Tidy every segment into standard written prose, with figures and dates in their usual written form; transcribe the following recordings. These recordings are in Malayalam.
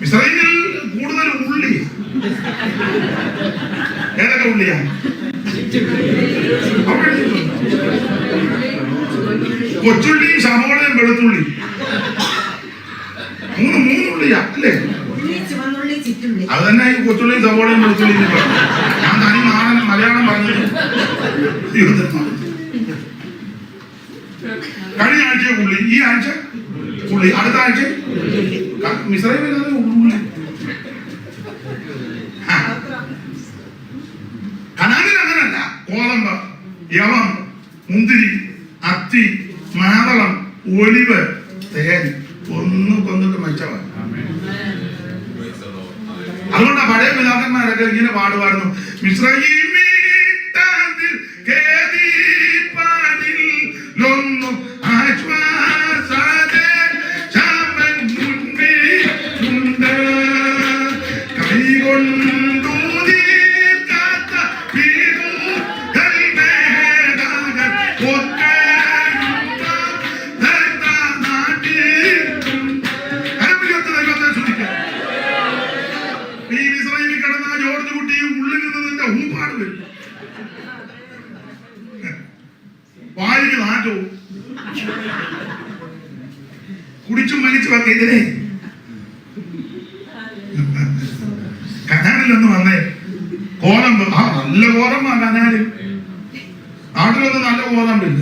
ഇസ്രായേലിൽ കൂടുതൽ ഉള്ളി. ഏതൊക്കെ ഉള്ളിയാ? കൊച്ചുള്ളിയും സവോളയും വെളുത്തുള്ളി, മൂന്നുള്ളിയാ അല്ലേ? അത് തന്നെ ഈ കൊച്ചുള്ളിയും സവോളയും വെളുത്തുള്ളിയും. ഞാൻ തനി നാടൻ മലയാളം പറഞ്ഞു. കഴിഞ്ഞ ആഴ്ച ഉള്ളി, ഈ ആഴ്ച ഉള്ളി, അടുത്ത ആഴ്ച ഇസ്രായേലിൽ ഉള്ളി. കനാനിൽ അങ്ങനല്ല. കോതമ്പ്, യവം, മുന്തിരി, അത്തി, മാതളം, ഒലിവ്, തേൻ ഒന്നും കൊന്നിട്ട് മെച്ചമാണ്. അതുകൊണ്ടാ പഴയ പിതാക്കന്മാരൊക്കെ ഇങ്ങനെ പാടുമായിരുന്നു, മിസ്രയീമിലൊന്നും ആശ്വാസത്തെ മുൻപേ കൈകൊണ്ടു തീർക്കാത്ത വായിക്ക് നാറ്റവും കുടിച്ചും വലിച്ചു വന്ന ഇതിനെ കനാലിലൊന്ന് വന്നേ. കോതമ്പ്, നല്ല കോതമ്പാ കനാലിൽ. നാട്ടിലൊന്നും നല്ല കോതമ്പില്ല,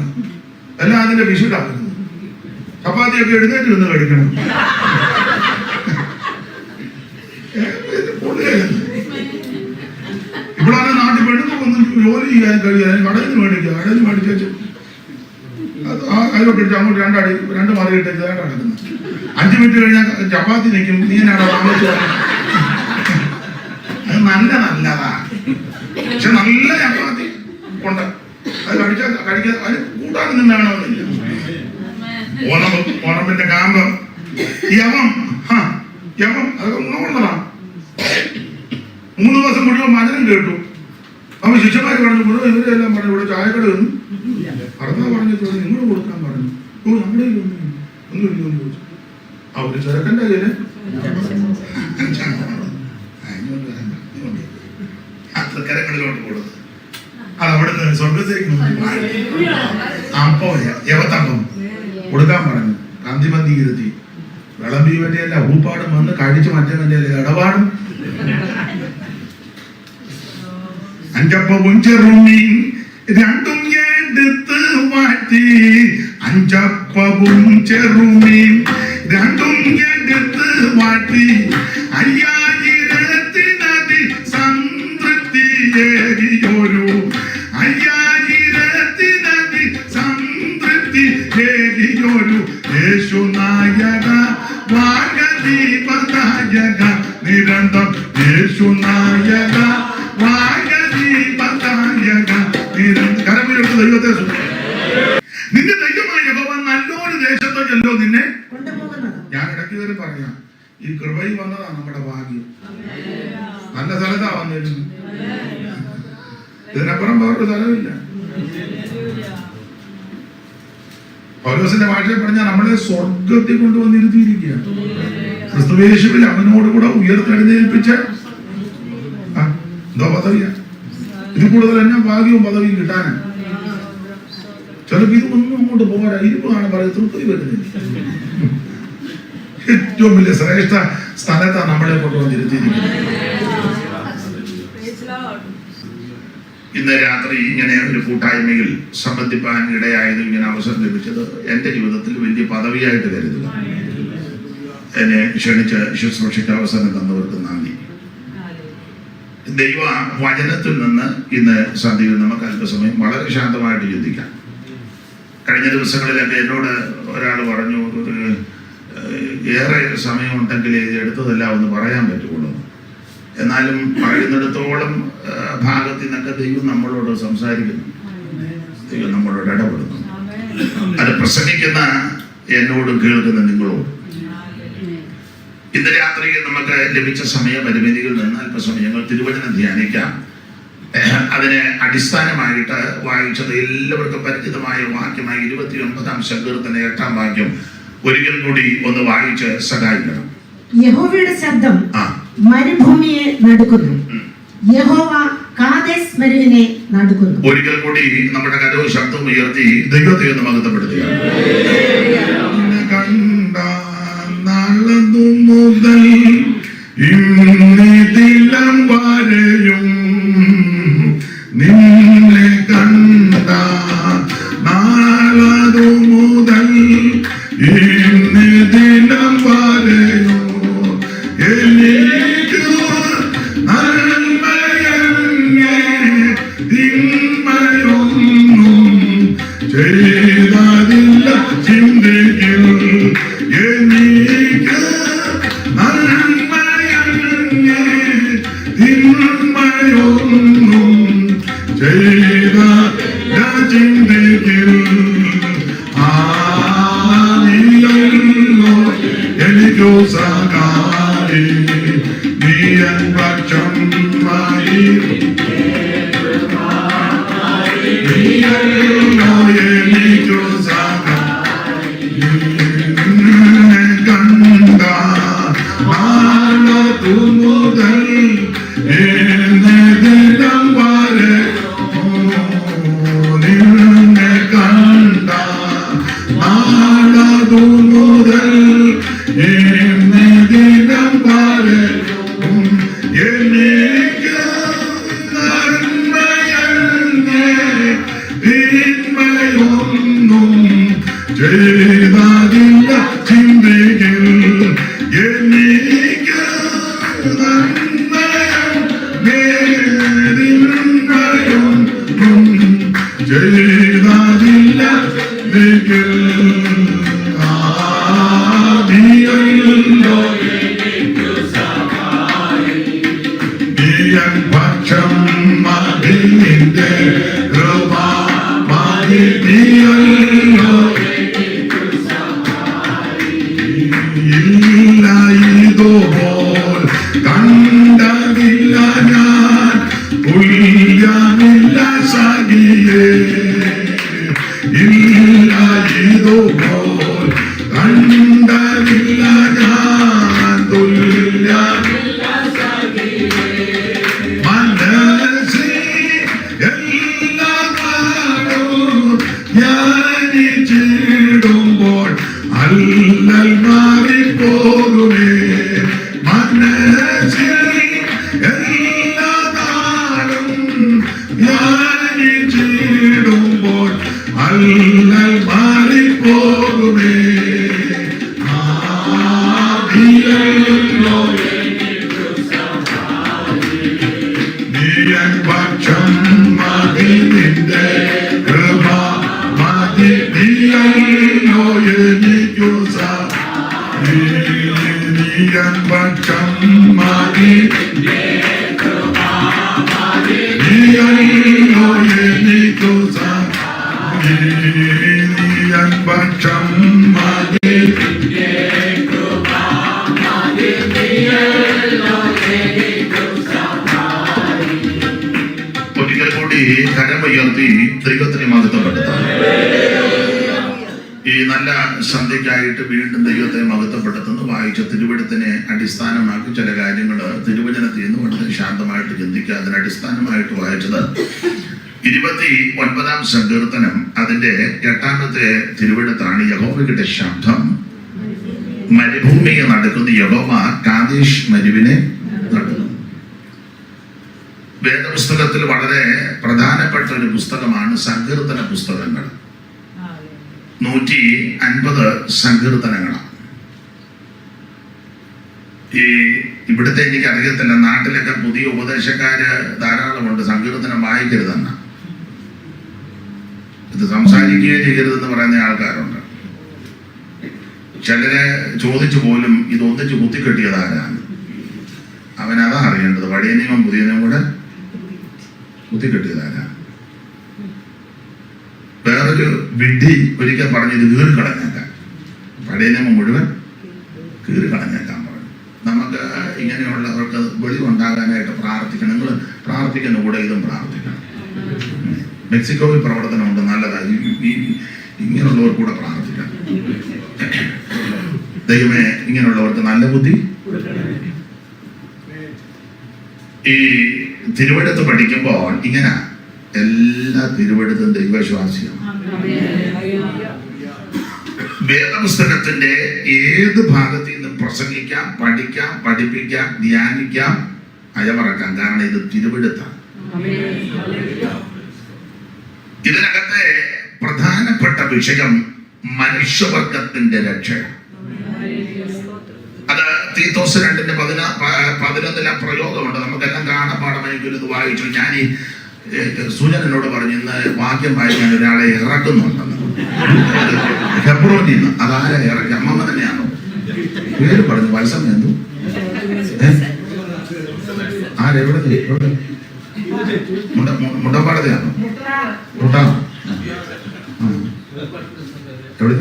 എല്ലാം അതിന്റെ വിഷുടാക്കുന്നു. ചപ്പാത്തിയൊക്കെ എഴുന്നേറ്റ് നിന്ന് കഴിക്കണം. ഇവിടെ നാട്ടിൽ പെണ്ണുക്കൊന്നും ജോലി ചെയ്യാൻ കഴിയാൻ കടയിൽ നിന്ന് മേടിക്കുക. കടയിൽ നിന്ന് മേടിച്ചു അതിലോട്ടിട്ട് അങ്ങോട്ട് രണ്ട് മറിയിട്ട് നടക്കുന്നത്. 5 മിനിറ്റ് കഴിഞ്ഞാൽ ചപ്പാത്തി നിൽക്കും. നീ എന്നാടാ താമസിച്ചു? അത് നല്ലതാ, പക്ഷെ നല്ല ചപ്പാത്തി ഉണ്ട്. അത് കഴിക്കാൻ അതിന് കൂട്ടാനൊന്നും വേണമെന്നില്ല. ഓണമ്പിന്റെ കാമ്പ്, യവം അതൊക്കെ ഗുണമുള്ളതാണ്. 3 ദിവസം മുഴുവൻ വചനം കേട്ടു. അപ്പൊ ശിഷ്യന്മാർ പറഞ്ഞു, മുഴുവൻ ഇവരെല്ലാം പറഞ്ഞു ഇവിടെ ചായക്കട വന്നു. ഭർത്താവ് പറഞ്ഞിട്ട് നിങ്ങൾ കൊടുക്കാൻ പറഞ്ഞു. നമ്മുടെ ഒന്നും ചോദിച്ചു. ഒരു ചെറുക്കൻ്റെ കയ്യില് കരങ്ങളിലോട്ട് കൊടുത്തു. അത് അവിടുന്ന് സ്വർഗത്തേക്ക് യവത്തപ്പം കൊടുക്കാൻ പറഞ്ഞു. കാന്തിമന്തി ഇരുത്തി വിളമ്പി വേണ്ടിയല്ല ഊപ്പാടും വന്ന് കഴിച്ച് മറ്റേ വേണ്ടിയല്ല ഇടപാടും. 5 അപ്പവും ചെറുമീൻ 2 എടുത്ത് മാറ്റി. 5 അപ്പവും ചെറുമീൻ 2 എടുത്ത് മാറ്റി. 5000 സംതൃപ്തിയേറിയൊരു 5000 സംതൃപ്തിയേറിയൊരു യേശുനായക വാഗദീപനായക നിരന്തം യേശുനായക വാഗദീപനായക നിരന്തം. കരമിലോട്ട് ദൈവത്തെ നിന്റെ ദൈവമായ യഹോവ നല്ലൊരു ദേശത്തേക്കല്ലോ നിന്നെ കൊണ്ടുപോകുന്നത്. ഞാൻ ഇടയ്ക്ക് കയറി പറയാം, ഈ കൃപയിൽ വന്നതാണ് നമ്മുടെ ഭാഗ്യം. നല്ല സ്ഥലത്താ വന്നിരുന്നു. ഇതിനപ്പുറം വേറൊരു സ്ഥലമില്ല. പൗലോസിന്റെ ഭാഷയിൽ പറഞ്ഞാൽ നമ്മളെ സ്വർഗത്തിൽ കൊണ്ടുവന്നിരുത്തിയിരിക്കുകയാണ്. ക്രിസ്തുയേശുവിൽ അവനോടുകൂടെ ഉയർത്തെഴുന്നേൽപ്പിച്ച് എന്തോ പദവിയാ. ഇത് കൂടുതൽ എന്നാ ഭാഗ്യവും പദവിയും കിട്ടാനാണ്. ചിലപ്പോൾ ഇതൊന്നും അങ്ങോട്ട് പോരാ. ഇരുപ്പാണ് പറയുന്നത്, തൃപ്തി വരുന്നില്ല. ഏറ്റവും വലിയ ശ്രേഷ്ഠ സ്ഥലത്താണ് നമ്മളെ കൊണ്ടുവന്നിരുത്തിയിരിക്കുന്നത്. ഇന്ന് രാത്രി ഇങ്ങനെ ഒരു കൂട്ടായ്മയിൽ സംബന്ധിപ്പാൻ ഇടയായതും ഇങ്ങനെ അവസരം ലഭിച്ചത് എൻ്റെ ജീവിതത്തിൽ വലിയ പദവിയായിട്ട് കരുതുക. എന്നെ ക്ഷണിച്ച് ശുശ്രൂഷയ്ക്ക് അവസരം തന്നവർക്ക് നന്ദി. ദൈവ വചനത്തിൽ നിന്ന് ഇന്ന് സന്ധ്യയിൽ നമുക്ക് അല്പസമയം വളരെ ശാന്തമായിട്ട് ചിന്തിക്കാം. കഴിഞ്ഞ ദിവസങ്ങളിലൊക്കെ എന്നോട് ഒരാൾ പറഞ്ഞു, ഏറെ സമയമുണ്ടെങ്കിൽ ഇത് എടുത്തതെല്ലാം ഒന്ന് പറയാൻ പറ്റുള്ളൂ. എന്നാലും പറയുന്നിടത്തോളം ഭാഗത്തിൽ നിന്നൊക്കെ ദൈവം നമ്മളോട് സംസാരിക്കുന്നു, ദൈവം നമ്മളോട് ഇടപെടുന്നു. അത് പ്രസംഗിക്കുന്ന എന്നോടും കേൾക്കുന്ന നിങ്ങളോട്. ഇന്ന് രാത്രി നമുക്ക് ലഭിച്ച സമയപരിമിതികളിൽ നിന്ന് അല്പസമയങ്ങൾ തിരുവചനം ധ്യാനിക്കാം. അതിനെ അടിസ്ഥാനമായിട്ട് വായിച്ചത് എല്ലാവർക്കും പരിചിതമായ വാക്യമായ 29-ാം സങ്കീർത്തനം 8-ാം വാക്യം ഒരിക്കൽ കൂടി ഒന്ന് വായിച്ച് സഹായിക്കണം. യഹോവയുടെ ശബ്ദം മരുഭൂമിയെ നടുക്കുന്നു. യഹോവ കാദേശ് മരുവിനെ നടുക്കുന്നു. ഒരിക്കൽ കൂടി നമ്മുടെ കരവും ശബ്ദവും ഉയർത്തി ദൈവത്തെ ഒന്ന് മഹത്വപ്പെടുത്തുക. കണ്ട നാളതു മുതൽ ഇന്നിതിലം വരെയും നിന്നെ കണ്ട നാളതു മുതൽ ഇന്നിതിലം വരെയും എനിക്ക് നന്മയങ്ങേ തിന്മയൊന്നും ചെയ്തതില്ല ചിന്തയിൽ. എനിക്ക് നന്മയങ്ങേ തിന്മയൊന്നും ചെയ്തതില്ല ചിന്തയിൽ. ആനിയല്ലോ എനിക്കോ സഹായി നീയൻ പക്ഷം മായി. നീയല്ലോ എനിക്കോ സഹായി കണ്ട നാളതു മുതൽ എന്നതിലം വരെ നിന്നെ കണ്ട നാളതു മുതൽ എന്നതിലം വരെ എനിക്ക് നന്മയങ്ങേ തിന്മയൊന്നും ചെയ്തതില്ല ചിന്തയിൽ. എനിക്ക് നന്മയങ്ങേ തിന്മയൊന്നും ചെയ്തതില്ല ചിന്തയിൽ. നീയൻ പക്ഷം മതി നിന്റെ കൃപ മതി. നീയല്ലോ ഇല്ല ഇതുപോൽ കണ്ടതില്ല ഞാൻ തുല്യമില്ല സഖിയേ. ഇല്ല ഇതുപോൽ കണ്ടതില്ല ഞാൻ തുല്യമില്ല സഖിയേ. മനസ്സിൽ എല്ലാ നാളും ധ്യാനിച്ചിടുമ്പോൾ അല്ലൽ മാറിപ്പോകുമേ. മനസ്സിൽ എല്ലാ നാളും ധ്യാനിച്ചിടുമ്പോൾ അല്ലൽ മാറിപ്പോകുമേ. നീയൻ പക്ഷം മതി നിന്റെ കൃപ മതി. നീയല്ലോ എനിക്കു നീയൻ പക്ഷം മതി. നീയല്ലോ എനിക്കു നീയൻ പക്ഷം മതി. ഒരിക്കൽ കൂടി കരമുയർത്തി ദൈവത്തിനെ മഹത്വപ്പെടുത്താം. ഈ നല്ല സന്ധ്യയ്ക്കായിട്ട് വീണ്ടും ദൈവത്തെ മഹത്വപ്പെടുത്തുന്നു. വായിച്ച തിരുവചനത്തിനെ അടിസ്ഥാനമാക്കി ചില കാര്യങ്ങൾ തിരുവചനത്തിൽ നിന്ന് വളരെ ശാന്തമായിട്ട് ചിന്തിക്കുക. അതിന് അടിസ്ഥാനമായിട്ട് വായിച്ചത് 29-ാം സങ്കീർത്തനം അതിന്റെ 8-ാമത്തെ തിരുവചനത്താണ്. യഹോവയുടെ ശബ്ദം മരുഭൂമിയെ നടക്കുന്ന. യഹോവ കാദേശ് മരുവിനെ നടക്കുന്നു. വേദപുസ്തകത്തിൽ വളരെ പ്രധാനപ്പെട്ട ഒരു പുസ്തകമാണ് സങ്കീർത്തന പുസ്തകങ്ങൾ. 150 സങ്കീർത്തനങ്ങളാണ്. ഈ ഇവിടുത്തെ എനിക്ക് അറിയത്തില്ല, നാട്ടിലൊക്കെ പുതിയ ഉപദേശക്കാര് ധാരാളമുണ്ട് സങ്കീർത്തനം വായിക്കരുതെന്ന. ഇത് സംസാരിക്കുകയും ചെയ്യരുതെന്ന് പറയുന്ന ആൾക്കാരുണ്ട്. ചിലരെ ചോദിച്ചു പോലും ഇതൊന്നിച്ച് കുത്തിക്കെട്ടിയതാരാണ്. അവനതാ അറിയേണ്ടത്. പഴയ നിയമം പുതിയ നിയമം കൂടെ കുത്തിക്കെട്ടിയതാരാ. വേറൊരു വിഡ്ഢി ഒരിക്കൽ പറഞ്ഞത് കീറിക്കളഞ്ഞേക്കാൻ. പഴയ നിയമം മുഴുവൻ കീറിക്കളഞ്ഞേക്കാൻ പറഞ്ഞു. നമുക്ക് ഇങ്ങനെയുള്ളവർക്ക് വെളിവുണ്ടാകാനായിട്ട് പ്രാർത്ഥിക്കണം. നിങ്ങൾ പ്രാർത്ഥിക്കുന്ന കൂടെ ഇതും പ്രാർത്ഥിക്കണം. മെക്സിക്കോയിൽ പ്രവർത്തനമുണ്ട്, നല്ലതായി. ഇങ്ങനെയുള്ളവർ കൂടെ പ്രാർത്ഥിക്കണം. ദൈവമേ ഇങ്ങനെയുള്ളവർക്ക് നല്ല ബുദ്ധി. ഈ തിരുവെടുത്ത് പഠിക്കുമ്പോൾ ഇങ്ങനെ എല്ലാ തിരുവെടുത്തും ദൈവവിശ്വാസിയാണ്. വേദപുസ്തകത്തിന്റെ ഏത് ഭാഗത്തിൽ നിന്ന് പ്രസംഗിക്കാം, പഠിക്കാം, പഠിപ്പിക്കാം, ധ്യാനിക്കാം, അയമറക്കാം. കാരണം ഇത് തിരുവെടുത്താണ്. ഇതിനകത്തെ പ്രധാനപ്പെട്ട വിഷയം മനുഷ്യവർഗത്തിന്റെ രക്ഷയാണ്. അത് തീത്തോസ് 2:11 പ്രയോഗമുണ്ട്. നമുക്കെല്ലാം കാണാപ്പാടമെങ്കിലും ഇത് വായിച്ചു. ഞാൻ ഈ സുജൻ എന്നോട് പറഞ്ഞു ഇന്ന് വാക്യം വായിക്കാൻ ഒരാളെ ഇറക്കുന്നുണ്ടെന്ന്. ഹെബ്രോനിൽ നിന്ന്. അതാരാ ഇറക്കി? അമ്മമ്മ തന്നെയാണോ? പേര് പറഞ്ഞു. വത്സം എന്തു? ആരെവിടെ? മുണ്ടപ്പാടത്തെയാണോ? മുട്ടാ എവിടെ?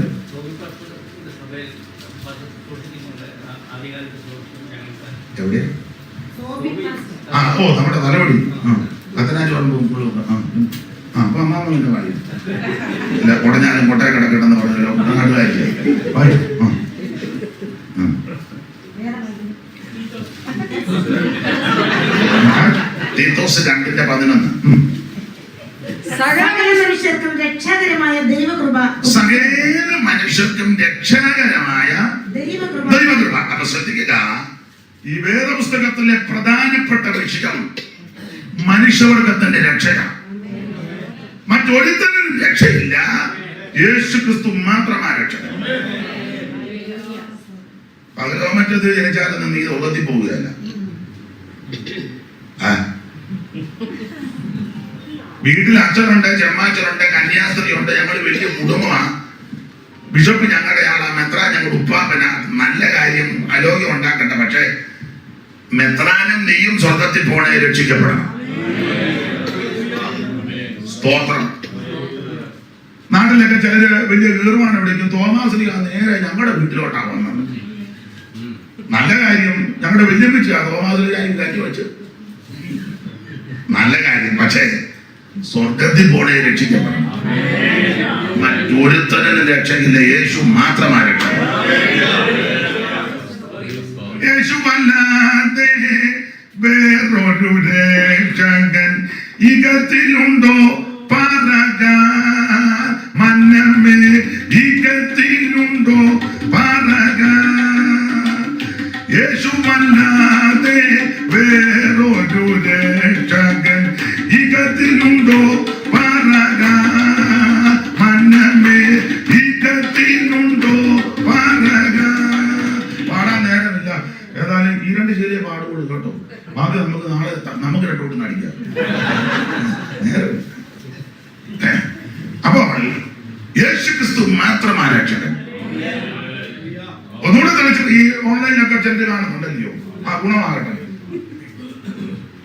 എവിടെ? നമ്മുടെ തലവടി. കത്തനാരി അപ്പൊ അമ്മാമ്മ പിന്നെ വായി ഇല്ല ഉടഞ്ഞാലും മുട്ടയെ കിടക്കട്ടെന്ന് പറഞ്ഞല്ലോ. കുട്ടനാട്ടുകാരില്ലേ വായി. തീത്തോസ് 2:11 സകല മനുഷ്യർക്കും രക്ഷാകരമായ ദൈവകൃപ. സകല മനുഷ്യർക്കും രക്ഷാകരമായ ദൈവകൃപ. അപ്പൊ ശ്രദ്ധിക്കുക, ഈ വേദപുസ്തകത്തിലെ പ്രധാനപ്പെട്ട വിഷയം മനുഷ്യവർഗത്തിന്റെ രക്ഷയാണ്. മറ്റൊരുത്തനും രക്ഷയില്ല. യേശു ക്രിസ്തു മാത്രമാണ് രക്ഷ. പകരോ മറ്റത് ജനിച്ചാലൊന്നും നീ ഉള്ളത്തി പോവുകയല്ല. വീട്ടിൽ അച്ഛനുണ്ട്, ചെമ്മാച്ചനുണ്ട്, കന്യാസ്ത്രീയുണ്ട്. ഞങ്ങൾ വലിയ കുടുംബമാണ്. ബിഷപ്പ് ഞങ്ങളുടെ ആളാ, മെത്രാൻ ഞങ്ങളുടെ ഉപ്പാപ്പന. നല്ല കാര്യം, അലോഗ്യം ഉണ്ടാക്കട്ടെ. പക്ഷെ മെത്രാനും നീയും സ്വർഗത്തിൽ പോണേ രക്ഷിക്കപ്പെടണം. സ്തോത്രം. നാട്ടിലൊക്കെ ചിലര് വലിയ തീർമാനം വിളിക്കും. തോമാശ്രീ നേരെ ഞങ്ങളുടെ വീട്ടിലോട്ടാ വന്നത്. നല്ല കാര്യം. ഞങ്ങളുടെ വല്യമ്മച്ചാ തോമാശ്രീ കറ്റി വെച്ച് നല്ല കാര്യം. പക്ഷേ സ്വർഗത്തിൽ പോണേ രക്ഷിക്കപ്പെടണം. മറ്റൊരുത്തനും രക്ഷയില്ല. യേശു മാത്രമാണ് രക്ഷ. യേശുവല്ലാതെ വേറൊരു രക്ഷകൻ ഇകത്തിലുണ്ടോ പറക മന്നമേ, ഇകത്തിലുണ്ടോ പറക. യേശുവല്ലാതെ വേറൊരു രക്ഷകൻ ഇകത്തിലുണ്ടോ പറക മന്നമേ, ഇകത്തിലുണ്ടോ പറക. പാടാൻ നേരമില്ല. ഏതായാലും ഈ 2 ശരിയെ പാടുള്ളൂ കേട്ടോ. ബാക്കി നമുക്ക് നാളെ നമുക്ക് രണ്ടോട്ട് നടിക്കാം. നേരമില്ല. അപ്പോൾ യേശു ക്രിസ്തു മാത്രമാണ് രക്ഷകൻ. ഒന്നുകൂടെ തെളിച്ചു. ഈ ഓൺലൈനിലൊക്കെ ചെന്ന് കാണുന്നുണ്ടല്ലോ. ഗുണമാകട്ടെ.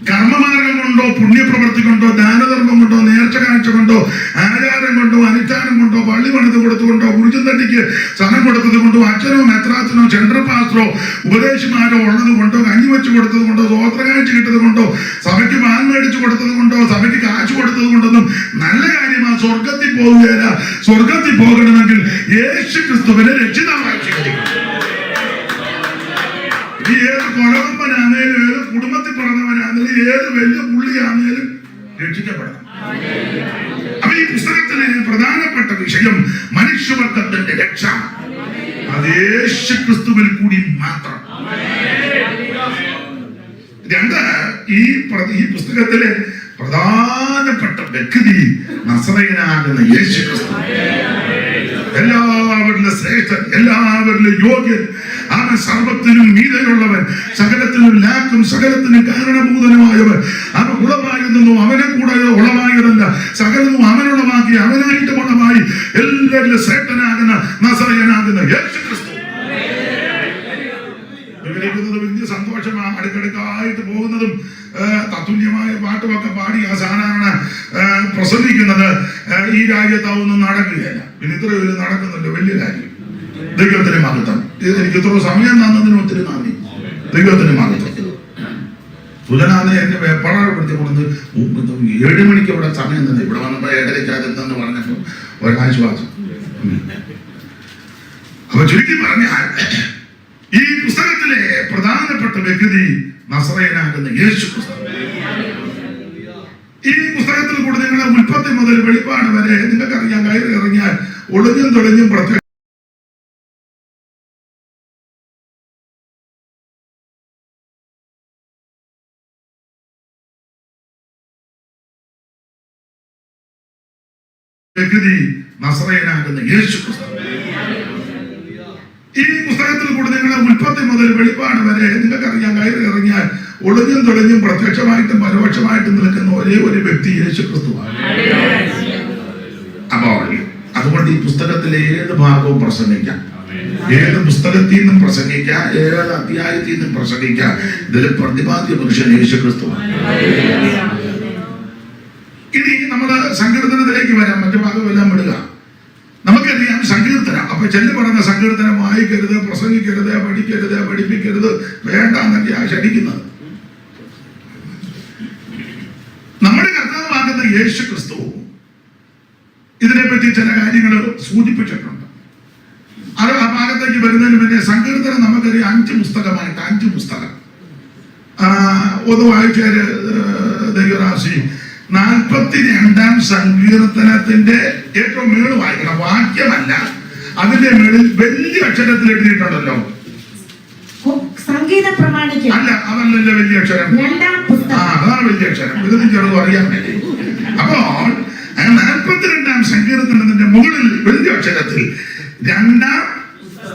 കർമ്മമാർഗം കൊണ്ടോ, പുണ്യപ്രവൃത്തി കൊണ്ടോ, ദാനധർമ്മം കൊണ്ടോ, നേർച്ച കാഴ്ച കൊണ്ടോ, ആചാരം കൊണ്ടോ, അനുഷ്ഠാനം കൊണ്ടോ, പള്ളി പണിത് കൊടുത്തുകൊണ്ടോ, കുരിശുതട്ടിക്ക് സ്ഥലം കൊടുത്തത് കൊണ്ടോ, അച്ഛനോ മെത്രാച്ചനോ സെൻട്രൽ പാസ്റ്ററോ ഉപദേശിമാരോ ഉള്ളത് കൊണ്ടോ, കഞ്ഞി വെച്ച് കൊടുത്തത് കൊണ്ടോ, സ്വോത്രകാഴ്ച കിട്ടത് കൊണ്ടോ, സഭയ്ക്ക് പാൽ മേടിച്ചു കൊടുത്തത് കൊണ്ടോ, സഭയ്ക്ക് കാശ് കൊടുത്തത് കൊണ്ടൊന്നും നല്ല കാര്യമാണ്. സ്വർഗത്തിൽ പോവുകയില്ല. സ്വർഗത്തിൽ പോകണമെങ്കിൽ യേശു ക്രിസ്തുവിനെ രക്ഷിതാവായി സ്വീകരിക്കണം. ഏത് കൊലവമ്പനാണേലും, ഏത് കുടുംബത്തിൽ പറഞ്ഞവനാണേലും, ഏത് വലിയ പുള്ളിയാണേലും രക്ഷിക്കപ്പെടണം. അപ്പൊ ഈ പുസ്തകത്തിലെ പ്രധാനപ്പെട്ട വിഷയം മനുഷ്യവർഗത്തിന്റെ രക്ഷ. അത് യേശു ക്രിസ്തുവിൽ കൂടി മാത്രം. 2, ഈ പുസ്തകത്തിലെ പ്രധാനപ്പെട്ട വ്യക്തി നസറയനാകുന്ന യേശു ക്രിസ്തു. എല്ലാവരിലും ശ്രേഷ്ഠൻ, എല്ലാവരിലും യോഗ്യൻ. അവൻ സർവത്തിനും മീതയുള്ളവൻ, സകലത്തിനും ലാക്കും സകലത്തിനും കാരണഭൂതനുമായവൻ. അവൻ ഉളവായതൊന്നും അവനെ കൂടെ ഉളവായതല്ല, സകലവും അവനുളവാക്കി അവനായിട്ട് ഉളവായി എല്ലാവരിലും ശ്രേഷ്ഠനാകുന്ന നസറയനാകുന്ന യേശു ക്രിസ്തു. വിവരിക്കുന്നത് വലിയ സന്തോഷമാണ്. അടുക്കടുക്കായിട്ട് പോകുന്നതും തത്തുല്യമായ പാട്ടുമൊക്കെ പാടി അവസാനമാണ് പ്രസംഗിക്കുന്നത്. ഈ രാജ്യത്താവൊന്നും നടക്കുകയല്ല. പിന്നെ ഇത്രയും നടക്കുന്നുണ്ട്. വലിയ കാര്യം. ദൈവത്തിന് മഹത്വം. എനിക്ക് ഇത്ര സമയം തന്നതിന് ഒത്തിരി നന്ദി. ദൈവത്തിന് മഹത്വം. സുജനാഥെ എന്നെ വെപ്പളപ്പെടുത്തി കൊടുത്ത് 7 മണിക്ക് ഇവിടെ സമയം തന്നെ. ഇവിടെ വന്നപ്പോ 7:30 പറഞ്ഞപ്പോ ഒരാശ്വാസം. അപ്പൊ ചുരുക്കി പറഞ്ഞാൽ വ്യക്തി നസറയനാകുന്ന യേശു ക്രിസ്തു. ഈ പുസ്തകത്തിൽ കൂടെ നിങ്ങളുടെ ഉൽപ്പത്തി മുതൽ വെളിപ്പാട് വരെ നിങ്ങൾക്കറിയാം, കയറി ഇറങ്ങിയാൽ ഒളിഞ്ഞും തെളിഞ്ഞും പ്രത്യേക വ്യക്തി നസറയനാകുന്ന യേശു ക്രിസ്തു. ഈ പുസ്തകത്തിൽ കൂടെ നിങ്ങളുടെ ഉൽപ്പത്തി മുതൽ വെളിപ്പാട് വരെ നിങ്ങൾക്കറിയാം, കയറി ഇറങ്ങിയാൽ ഒളിഞ്ഞും തെളിഞ്ഞും പ്രത്യക്ഷമായിട്ടും പരോക്ഷമായിട്ടും നിൽക്കുന്ന ഒരേ ഒരു വ്യക്തി യേശു ക്രിസ്തുവാണ്. അപ്പോൾ അതുകൊണ്ട് ഈ പുസ്തകത്തിലെ ഏത് ഭാഗവും പ്രസംഗിക്കാം, ഏത് പുസ്തകത്തിൽ നിന്നും പ്രസംഗിക്കാം, ഏത് അധ്യായത്തിൽ നിന്നും പ്രസംഗിക്കാം. ഇതിൽ പ്രതിപാദ്യ പുരുഷൻ യേശു ക്രിസ്തുവാണ്. ഇനി നമ്മള് സങ്കീർത്തനത്തിലേക്ക് വരാം. മറ്റു ഭാഗമെല്ലാം വിടുക. നമുക്കറിയാം സങ്കീർത്തനം. അപ്പൊ ചെല്ലു പറഞ്ഞ സങ്കീർത്തനം വായിക്കരുത്, പ്രസംഗിക്കരുത്, പഠിക്കരുത്, പഠിപ്പിക്കരുത്, വേണ്ട എന്നൊക്കെയാണ് ക്ഷണിക്കുന്നത്. നമ്മുടെ കർത്താവാകുന്ന യേശു ക്രിസ്തു ഇതിനെപ്പറ്റി ചില കാര്യങ്ങൾ സൂചിപ്പിച്ചിട്ടുണ്ട്. അത് ആ ഭാഗത്തേക്ക് വരുന്നതിന് മുന്നേ സങ്കീർത്തനം നമുക്കറിയാം 5 പുസ്തകമായിട്ട് 5 പുസ്തകം. ഒന്ന് വായിച്ചാല് ദൈവരാശി 42-ാം സങ്കീർത്തനത്തിന്റെ ഏറ്റവും മേള് വായിക്കണം. വാക്യമല്ല, അതിന്റെ മേളിൽ വലിയ അക്ഷരത്തിൽ എഴുതിയിട്ടുണ്ടല്ലോ. സംഗീത പ്രമാണിക്ക് അല്ല, അതല്ലല്ലോ വലിയ അക്ഷരം. അതാണ് വലിയ അക്ഷരം. ഇതൊന്നും ചെറുതും അറിയാൻ വേണ്ടി. അപ്പോൾ 42-ാം സങ്കീർത്തനത്തിന്റെ മുകളിൽ വലിയ അക്ഷരത്തിൽ 2-ാം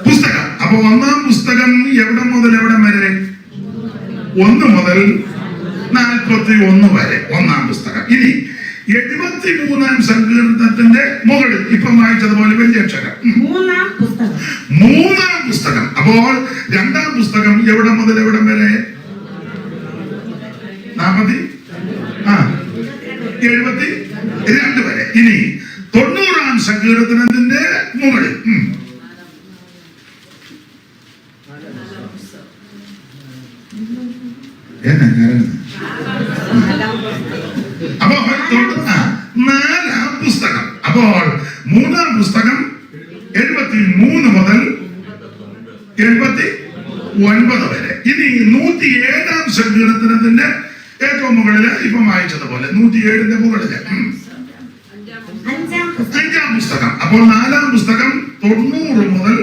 പുസ്തകം. അപ്പൊ 1-ാം പുസ്തകം എവിടെ മുതൽ എവിടെ വരെ? 1 മുതൽ 41 വരെ 1-ാം പുസ്തകം. ഇനി 73-ാം സങ്കീർത്തനത്തിന്റെ മുകളിൽ ഇപ്പം വായിച്ചതുപോലെ വലിയ അക്ഷരം 3-ാം പുസ്തകം. അപ്പോൾ 2-ാം പുസ്തകം എവിടെ മുതൽ എവിടെ വരെ? 72 വരെ. ഇനി 90-ാം സങ്കീർത്തനത്തിന്റെ മുകളിൽ അപ്പോൾ 4-ാം പുസ്തകം. അപ്പോൾ 3-ാം പുസ്തകം 73 മുതൽ 79 വരെ. ഇനി 107-ാം സങ്കീർത്തനത്തിന്റെ ഏറ്റവും മുകളില് ഇപ്പം വായിച്ചതുപോലെ 107-ന്റെ മുകളില് 5-ാം പുസ്തകം. അപ്പോൾ 4-ാം പുസ്തകം 90 മുതൽ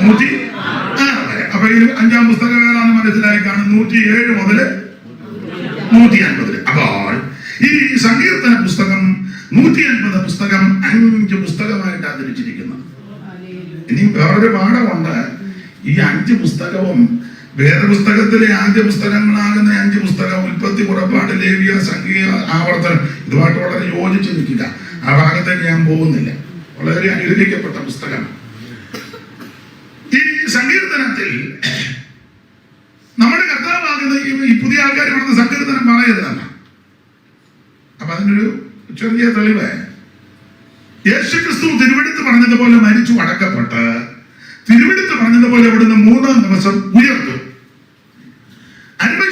106 വരെ. അപ്പൊ ഈ 5-ാം പുസ്തകം ഏതാണെന്ന് മനസ്സിലായി കാണും. 107 മുതൽ 150. അപ്പോൾ ഈ സങ്കീർത്തന പുസ്തകം 150 പുസ്തകം 5 പുസ്തകമായിട്ടാണ് തിരിച്ചിരിക്കുന്നത്. ഇനി വേറൊരു പാഠമുണ്ട്. ഈ 5 പുസ്തകവും വേദപുസ്തകത്തിലെ ആദ്യ പുസ്തകങ്ങളാകുന്ന 5 പുസ്തകം ഉൽപ്പത്തി, പുറപ്പാട്, ലേവ്യ, സംഖ്യ, ആവർത്തനം ഇതുമായിട്ട് വളരെ യോജിച്ച് നിൽക്കുക. ആ ഭാഗത്തേക്ക് ഞാൻ പോകുന്നില്ല. വളരെ അനുഗ്രഹിക്കപ്പെട്ട പുസ്തകം. ഈ സങ്കീർത്തനത്തിൽ നമ്മുടെ കർത്താവാകുന്ന ഈ പുതിയ ആൾക്കാർ പറഞ്ഞ സങ്കീർത്തനം പറയരുതല്ല. അപ്പൊ അതിനൊരു ചെറിയ തെളിവ്, യേശു ക്രിസ്തു തിരുവെടുത്ത് പറഞ്ഞതുപോലെ മരിച്ചു അടക്കപ്പെട്ട് തിരുവെടുത്ത് പറഞ്ഞതുപോലെ ഇവിടുന്ന് 3-ാം ദിവസം ഉയർത്തു.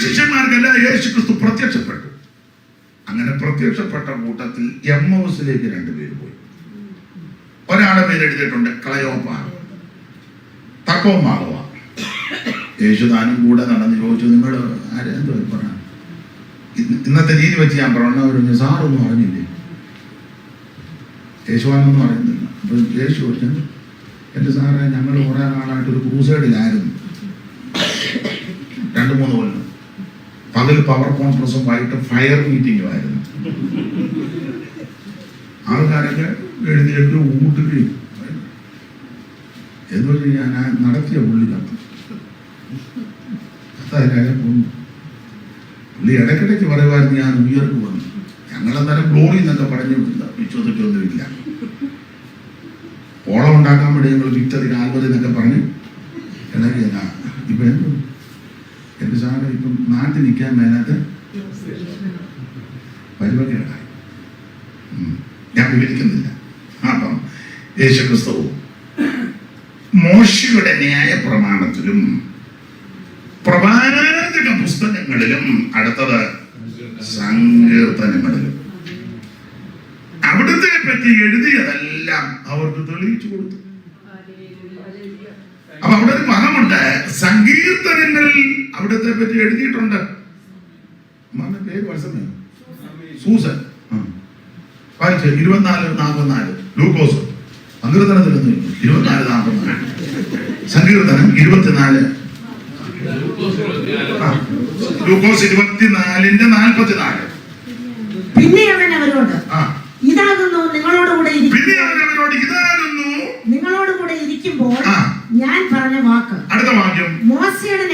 ശിഷ്യന്മാർക്കല്ല യേശു ക്രിസ്തു പ്രത്യക്ഷപ്പെട്ടു. അങ്ങനെ പ്രത്യക്ഷപ്പെട്ട കൂട്ടത്തിൽ എമ്മൗസിലേക്ക് 2 പേര് പോയി. ഒരാളുടെ പേര് എഴുതിയിട്ടുണ്ട് ക്ലയോപ്പ, തക്കോമാളുവ. യേശുദാനും കൂടെ നടന്ന് ചോദിച്ചു, നിങ്ങൾ ആരെന്തോ പറഞ്ഞ ഇന്നത്തെ രീതി വെച്ച് ഞാൻ പറഞ്ഞവരൊന്നും സാറൊന്നും അറിഞ്ഞില്ലേ? യേശുവാനൊന്നും അറിയുന്നില്ല. അപ്പൊ യേശു ചോദിച്ചു, എന്റെ സാറേ, ഞങ്ങൾ കുറെ നാളായിട്ട് ഒരു ക്രൂസൈഡിലായിരുന്നു. 2-3 കൊല്ലം. പകൽ പവർ കോൺഫറൻസും വൈകിട്ട് ഫയർ മീറ്റിംഗും ആയിരുന്നു. ആൾക്കാരൊക്കെ എഴുതിയിട്ട് ഊട്ടുകയും എന്തോ ഞാൻ നടത്തിയ പുള്ളി കത്ത് പോന്നു. പുള്ളി ഇടയ്ക്കിടയ്ക്ക് പറയുമായിരുന്നു, ഞാൻ ഉയർന്നു വന്നു. ഞങ്ങളെന്തായാലും ഗ്ലോറി എന്നൊക്കെ പറഞ്ഞു വിശ്വസിക്കൊന്നുമില്ല. ഓളം ഉണ്ടാക്കാൻ വേണ്ടി ഞങ്ങൾ വിക്ടറി കാൽവറി എന്നൊക്കെ പറഞ്ഞു ഇടയ്ക്കല്ല. ഇപ്പൊ എന്തോ എന്റെ സാറ് ഇപ്പം നാട്ടിൽ നിൽക്കാൻ മേലാത്ത പരിപാടികളായി. ഞാൻ വിവരിക്കുന്നില്ല. അപ്പം യേശു ക്രിസ്തു മോശയുടെ ന്യായ പ്രമാണത്തിലും പ്രവാചക പുസ്തകങ്ങളിലും അടുത്തത് സങ്കീർത്തനങ്ങളിലും അവിടുത്തെ പറ്റി എഴുതിയതെല്ലാം അവർക്ക് തെളിയിച്ചു കൊടുത്തു. അപ്പൊ അവിടെ ഒരു പദമുണ്ട്, സങ്കീർത്തനം അവിടത്തെ പറ്റി എഴുതിയിട്ടുണ്ട്. അമ്മാന്റെ പേര് വത്സമയോ? സൂസൻ. വായിച്ച് 24:44 ലൂക്കോസ് സങ്കീർത്തനത്തിൽ 24:44 സങ്കീർത്തനം 24 ലൂക്കോസ് 24:44. പിന്നെ അവൻ അവരോട് ഇതാകുന്നു നിങ്ങളോടുകൂടെ ഇരിക്കുമ്പോൾ ഞാൻ പറഞ്ഞ വാക്ക്. അടുത്ത വാക്യം മോശയുടെ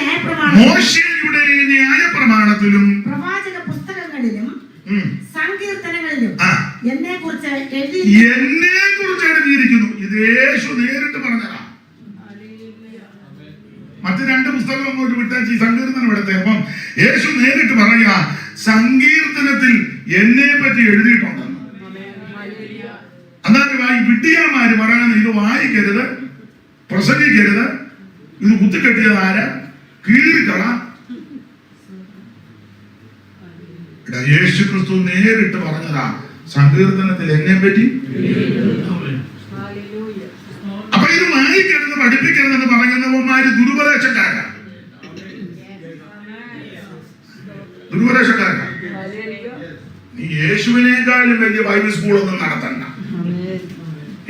ന്യായപ്രമാണത്തിലും പ്രവാചക പുസ്തകങ്ങളിലും സങ്കീർത്തനങ്ങളിലും എന്നെ കുറിച്ച് എഴുതിയിരിക്കുന്നു. ഇത് യേശു നേരിട്ട് പറഞ്ഞതാ. മറ്റു രണ്ട് പുസ്തകം അങ്ങോട്ട് വിട്ടാച്ച് ഈ സങ്കീർത്തനം എടുത്തേ. അപ്പം യേശു നേരിട്ട് പറയാ, സങ്കീർത്തനത്തിൽ എന്നെ പറ്റി എഴുതിയിട്ടുണ്ടെന്ന്. അതാണ് ഈ വിഡ്ഢിയന്മാര് പറയുന്നത്, ഇത് വായിക്കരുത്, പ്രസംഗിക്കരുത്, ഇത് കുത്തിക്കെട്ടിയത് ആരാ? കീറിക്കള. യേശു ക്രിസ്തു നേരിട്ട് പറഞ്ഞതാ, സങ്കീർത്തനത്തിൽ എന്നെ പറ്റി. അപ്പൊ ഇത് വായിക്കരുത്, പഠിപ്പിക്കരുതെന്ന് പറയുന്നവന്മാര് ദുരുപദേശക്കാരാ. നീ യേശുവിനേക്കാളും വലിയ ബൈബിൾ സ്കൂളൊന്നും നടത്തണ്ട,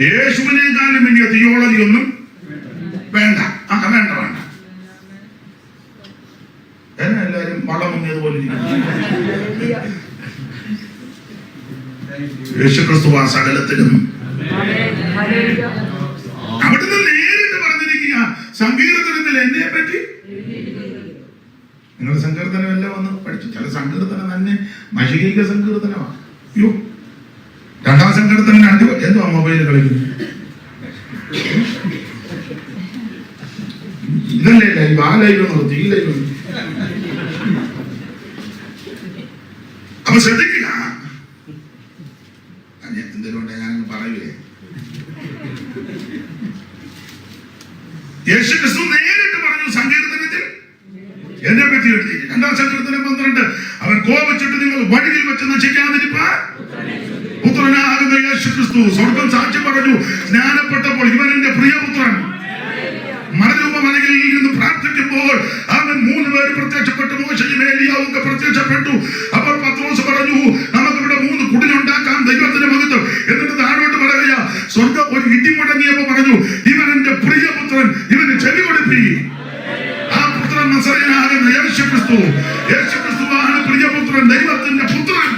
യേശുവിനേക്കാളും വലിയ തിയോളജി ഒന്നും വേണ്ട. വേണ്ട വേണ്ട. എന്നെ എല്ലാരും വള്ളം മുങ്ങിയതുപോലെ യേശുക്രിസ്തു ആ സകലത്തിലും അവിടുന്ന് നേരിട്ട് പറഞ്ഞിരിക്കുക, സങ്കീർത്തനത്തിൽ എന്നെ പറ്റി. നിങ്ങൾ സങ്കീർത്തനം എല്ലാം വന്ന് പഠിച്ചു. ചില സങ്കീർത്തനം തന്നെ മഷിക സങ്കീർത്തനമാണ്. അയ്യോ, രണ്ടാം സങ്കീർത്തനം എന്തുവാ മൊബൈലിൽ കളിക്കുന്നു? ഇതല്ലേ ലൈവ്? ആ ലൈവ് നിർത്തി, ഈ ലൈവ്. അപ്പൊ ശ്രദ്ധിക്കുക, എന്തിനുകൊണ്ട് ഞാനങ്ങ് പറയൂലേ. യേശു ക്രിസ്തു നേരിട്ട് പറഞ്ഞു, സങ്കീർത്തനത്തിൽ എന്നെ പറ്റി എഴുതി. രണ്ടാം സങ്കീർത്തനം 12, അവൻ കോപിച്ചിട്ട് നിങ്ങൾ വഴിയിൽ വെച്ച് നശിക്കാതിരിപ്പാൻ പുത്രനാകുന്ന യേശു ക്രിസ്തു സ്വർഗം സാക്ഷ്യം പറഞ്ഞു. സ്നാനപ്പെട്ടപ്പോൾ ഇവൻ എന്റെ പ്രിയപുത്രൻ. മലയിൽ ഇരുന്ന് പ്രാർത്ഥിക്കുമ്പോൾ അവൻ 3 പേര് പ്രത്യക്ഷപ്പെട്ടു. മോശയും ഏലിയാവും പ്രത്യക്ഷപ്പെട്ടു. അപ്പോൾ പത്രോസ് പറഞ്ഞു, നമുക്കിവിടെ 3 കുടിലുണ്ടാക്കാം, ദൈവത്തിന്റെ മഹത്വം. എന്നിട്ട് താഴോട്ട് പറയുക, സ്വർഗം ഒരു ഇടി മുടങ്ങിയപ്പോ പറഞ്ഞു, ഇവൻ എന്റെ പ്രിയപുത്രൻ, ഇവന് ചെവി കൊടുപ്പി. ആ പുത്രൻ നസറേയനാകുന്ന യേശു ക്രിസ്തു. യേശു ക്രിസ്തുവാണ് പ്രിയപുത്രൻ, ദൈവത്തിന്റെ പുത്രൻ.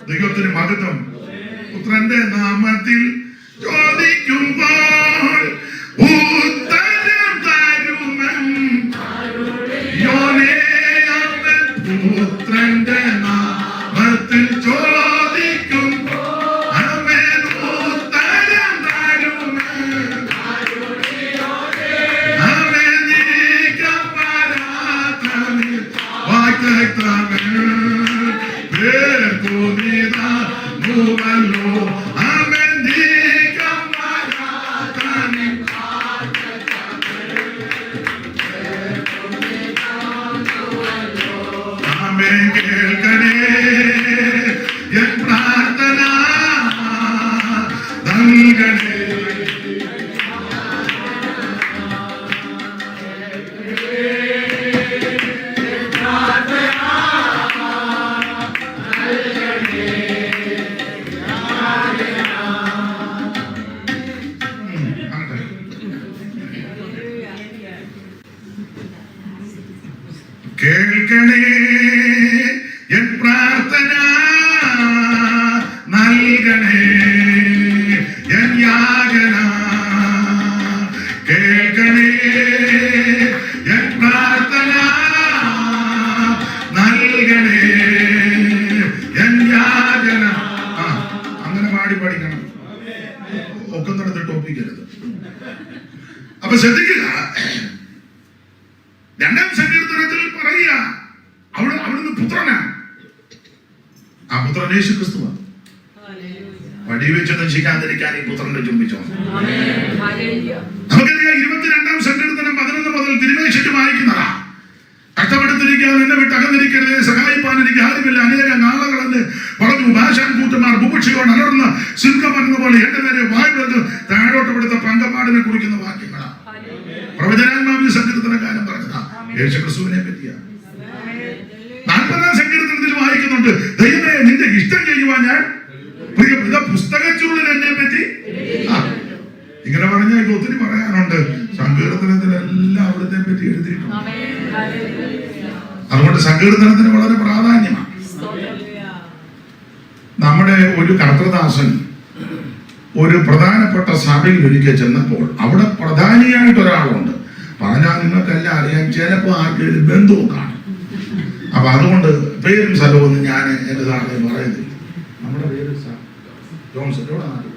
ദൈവത്തിന് മഹത്വം. പുത്രന്റെ നാമത്തിൽ ചോദിക്കുമ്പോൾ ഉത്തരം തരുമൻ. പുത്രന്റെ നാമത്തിൽ ചോദിക്കുമ്പോൾ അവൻ ഉത്തരം തരുമൻ. അവൻ നീക്കപ്പെടാത്തവൻ വാഗ്ദത്തമൻ. ൂവല്ലോ അവൻ നീക്കപ്പെടാത്തവൻ. ആമേൻ. കേൾക്കണേ എൻ പ്രാർത്ഥന, നൽകണേ കേൾക്കണേ എൻ പ്രാർത്ഥന, നൽകണേ എൻ യാചന. കേൾക്കണേ എൻ പ്രാർത്ഥന, നൽകണേ എൻ യാചന. അങ്ങനെ പാടി പഠിക്കണം, ഒക്കുന്നിടത്ത് ടോപ്പിക്കരുത്. അപ്പൊ ശ്രദ്ധിക്കുക, രണ്ടാം സങ്കീർത്തനത്തിൽ പറയുക, അവിടുന്ന് പുത്രനാണ്. ആ പുത്രൻ യേശു ക്രിസ്തുവാണ്. വടിവെച്ച് നശിക്കാതിരിക്കാൻ ഈ പുത്രന്റെ ചുംബിച്ചോ. നമുക്കറിയാം, 22-ാം സങ്കീർത്തനം 11 മുതൽ തിരുമേശയ്ക്ക് വായിക്കുന്നതാ. കഷ്ടപ്പെടുത്തിരിക്കാൻ എന്നെ വിട്ട് അകന്നിരിക്കരുത്, സഹായിപ്പാൻ എനിക്ക് ആരുമില്ല. അനേകം നാളുകളെന്ന് പറഞ്ഞു. ഭാഷാൻ കൂട്ടുമാർ ബുഭുക്ഷയോട് അലർന്ന് സിംഹം എന്ന പോലെ എന്റെ നേരെ വായ് വന്ന് താഴോട്ട് ഇവിടുത്തെ പങ്കപാടിനെ കുറിക്കുന്ന വാക്യങ്ങളാ. പ്രവചനാത്മാവിൽ സങ്കീർത്തനക്കാരൻ പറഞ്ഞതാ യേശുക്രിസ്തുവിനെ പറ്റിയാ. 40-ാം സങ്കീർത്തനത്തിൽ വായിക്കുന്നുണ്ട്, ദൈവമേ നിന്റെ ഇഷ്ടം ചെയ്യുവാൻ ഞാൻ പ്രിയ പുസ്തകച്ചുള്ളിൽ എന്നെ പറ്റി. ഇങ്ങനെ പറഞ്ഞാൽ ഇത് ഒത്തിരി പറയാനുണ്ട്. സങ്കീർത്തനത്തിലെല്ലാം അവിടുത്തെ പറ്റി എഴുതിയിട്ടുണ്ട്. അതുകൊണ്ട് സങ്കീർത്തനത്തിന് വളരെ പ്രാധാന്യമാണ്. നമ്മുടെ ഒരു കർത്തൃദാസൻ ഒരു പ്രധാനപ്പെട്ട സഭയിൽ ഒരിക്കൽ ചെന്നപ്പോൾ അവിടെ പ്രധാനിയായിട്ട് ഒരാളുണ്ട്. പറഞ്ഞാൽ നിങ്ങൾക്കെല്ലാം അറിയാൻ, ചിലപ്പോൾ ആർക്കെങ്കിലും ബന്ധവും കാണും. അപ്പൊ അതുകൊണ്ട് പേരും സ്ഥലവും ഞാൻ എന്റെ സാറിനെ പറയുന്നില്ല. നമ്മുടെ പേര് ജോൺസൺ എവിടെ നാട്ടിൽ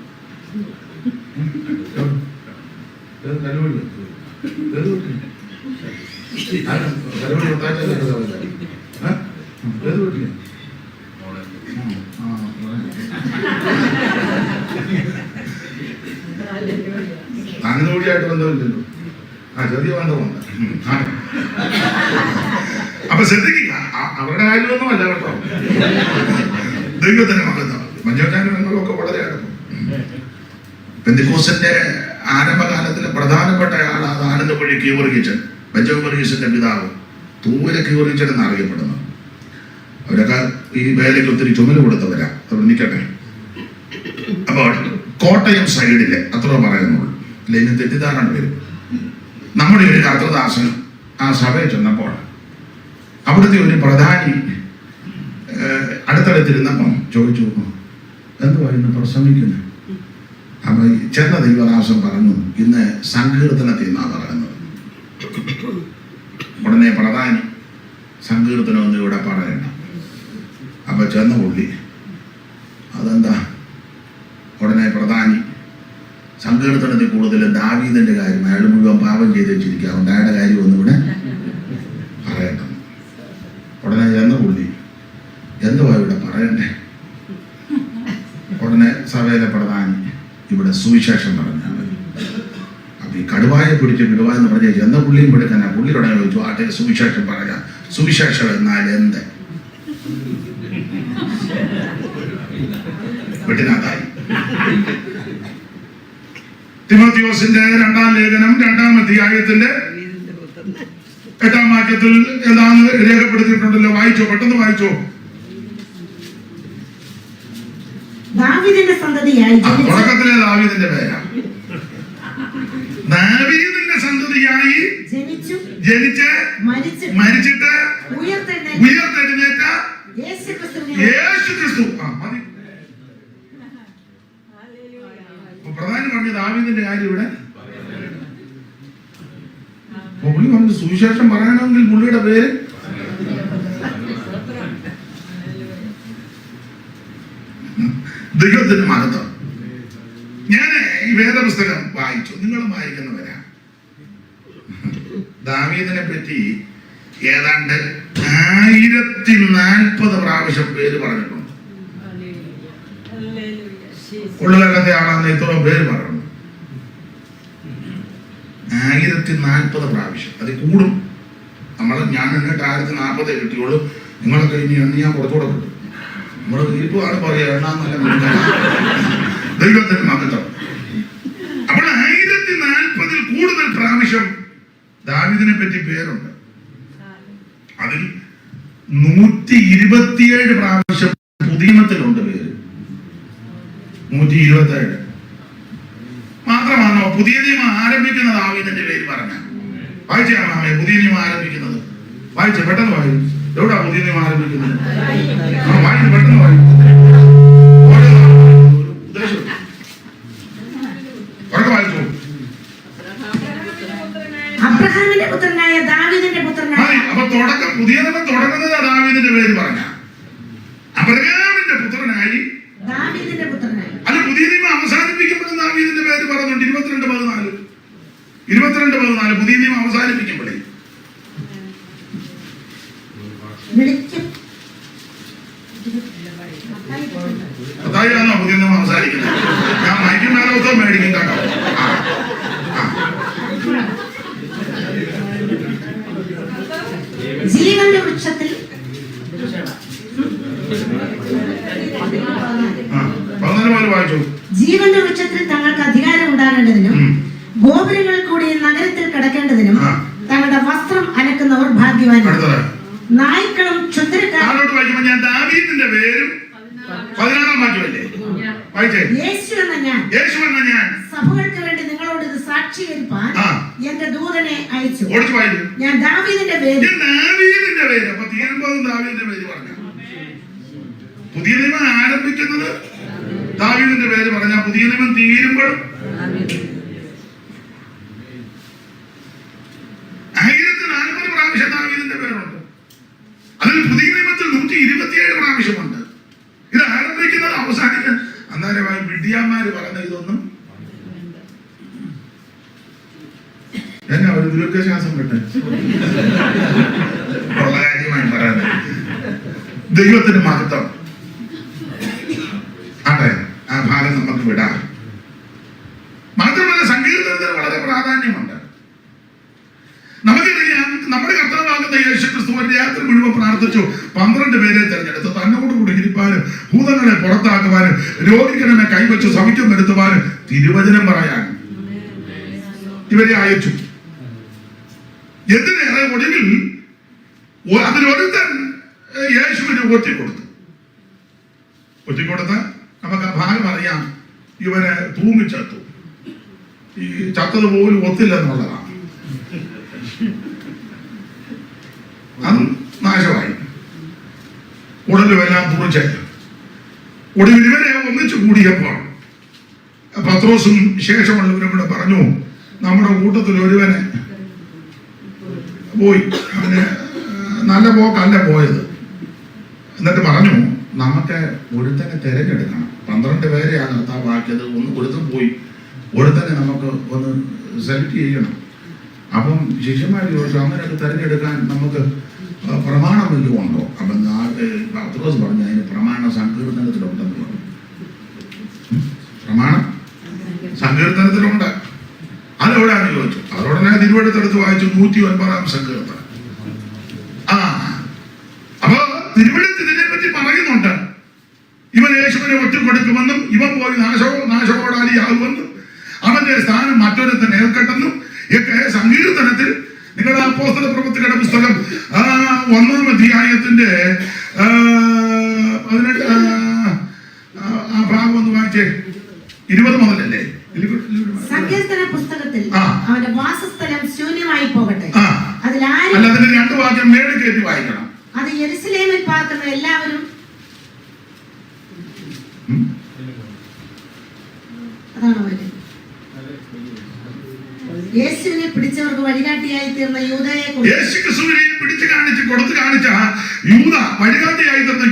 അങ്ങനോടിയായിട്ട് ബന്ധമില്ലല്ലോ. ചെറിയ ബന്ധമുണ്ട്. അപ്പൊ ശ്രദ്ധിക്കുക, അവരുടെ കാര്യമൊന്നും അല്ല കേട്ടോ. ദൈവത്തിന് മകത്വം. മഞ്ചോട്ടാനും ഞങ്ങളൊക്കെ വളരെ അടുപ്പം. പെന്തിക്കോസിന്റെ ആരംഭകാലത്തിലെ പ്രധാനപ്പെട്ട ആളാണ് ആനന്ദപ്പുഴി കീവർഗീച്ചൻ, ബെഞ്ചമിൻ വർഗീസിന്റെ പിതാവ്, തൂവര കീവർഗീച്ചൻ എന്നറിയപ്പെടുന്നു. അവരൊക്കെ ഈ വേലയ്ക്ക് ഒത്തിരി ചുമല് കൊടുത്തവരാ. അവിടെ നിൽക്കട്ടെ. അപ്പോൾ കോട്ടയം സൈഡില് അത്ര പറയുന്നുള്ളൂ, അല്ലെ ഇന്ന് തെറ്റിദ്ധാരണ വരും. നമ്മുടെ ഒരു കർത്തൃദാസൻ ആ സഭയിൽ ചെന്നപ്പോൾ അവിടുത്തെ ഒരു പ്രധാനി അടുത്തടുത്തിരുന്നപ്പം ചോദിച്ചു, എന്തുവാ ഇന്ന് പ്രസംഗിക്കുന്നത്? അപ്പൊ ചെന്ന ദൈവദാസൻ പറഞ്ഞു, ഇന്ന് സങ്കീർത്തനത്തിൽ നിന്നാ പറയുന്നത്. ഉടനെ പ്രധാനി സങ്കീർത്തനമൊന്നും ഇവിടെ പറയണ്ട. അപ്പൊ ചെന്ന പുള്ളി, അതെന്താ? ഉടനെ പ്രധാനി സങ്കീർത്തനത്തിൽ കൂടുതൽ ദാവീദിന്റെ കാര്യം, അയാൾ മുഴുവൻ പാപം ചെയ്ത് വെച്ചിരിക്കുക, അതുകൊണ്ട് അയാളുടെ കാര്യം ഒന്നും ഇവിടെ പറയണ്ട. ഉടനെ ചെന്ന പുള്ളി, എന്തുവാ ഇവിടെ പറയണ്ടേ? ഉടനെ സഭയിലെ പ്രധാനി ഇവിടെ സുവിശേഷം പറഞ്ഞാൽ മതി. അപ്പൊ ഈ കടുവായെ പിടിച്ച് വിടുവാന്ന് പറഞ്ഞ ചെന്ന പുള്ളിയും പിടിക്കാനാ. പുള്ളി ഉടനെ ചോദിച്ചു, ആട്ടെ സുവിശേഷം പറയാം. സുവിശേഷം എന്നാൽ എന്ത്? വീട്ടിനകത്തായി. തിമോത്തിയോസിന്റെ 2-ാം ലേഖനം 2-ാം അധ്യായത്തിന്റെ 8-ാം വാക്യത്തിൽ ഏതാന്ന് രേഖപ്പെടുത്തിയിട്ടുണ്ടല്ലോ. വായിച്ചോ, പെട്ടെന്ന് വായിച്ചോ. ദാവീദിന്റെ സന്തതിയായി തുടക്കത്തിലെ ദാവീദിന്റെ പേരാ. ദാവീദിന്റെ സന്തതിയായി ജനിച്ച് മരിച്ചിട്ട് ഉയർത്തെഴുന്നേറ്റ യേശുക്രിസ്തു. മതി. പ്രധാനി പറഞ്ഞ ദാവീദിന്റെ കാര്യം ഇവിടെ. പുള്ളി പറഞ്ഞു സുവിശേഷം പറയണമെങ്കിൽ പുള്ളിയുടെ പേര് ദൈവത്തിന് മഹത്വം. ഞാൻ ഈ വേദപുസ്തകം വായിച്ചു, നിങ്ങളും വായിക്കുന്നവരാ. ദാവീദിനെ പറ്റി ഏതാണ്ട് 1040 പ്രാവശ്യം പേര് പറഞ്ഞിട്ടുണ്ട്. ഉള്ളുകണ്ടത്തെ ആളാന്ന് ഇത്രയും പേര് പറഞ്ഞു. 1040 പ്രാവശ്യം. അത് കൂടും. ഞാൻ എന്നിട്ട് 1040 കിട്ടിയോളൂ. നിങ്ങളൊക്കെ ഇനി എണ്ണിയാൻ കുറച്ചുകൂടെ കിട്ടും. നമ്മുടെ വീട്ടുകാർ പറയാ എണ്ണാന്നല്ല ദൈവത്തിന് മഹത്വം. അപ്പോൾ 1040 കൂടുതൽ പ്രാവശ്യം ദാവീദിനെ പറ്റി പേരുണ്ട്. അതിൽ 127 പ്രാവശ്യം പുതിയമത്തിലുണ്ട് പേര്. 127 മാത്രമാണോ പുതിയ നിയമം ആരംഭിക്കുന്ന ദാവീദിന്റെ പേര് പറഞ്ഞ? വായിച്ചാണോ പുതിയ നിയമം ആരംഭിക്കുന്നത്? വായിച്ച പെട്ടെന്ന് വായിച്ചു. എവിടാ പുതിയ നിയമം ആരംഭിക്കുന്നത്? വായിച്ചു, പെട്ടെന്ന് വായിച്ചു. ഉദ്ദേശം വായിച്ചു. അബ്രഹാമിന്റെ പുത്രനായ ദാവീദിന്റെ പുത്രനായ. അപ്പൊ തുടക്കം പുതിയ നിയമം തുടങ്ങുന്നത് ദാവീദിന്റെ പേര് പറഞ്ഞ. അബ്രഹാമിന്റെ പുത്രനായി ദാവീദിന്റെ പുത്രനായി. അത് പുതിയ നിയമം അവസാനിപ്പിക്കുമ്പോഴും ദാവീദിന്റെ പേര് പറഞ്ഞുണ്ട്. 22:14 പുതിയ നിയമം അവസാനിപ്പിക്കുമ്പോഴേ അതായാണോ പുതിയ നിയമം അവസാനിക്കുന്നത്? ഞാൻ മൈക്കും മേലോത്തം മേടിക്കും കേട്ടോ. ജീവന്റെ വൃക്ഷത്തിൽ ജീവന്റെ വൃക്ഷത്തിൽ തങ്ങൾക്ക് അധികാരം ഉണ്ടാകേണ്ടതിനും ഗോപുരങ്ങളിൽ കൂടി നഗരത്തിൽ കിടക്കേണ്ടതിനും വായിക്കുമ്പോൾ ഞാൻ ദാവീദിന്റെ പേരും 16-ാം വാക്യമല്ലേ വായിച്ചേ. യേശു എന്ന ഞാൻ സഭകൾക്ക് വേണ്ടി നിങ്ങളോട് ഇത് സാക്ഷീകരിപ്പാൻ എന്റെ ദൂതനെ അയച്ചു. ഓടിച്ചു വായിക്കും. ഞാൻ ദാവീദിന്റെ പേര്. അപ്പൊ തീരുമ്പോൾ ദാവീദിന്റെ പേര് പറഞ്ഞു. പുതിയ നിയമം ആരംഭിക്കുന്നത് ദാവീദിന്റെ പേര് പറഞ്ഞ പുതിയ നിയമം തീരുമ്പോഴും 1040 പ്രാവശ്യം ദാവീദിന്റെ പേരുണ്ട്. അതിൽ പുതിയ നിയമത്തിൽ 127 പ്രാവശ്യമുണ്ട്. ഇത് ആരംഭിക്കുന്നത് അവസാനിക്കുന്നത്. അന്നേരമായി വിഡ്ഢിയാന്മാര് പറഞ്ഞ ഇതൊന്നും എന്നാ ഒരു ദുരുദ്ദേശാസം കിട്ടെ ഉള്ള കാര്യമായി പറയുന്നത്. ദൈവത്തിന് മഹത്വം. അതെ, ആ ഭാഗം നമുക്ക് വിടാം. മാത്രമല്ല സങ്കീർത്തനത്തിന് വളരെ പ്രാധാന്യമുണ്ട്. നമുക്കറിയാം, നമ്മുടെ കർത്താവാകുന്ന യേശു ക്രിസ്തു ഒരു രാത്രി മുഴുവൻ പ്രാർത്ഥിച്ചു. 12 പേരെ തെരഞ്ഞെടുത്തു. തന്നോടുകൂടി ഇരിപ്പാനും ഭൂതങ്ങളെ പുറത്താക്കുവാനും രോഗികളെ കൈവച്ചു സൗഖ്യം വരുത്തുവാനും തിരുവചനം പറയാനും ഇവരെ അയച്ചു. എന്തിനേറെ ഒടുവിൽ അതിലൊരുത്തൻ യേശുവിന് ഒറ്റിക്കൊടുത്ത് നമുക്ക് ആ ഭാഗം അറിയാം. ഇവരെ തൂങ്ങിച്ചത്തു. ഈ ചത്തത് പോലും ഒത്തില്ലെന്നുള്ളതാണ്. അതും നാശമായി. ഉടലുമെല്ലാം തുറച്ച് ഒടുവിൽ ഇവരെ ഒന്നിച്ചു കൂടിയപ്പോൾ പത്രോസും ശേഷമുള്ളവരും കൂടെ പറഞ്ഞു, നമ്മുടെ കൂട്ടത്തിൽ ഒരുവനെ പോയി, അവന് നല്ല പോക്കല്ല പോയത്. എന്നിട്ട് പറഞ്ഞു, നമുക്ക് ഒരുത്തനെ തിരഞ്ഞെടുക്കണം. 12 പേരെയാണ് കർത്താവാക്കിയത്. ഒരുത്തൻ പോയി, ഒരുത്തനെ നമുക്ക് ഒന്ന് സെലക്ട് ചെയ്യണം. അപ്പം ശിഷ്യന്മാർ ചോദിച്ചു, അങ്ങനെയൊക്കെ തിരഞ്ഞെടുക്കാൻ നമുക്ക് പ്രമാണം വല്ലതും ഉണ്ടോ? അപ്പം പത്രോസ് പറഞ്ഞു, അതിന് പ്രമാണം സങ്കീർത്തനത്തിലുണ്ടെന്ന് പറഞ്ഞു. പ്രമാണം സങ്കീർത്തനത്തിലുണ്ട്. അതെവിടെയാണെന്ന് ചോദിച്ചു. അതോടനെ തിരുവെടുത്തെടുത്ത് വായിച്ചു. 109-ാം സങ്കീർത്തനം. അപ്പൊ തിരുവെടുത്ത് ഇതിനെപ്പറ്റി പറയുന്നുണ്ട്. ഇവൻ യേശുവിനെ ഒറ്റിക്കൊടുക്കുമെന്നും ഇവൻ പോയി നാശകോടാലിയാകുമെന്നും അവന്റെ സ്ഥാനം മറ്റൊരുത്തൻ ഏൽക്കട്ടെന്നും ഒക്കെ സങ്കീർത്തനത്തിൽ നിങ്ങളുടെ അപ്പോസ്തല പ്രവൃത്തികളുടെ പുസ്തകം 1-ാം അധ്യായത്തിന്റെ 18 ആ ഭാഗം ഒന്ന് വായിച്ചേ. 20 മുതലല്ലേ? സങ്കീർത്തന പുസ്തകത്തിൽ അവന്റെ വാസസ്ഥലം ശൂന്യമായി പോകട്ടെ. അതിലാരും അല്ല, അതിന്റെ 2 വാക്യം മേളിൽ കയറ്റി വായിക്കണം. അത് യെരുശലേമിൽ പാർക്കുന്ന എല്ലാവരും യേശുവിനെ പിടിച്ചവർക്ക് വഴികാട്ടിയായി തീർന്ന യൂദയെ യേശുക്രിസ്തുവിനെ പിടിച്ചു കാണിച്ച് കൊടുത്തു കാണിച്ച യൂദ വഴികാട്ടിയായി തീർന്ന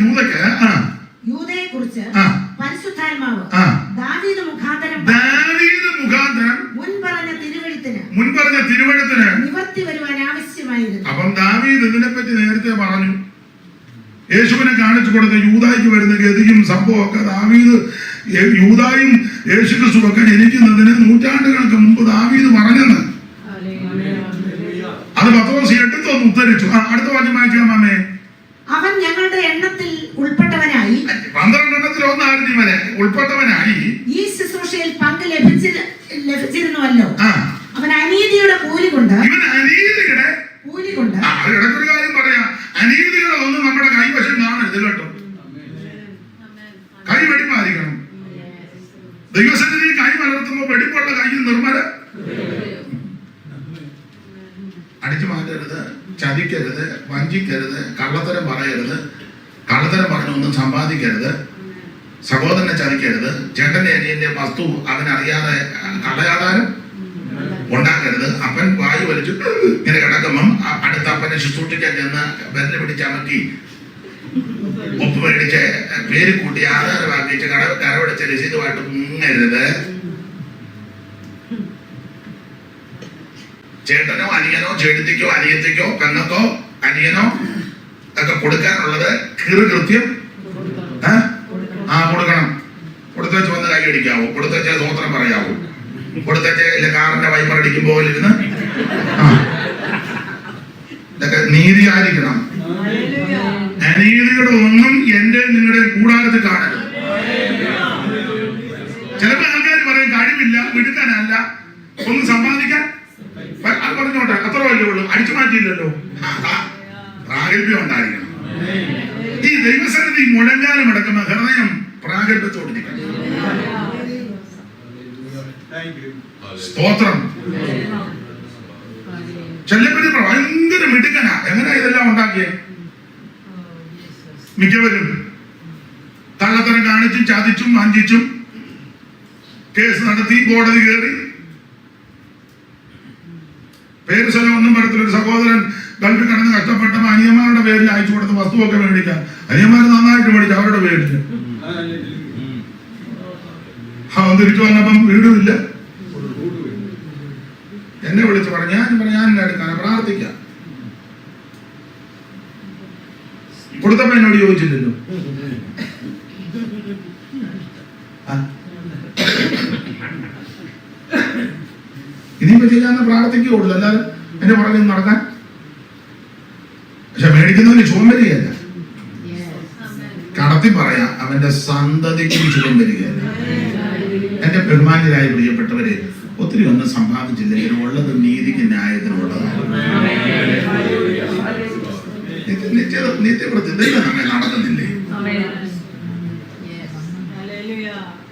യൂദയെ കുറിച്ച് പരിശുദ്ധാത്മാവ് ദാവീദ് മുഖാന്തരം മുൻപറഞ്ഞ തിരുവഴുത്തിന് നിവർത്തി വരുവാൻ ആവശ്യമായിരുന്നു. അപ്പം ദാവീദ് ഇതിനെപ്പറ്റി നേരത്തെ പറഞ്ഞു. യേശുവിനെ കാണിച്ചു കൊടുത്ത യൂദായ്ക്ക് വരുന്ന ഗതിയും സംഭവമൊക്കെ ദാവീദ് യൂദായും യേശുക്രിസ്തുവും ഒക്കെ ജനിക്കുന്നതിന് നൂറ്റാണ്ടുകൾക്ക് മുമ്പ് ദാവീദ് പറഞ്ഞെന്ന്. അത് പത്രോസ് എടുത്തൊന്ന് ഉദ്ധരിച്ചു. അടുത്ത വാക്യം വായിക്കാം മാമേ. അവൻ ഞങ്ങളുടെ എണ്ണത്തിൽ ഉൾപ്പെട്ടവനായി 12 എണ്ണത്തിൽ ഒന്നായിരുന്നു ഇവനെ ഉൾപ്പെട്ടവനായി ഈ ശുശ്രൂഷയിൽ പങ്ക് ലഭിച്ചിരുന്നുവല്ലോ. അവൻ അനീതിയുടെ കൂലി കൊണ്ട് ഇടയ്ക്കൊരു കാര്യം പറയാം. അനീതികളൊന്നും നമ്മുടെ കൈവശം കാണരുത് കേട്ടോ. കൈ വെടിപ്പായിരിക്കണം. ദൈവസന്നിധി കൈ വളർത്തുമ്പോൾ വെടിപ്പുള്ള കൈ നിർമ്മല. അടിച്ചു മാറ്റരുത്, ചതിക്കരുത്, വഞ്ചിക്കരുത്, കള്ളത്തരം പറയരുത്, കള്ളത്തരം പറഞ്ഞൊന്നും സമ്പാദിക്കരുത്, സഹോദരനെ ചതിക്കരുത്, ചേട്ടന്റെ അനിയന്റെ വസ്തു അവനറിയാതെ കള്ളയാധാരം ഉണ്ടാക്കരുത്. അപ്പൻ വായു വലിച്ചു ഇങ്ങനെ കിടക്കുമ്പം അടുത്ത അപ്പനെ ശുശ്രൂഷിക്കാൻ ചെന്ന് ബെല്ല് പിടിച്ചമക്കി ഒപ്പ് മേടിച്ച് പേര് കൂട്ടി ആധാരമാക്കിച്ച് കരവടച്ച രസീതുമായിട്ട് മുങ്ങരുത്. ചേട്ടനോ അനിയനോ ചേട്ടത്തിക്കോ അനിയത്തിക്കോ പെങ്ങക്കോ അനിയനോ ഒക്കെ കൊടുക്കാനുള്ളത് കൃത്യം കൊടുക്കണം. കൊടുത്തു വെച്ച് വന്ന് കൈയടിക്കാവോ? കൊടുത്തു വെച്ചാൽ സ്വോത്രം പറയാവോ? കൊടുത്തു വെച്ച കാറിന്റെ വൈപ്പർ അടിക്കുമ്പോൾ ഇരുന്ന് ഇതൊക്കെ നീതിയായിരിക്കണം. അനീതിയുടെ ഒന്നും എന്റെ നിങ്ങളുടെ കൂടാരത്തിൽ കാണരുത്. ചിലപ്പോൾ ആൾക്കാർ പറയും കഴിവില്ല, മിടുക്കാനല്ല, ഒന്നും സമ്പാദിക്കാൻ അത് പറഞ്ഞോട്ടെ, അത്ര വലിയ ഉള്ളൂ, അടിച്ചു മാറ്റിയില്ലല്ലോ. പ്രാഗൽഭ്യം ഉണ്ടായിരിക്കണം. ഈ ദൈവസന്നിധി മുഴങ്ങാനും അടക്കുന്ന ഹൃദയം പ്രാഗൽഭ്യത്തോടിരിക്കണം. സ്തോത്രം. ചെല്ലപ്പതി ഭയങ്കര മിടുക്കനാ. എങ്ങനെയാ ഇതെല്ലാം ഉണ്ടാക്കിയത്? മിക്കവരും കള്ളത്തരം കാണിച്ചും ചതിച്ചും വഞ്ചിച്ചും കേസ് നടത്തി കോടതി കയറി. പേര് സ്ഥലം ഒന്നും പറയത്തില്ല. സഹോദരൻ ഗൾഫിൽ കിടന്ന് കഷ്ടപ്പെട്ട അനിയന്മാരുടെ പേരിൽ അയച്ചു കൊടുത്ത വസ്തുവൊക്കെ മേടിക്കാം. അനിയന്മാർ നന്നായിട്ട് മേടിച്ചു അവരുടെ പേരിൽ. തിരിച്ചു വന്നപ്പം വീടുമില്ല. എന്നെ വിളിച്ച് പറഞ്ഞു, ഞാൻ എടുക്കാൻ പ്രാർത്ഥിക്കാം. കൊടുത്തപ്പോ എന്നോട് ചോദിച്ചില്ലല്ലോ. ഇനിയിപ്പോ ചെയ്യാൻ പ്രാർത്ഥിക്കുകയുള്ളൂ, അല്ലാതെ എന്റെ പുറകെ നടക്കാൻ. പക്ഷെ മേടിക്കുന്നവന് ചുവം വരികയല്ല, കടത്തി പറയാം, അവന്റെ സന്തതിക്കും ചുവം വരികയല്ല. എന്റെ ബഹുമാന്യരായ പ്രിയപ്പെട്ടവരെ, ഒത്തിരി ഒന്നും സമ്പാദിച്ചില്ലെങ്കിൽ ഉള്ളത് നീതിക്ക് ന്യായത്തിനുള്ളതാണ്. നിത്യവൃത്തി ദൈവം നമ്മെ നടക്കുന്നില്ലേ?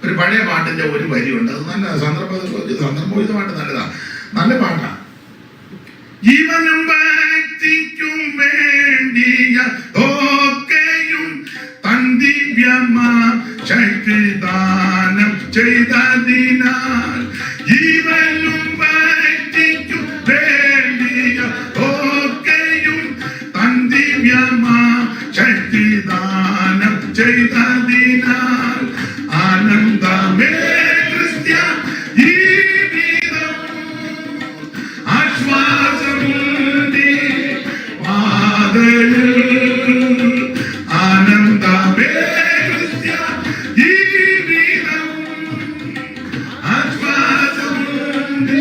ഒരു പഴയ പാട്ടിന്റെ ഒരു വരിയുണ്ട്, അത് നല്ല സന്ദർഭോചിതമായിട്ട് നല്ലതാ, നല്ല പാട്ടാ. ജീവനും ഭക്തിക്കും വേണ്ടിയ ഒക്കെയും തൻ ദിവ്യമാ ശക്തി ദാനം ചെയ്തതിനാൽ, ജീവനും ഭക്തിക്കും വേണ്ടിയ ഒക്കെയും തൻ ദിവ്യമാ ശക്തി ദാനം ചെയ്തതിനാൽ, ആനന്ദമേ ക്രിസ്ത്യ ജീവിതം ആശ്വാസമുണ്ട് പാതയിൽ, ആനന്ദമേ ക്രിസ്ത്യ ജീവിതം ആശ്വാസമുണ്ട്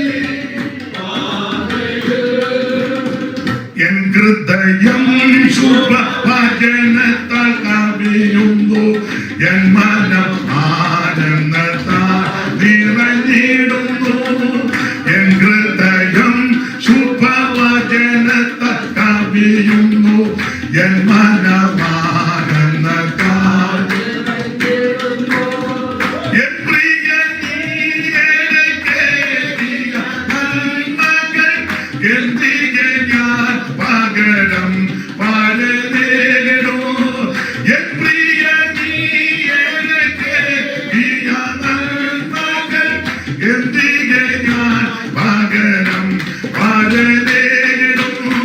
എൻ ഹൃദയം ശുഭവചനത്താൽ കവിയുന്നു, എൻ മനം ആനന്ദത്താൽ നിറഞ്ഞിടുന്നു, എൻ ഹൃദയം ശുഭവചനത്താൽ കവിയുന്നു, എൻ മനം ആനന്ദത്താൽ നിറഞ്ഞിടുന്നു, എൻ പ്രിയ നീ നന്മകൾ എന്തിന് ഞാൻ പകരം പാടുന്നു, എൻ പ്രിയ നീ നന്മകൾ എന്തിന് ഞാൻ പകരം പാടുന്നു,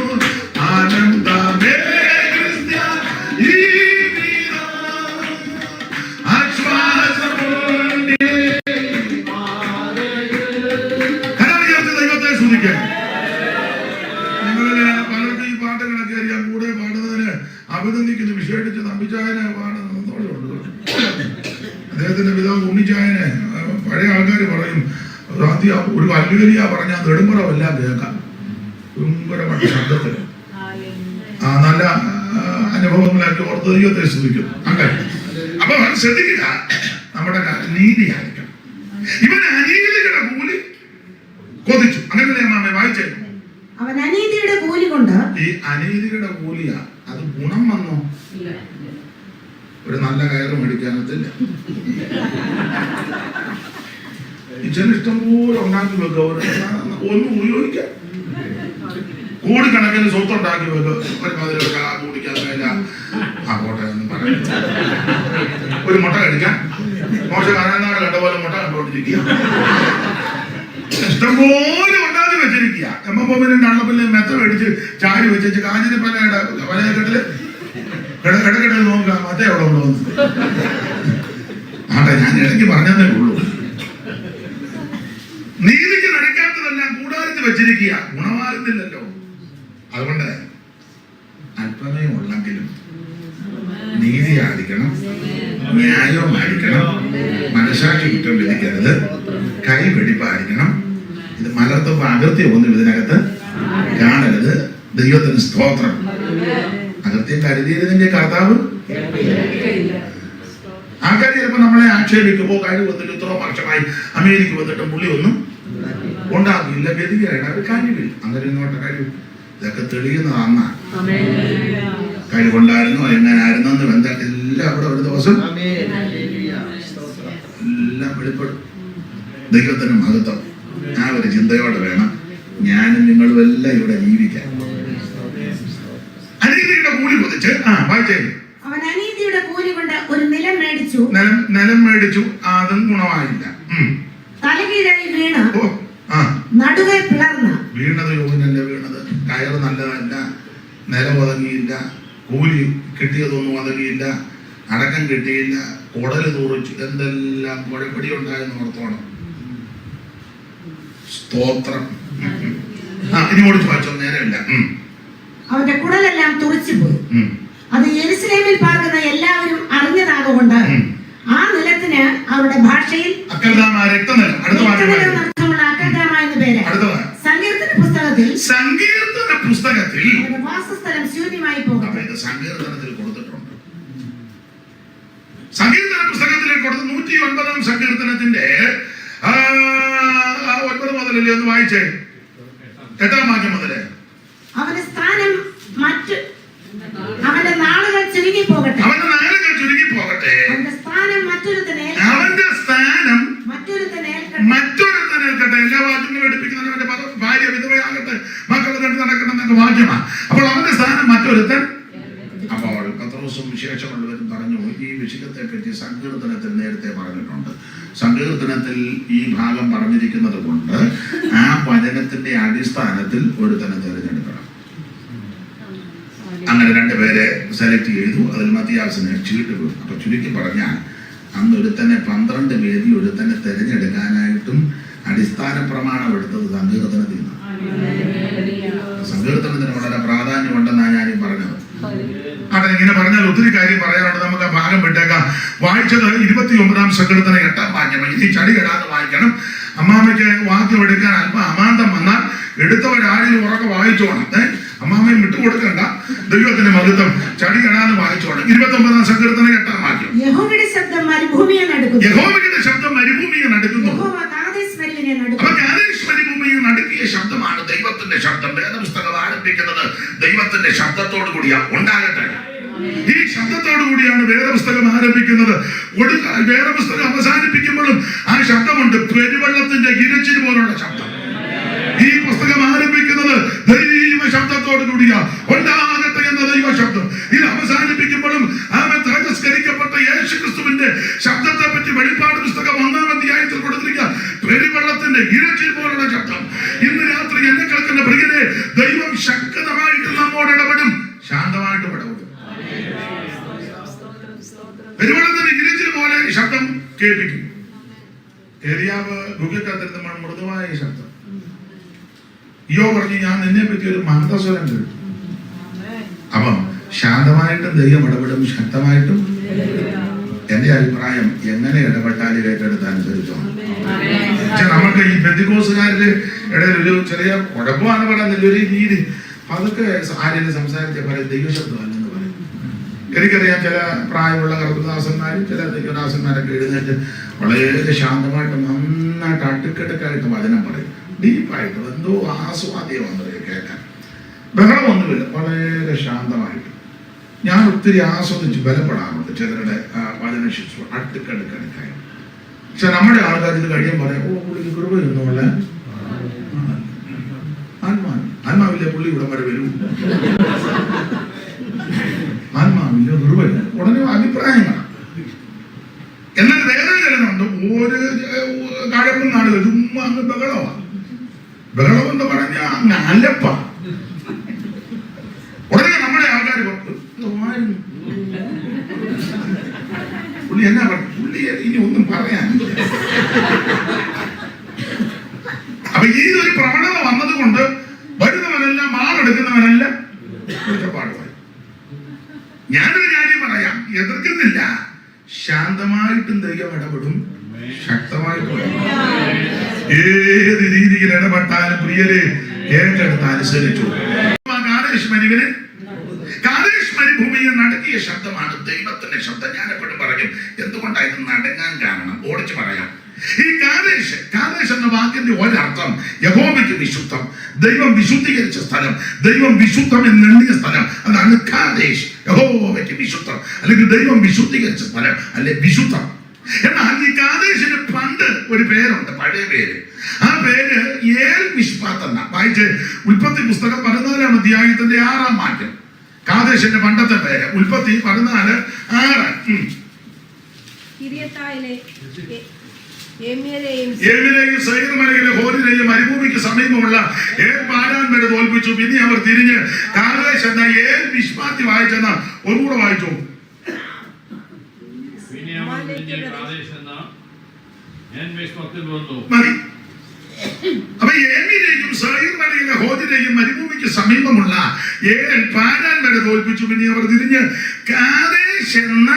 ആനന്ദമേ ക്രിസ്ത്യ ജീവിതം ആശ്വാസമുണ്ട്. ദൈവത്തെ സ്തുതിക്കാൻ. നിങ്ങളില് പലർക്കും ഈ പാട്ടുകളൊക്കെ അറിയാം. കൂടെ പാടുന്നതിന് അഭിനന്ദിക്കുന്നു. വിശേഷിച്ച് നമ്പിച്ചായനെ പാടുന്നുണ്ട്. അദ്ദേഹത്തിന്റെ പിതാവ് ഉണ്ണിച്ചായനെ പഴയ ആൾക്കാർ പറയും, ആദ്യം ഒരു അല്ലുകരിയ പറഞ്ഞാൽ നെടുമ്പറമെല്ലാം കേൾക്കാം, ഭയങ്കരപ്പെട്ട ശബ്ദത്തിൽ. നല്ല അനുഭവങ്ങളൊക്കെ ഓർത്ത് ദൈവത്തെ സ്തുതിക്കും. അങ്ങനെ അപ്പൊ ശ്രദ്ധിക്കുക, നമ്മുടെ നീതിയായിരിക്കണം. ഇവന് അനീതിയുടെ കൂലി കൊതിച്ചു. അങ്ങനെ മാമേ വായിച്ചേ. അവൻ അനീതിയുടെ കൂലി കൊണ്ട്, ഈ അനീതിയുടെ കൂലിയാ, അത് ഗുണം വന്നോ? ഒരു നല്ല കയറ് മേടിക്കാനത്തില്ല. ഇച്ഛന് ഇഷ്ടം പോലെ ഉണ്ടാക്കി വെക്കുക, ഒന്നും ഉപയോഗിക്കാം. കോടിക്കണക്കിന് സ്വത്തുണ്ടാക്കി വെക്കുക, ഒരു മതിൽ വെക്കാം, കുടിക്കാൻ വേല ആ കോട്ടെ ഒന്നും പറയാം. ഒരു മുട്ട കഴിക്കാൻ മോശം കാനാട് കണ്ട പോലെ മുട്ട കണ്ടുകൊണ്ടിരിക്കുക. ഇഷ്ടംപോലെ ഉണ്ടാക്കി വെച്ചിരിക്കുക. എമ്മപ്പൊമ്പിനും കള്ളപ്പല്ലും മെത്ത മേടിച്ച് ചാരി വെച്ച് കാഞ്ഞിരപ്പനയുടെ വലയക്കെട്ടില് ഇടക്കിടയിൽ നോക്കാം മറ്റേ എവിടെ ഉണ്ടോ എന്ന്. ആട്ടെ, ഞാൻ ഇടയ്ക്ക് പറഞ്ഞതേ ഉള്ളൂ. നീതിക്ക് നടക്കാത്തതെല്ലാം കൂടാരത്തിൽ വെച്ചിരിക്കുക, ഗുണമാകുന്നില്ലല്ലോ. അതുകൊണ്ട് അല്പമേ ഉള്ളെങ്കിലും നീതിയായിരിക്കണം, ന്യായവുമായിരിക്കണം, മനസാക്ഷി കുറ്റം വിധിക്കരുത്, കൈ വെടിപ്പായിരിക്കണം. ഇത് മലർത്തുമ്പോ അകൃത്യം ഒന്നും ഇതിനകത്ത് കാണരുത്. ദൈവത്തിന് സ്തോത്രം. അകൃത്യം കരുതിയിരുന്നെങ്കിൽ കർത്താവ് ആൾക്കാർ ചിലപ്പോൾ നമ്മളെ ആക്ഷേപിക്കുമ്പോൾ കഴിവ് വന്നിട്ട് ഇത്ര വർഷമായി അമേരിക്ക വന്നിട്ട് പുള്ളി ഒന്നും ഉണ്ടാകില്ല, ഗതികേട്, അവർ കഴിവില്ല. അങ്ങനെ ഇങ്ങോട്ട് കഴിവ് ഇതൊക്കെ തെളിയുന്നതാണ്. കഴിവുണ്ടായിരുന്നോ എങ്ങനായിരുന്നോ എന്ന് ബന്ധം എല്ലാം അവിടെ ഒരു ദിവസം എല്ലാം വെളിപ്പെടും. ദൈവത്തിന് മഹത്വം. ആ ഒരു ചിന്തയോടെ വേണം ഞാനും നിങ്ങളും എല്ലാം ഇവിടെ ജീവിക്കാൻ. അനീതിയുടെ കൂലി കൊതിച്ച് വായിച്ചേ. അവൻ അനീതിയുടെ കൂലി കൊണ്ട് ഒരു നിലം മേടിച്ചു. നിലം മേടിച്ചു, അതും ഗുണമായില്ല. തലകീഴായി വീണ് നടുവെ പിളർന്ന. വീണത് യോഗ്യനല്ല വീണത്. കയറ് നല്ലതല്ല, നിലം ഒതുങ്ങിയില്ല, കൂലി കിട്ടിയതൊന്നും ഒതുങ്ങിയില്ല, അടക്കം കിട്ടിയില്ല, കുടല് തൂറിച്ചു, എന്തെല്ലാം കുഴപ്പടി ഉണ്ടായെന്ന് ഓർത്തോണം. സ്തോത്രം. ഇനി ഓടിച്ചു വായിച്ചോ, നേരമില്ല. അവന്റെ കുടലെല്ലാം തുറിച്ചു പോയി. അത് യെരൂശലേമിൽ പാർക്കുന്ന എല്ലാവരും അറിഞ്ഞതാകൊണ്ട് ആ നിലത്തിന് അവരുടെ ഭാഷയിൽ അർത്ഥമുള്ള അക്കൽദാമ എന്ന് പേര്. സങ്കീർത്തന പുസ്തകത്തിൽ വാസസ്ഥലം ശൂന്യമായി പോകും. സങ്കീർത്തനത്തിൽ കൊടുത്തിട്ടുണ്ട്. സങ്കീർത്തന പുസ്തകത്തിൽ കൊടുത്ത് 109 സങ്കീർത്തനത്തിന്റെ 9 മുതലല്ലേ ഒന്ന് വായിച്ചേ, 8-ാം വാക്യം മുതലേ. അവന്റെ സ്ഥാനം അവന്റെ നാളുകൾ ചുരുങ്ങി പോകട്ടെ. അവന്റെ സ്ഥാനം മറ്റൊരുത്തനെ ഏൽക്കട്ടെ. എല്ലാ വാക്യങ്ങളും എടുപ്പിക്കുന്നവന്റെ ഭാര്യ വിധവയാകട്ടെ, മക്കളെ കണ്ടു നടക്കണം എന്നൊക്കെ വാക്യമാണ്. അപ്പോൾ അവന്റെ സ്ഥാനം മറ്റൊരുത്തൻ. അപ്പോൾ പത്രോസും വിശേഷമുള്ളവരും പറഞ്ഞു, ഈ വിഷയത്തെ പറ്റി സങ്കീർത്തനത്തിൽ നേരത്തെ പറഞ്ഞിട്ടുണ്ട്. സങ്കീർത്തനത്തിൽ ഈ ഭാഗം പറഞ്ഞിരിക്കുന്നത് കൊണ്ട് ആ വചനത്തിന്റെ അടിസ്ഥാനത്തിൽ ഒരുത്തനെ തിരഞ്ഞെടുക്കണം. അങ്ങനെ 2 പേരെ സെലക്ട് ചെയ്തു. അതിൽ മത്തിയാസിനെ ചീട്ട് പോയി. അപ്പൊ ചുരുക്കി പറഞ്ഞാൽ അന്ന് ഒരുത്തനെ 12 പേരിൽ ഒരുത്തനെ തിരഞ്ഞെടുക്കാനായിട്ടും അടിസ്ഥാന പ്രമാണം എടുത്തത് സങ്കീർത്തനത്തിൽ നിന്നാണ്. സങ്കീർത്തനത്തിന് വളരെ പ്രാധാന്യമുണ്ടെന്നാണ് ഞാൻ ഈ പറഞ്ഞത്. ഇങ്ങനെ പറഞ്ഞാൽ ഒത്തിരി കാര്യം പറയാനുണ്ട്. നമുക്ക് ആ ഭാഗം വിട്ടേക്കാം. വായിച്ചത് 29-ാം സങ്കീർത്തനം 8-ാം വാക്യം. ഇനി ചടി കെടാതെ വായിക്കണം. അമ്മാമ്മയ്ക്ക് വാക്യം എടുക്കാൻ അല്പം അമാന്തം വന്നാൽ എടുത്തവരാരും ഉറക്കെ വായിച്ചോണം. അമ്മാമ്മയും വിട്ടുകൊടുക്കണ്ട. ദൈവത്തിന്റെ മഹത്വം. ചടി കെടാതെ വായിച്ചോണം. 29-ാം സങ്കീർത്തനം 8-ാം വാക്യം. യഹോവയുടെ ശബ്ദം മരുഭൂമിയെ നടുക്കുന്നു. അപ്പൊ കാദേശ് മരുഭൂമിയെ നടുക്കിയ ശബ്ദമാണ് ദൈവത്തിന്റെ ശബ്ദം. വേദപുസ്തകം ആരംഭിക്കുന്നത് ദൈവത്തിന്റെ ശബ്ദത്തോടു കൂടിയാണ്. ഉണ്ടാകട്ടെ. ഈ ശബ്ദത്തോടു കൂടിയാണ് വേദപുസ്തകം ആരംഭിക്കുന്നത്. വേദപുസ്തകം അവസാനിപ്പിക്കുമ്പോഴും ആ ശബ്ദമുണ്ട്. പെരുവെള്ളത്തിന്റെ ഇരച്ചിൽ പോലുള്ള ശബ്ദം. ഈ പുസ്തകം ആരംഭിക്കുന്നത് ദൈവ ശബ്ദത്തോടു കൂടിയാ. ഉണ്ടാകട്ടെ എന്ന ദൈവ ശബ്ദം. ഇത് അവസാനിപ്പിക്കുമ്പോഴും തേജസ്കരിക്കപ്പെട്ട യേശുക്രിസ്തുവിന്റെ ശബ്ദത്തെ പറ്റി വെളിപ്പാട് പുസ്തകം 1-ാം അധ്യായത്തിൽ കൊടുത്തിരിക്കുക. പെരുവെള്ളത്തിന്റെ ഇരച്ചിൽ പോലുള്ള ശബ്ദം. ഇന്ന് രാത്രി എന്നെ കേൾക്കുന്ന പ്രിയരെ, ദൈവം ശക്തമായിട്ട് നമ്മോട് ഇടപെടും, ശാന്തമായിട്ട് ഇടപെടും. പെരുവെള്ളത്തിന്റെ ഇരച്ചിൽ പോലെ ശബ്ദം കേൾപ്പിക്കും. ഏലിയാവ് ഗുഹ്യക്കത്തിരുന്ന മൃദുവായ ശബ്ദം. ഇയ്യോ പറഞ്ഞു, ഞാൻ നിന്നെ പറ്റി ഒരു മന്ദസ്വരം കേട്ടു. അപ്പം ശാന്തമായിട്ടും ദൈവം ഇടപെടും, ശക്തമായിട്ടും. എന്റെ അഭിപ്രായം, എങ്ങനെ ഇടപെട്ടാലും ഏറ്റെടുത്ത് അനുസരിച്ചോണം. നമുക്ക് ഈ പെന്തിക്കോസുകാരുടെ ഇടയിൽ ഒരു ചെറിയ കുഴപ്പമാണ് പറയുന്നില്ല, ഒരു രീതി. അതൊക്കെ ആരെങ്കിലും സംസാരിച്ച പറയും ദൈവശബ്ദമല്ലെന്ന് പറയും. എനിക്കറിയാം, ചില പ്രായമുള്ള കർത്തദാസന്മാരും ചില ദൈവദാസന്മാരൊക്കെ എഴുന്നേറ്റ് വളരെ ശാന്തമായിട്ട് നന്നായിട്ട് അടുക്കടുക്കായിട്ട് വചനം പറയും. ഡീപ്പായിട്ട് എന്തോ ആസ്വാദ്യമാണ് കേൾക്കാൻ. ബഹളമൊന്നുമില്ല, വളരെ ശാന്തമായിട്ട്. ഞാൻ ഒത്തിരി ആസ്വദിച്ച് ബലപ്പെടാറുണ്ട് ചിലരുടെ വചന ശിശു അടുക്കടുക്കടുക്കായി. പക്ഷെ നമ്മുടെ ആൾക്കാർ ഇത് കഴിയാൻ പറയാം, ഓ പുള്ളിക്ക് കൃപയൊന്നുമുള്ള ആത്മാവില്ല, പുള്ളി ഇവിടെ വരെ വരൂ, ആത്മാവില്ല, കൃപയില്ല. ഉടനെ അഭിപ്രായമാണ്. എന്നാൽ വേറെ ചിലരുണ്ട്, ഒരു കഴമ്പും നാടുകൾ ചുമ്മാ അങ്ങ് ബഹളമാണ്. ബഹളം എന്ന് പറഞ്ഞാൽ അങ്ങ് അലപ്പ. ഉടനെ നമ്മുടെ ആൾക്കാർ പുള്ളി എന്നാ പറഞ്ഞു, പുള്ളി ഇനി ഒന്നും പറയാൻ. അപ്പൊ ഈ ഒരു പ്രവണത വന്നത് കൊണ്ട് വരുന്നവനെല്ലാം മാറെടുക്കുന്നവനെല്ലാം കുറ്റപ്പാടുമായി. ഞാനൊരു കാര്യം പറയാം, എതിർക്കുന്നില്ല. ശാന്തമായിട്ടും ദൈവം ഇടപെടും, ശക്തമായിട്ടും. ഏത് രീതിയിൽ ഇടപെട്ടാലും പ്രിയരെ ഏറ്റെടുത്ത് അനുസരിച്ചു. കാദേശ് മരുഭൂമിയെ നടുക്കിയ ശബ്ദമാണ് ദൈവത്തിന്റെ ശബ്ദം. ഞാൻ എപ്പോഴും പറയും, എന്തുകൊണ്ടാണ് ഇത് നടുങ്ങാൻ കാരണം? ഓടിച്ചു പറയാം. ഈ കാദേശ് എന്ന വാക്കിന്റെ ഒരർത്ഥം യഹോവയ്ക്ക് വിശുദ്ധം, ദൈവം വിശുദ്ധീകരിച്ച സ്ഥലം, ദൈവം വിശുദ്ധം എന്നെണ്ണിയ സ്ഥലം, അതാണ് കാദേശ്. യഹോവയ്ക്ക് വിശുദ്ധം അല്ലെങ്കിൽ ദൈവം വിശുദ്ധീകരിച്ച സ്ഥലം അല്ലെ വിശുദ്ധം. എന്നാൽ ഈ കാദേശിന് പണ്ട് ഒരു പേരുണ്ട്, പഴയ പേര്. ആ പേര് ഏൽ മിഷ്പാത്ത് എന്ന. വായിച്ച് ഉൽപ്പത്തി പുസ്തകം 14-ാം അധ്യായത്തിന്റെ 6-ാം വാക്യം. കാദേശിന്റെ പണ്ടത്തെ പേര് ഉൽപ്പത്തി 14:6. ഏമിനെയും സൈർ മലയിലെ ഹോരിനെയും മരുഭൂമിക്ക് സമീപമുള്ള ഏൽ പാരാൻമേരെ തോൽപ്പിച്ചു. പിന്നെ അവർ തിരിഞ്ഞ് കാദേശ് എന്ന ഏൽ മിഷ്പാത്തി വായിച്ചെന്ന ഒന്നുകൂടെ വായിച്ചു. മതി. അപ്പൊ ഏമിനെയും സൈർ മലയിലെ ഹോരിനെയും മരുഭൂമിക്ക് സമീപമുള്ള ഏൽ പാരാൻമേരെ തോൽപ്പിച്ചു. പിന്നെ അവർ തിരിഞ്ഞ് കാദേശ് എന്ന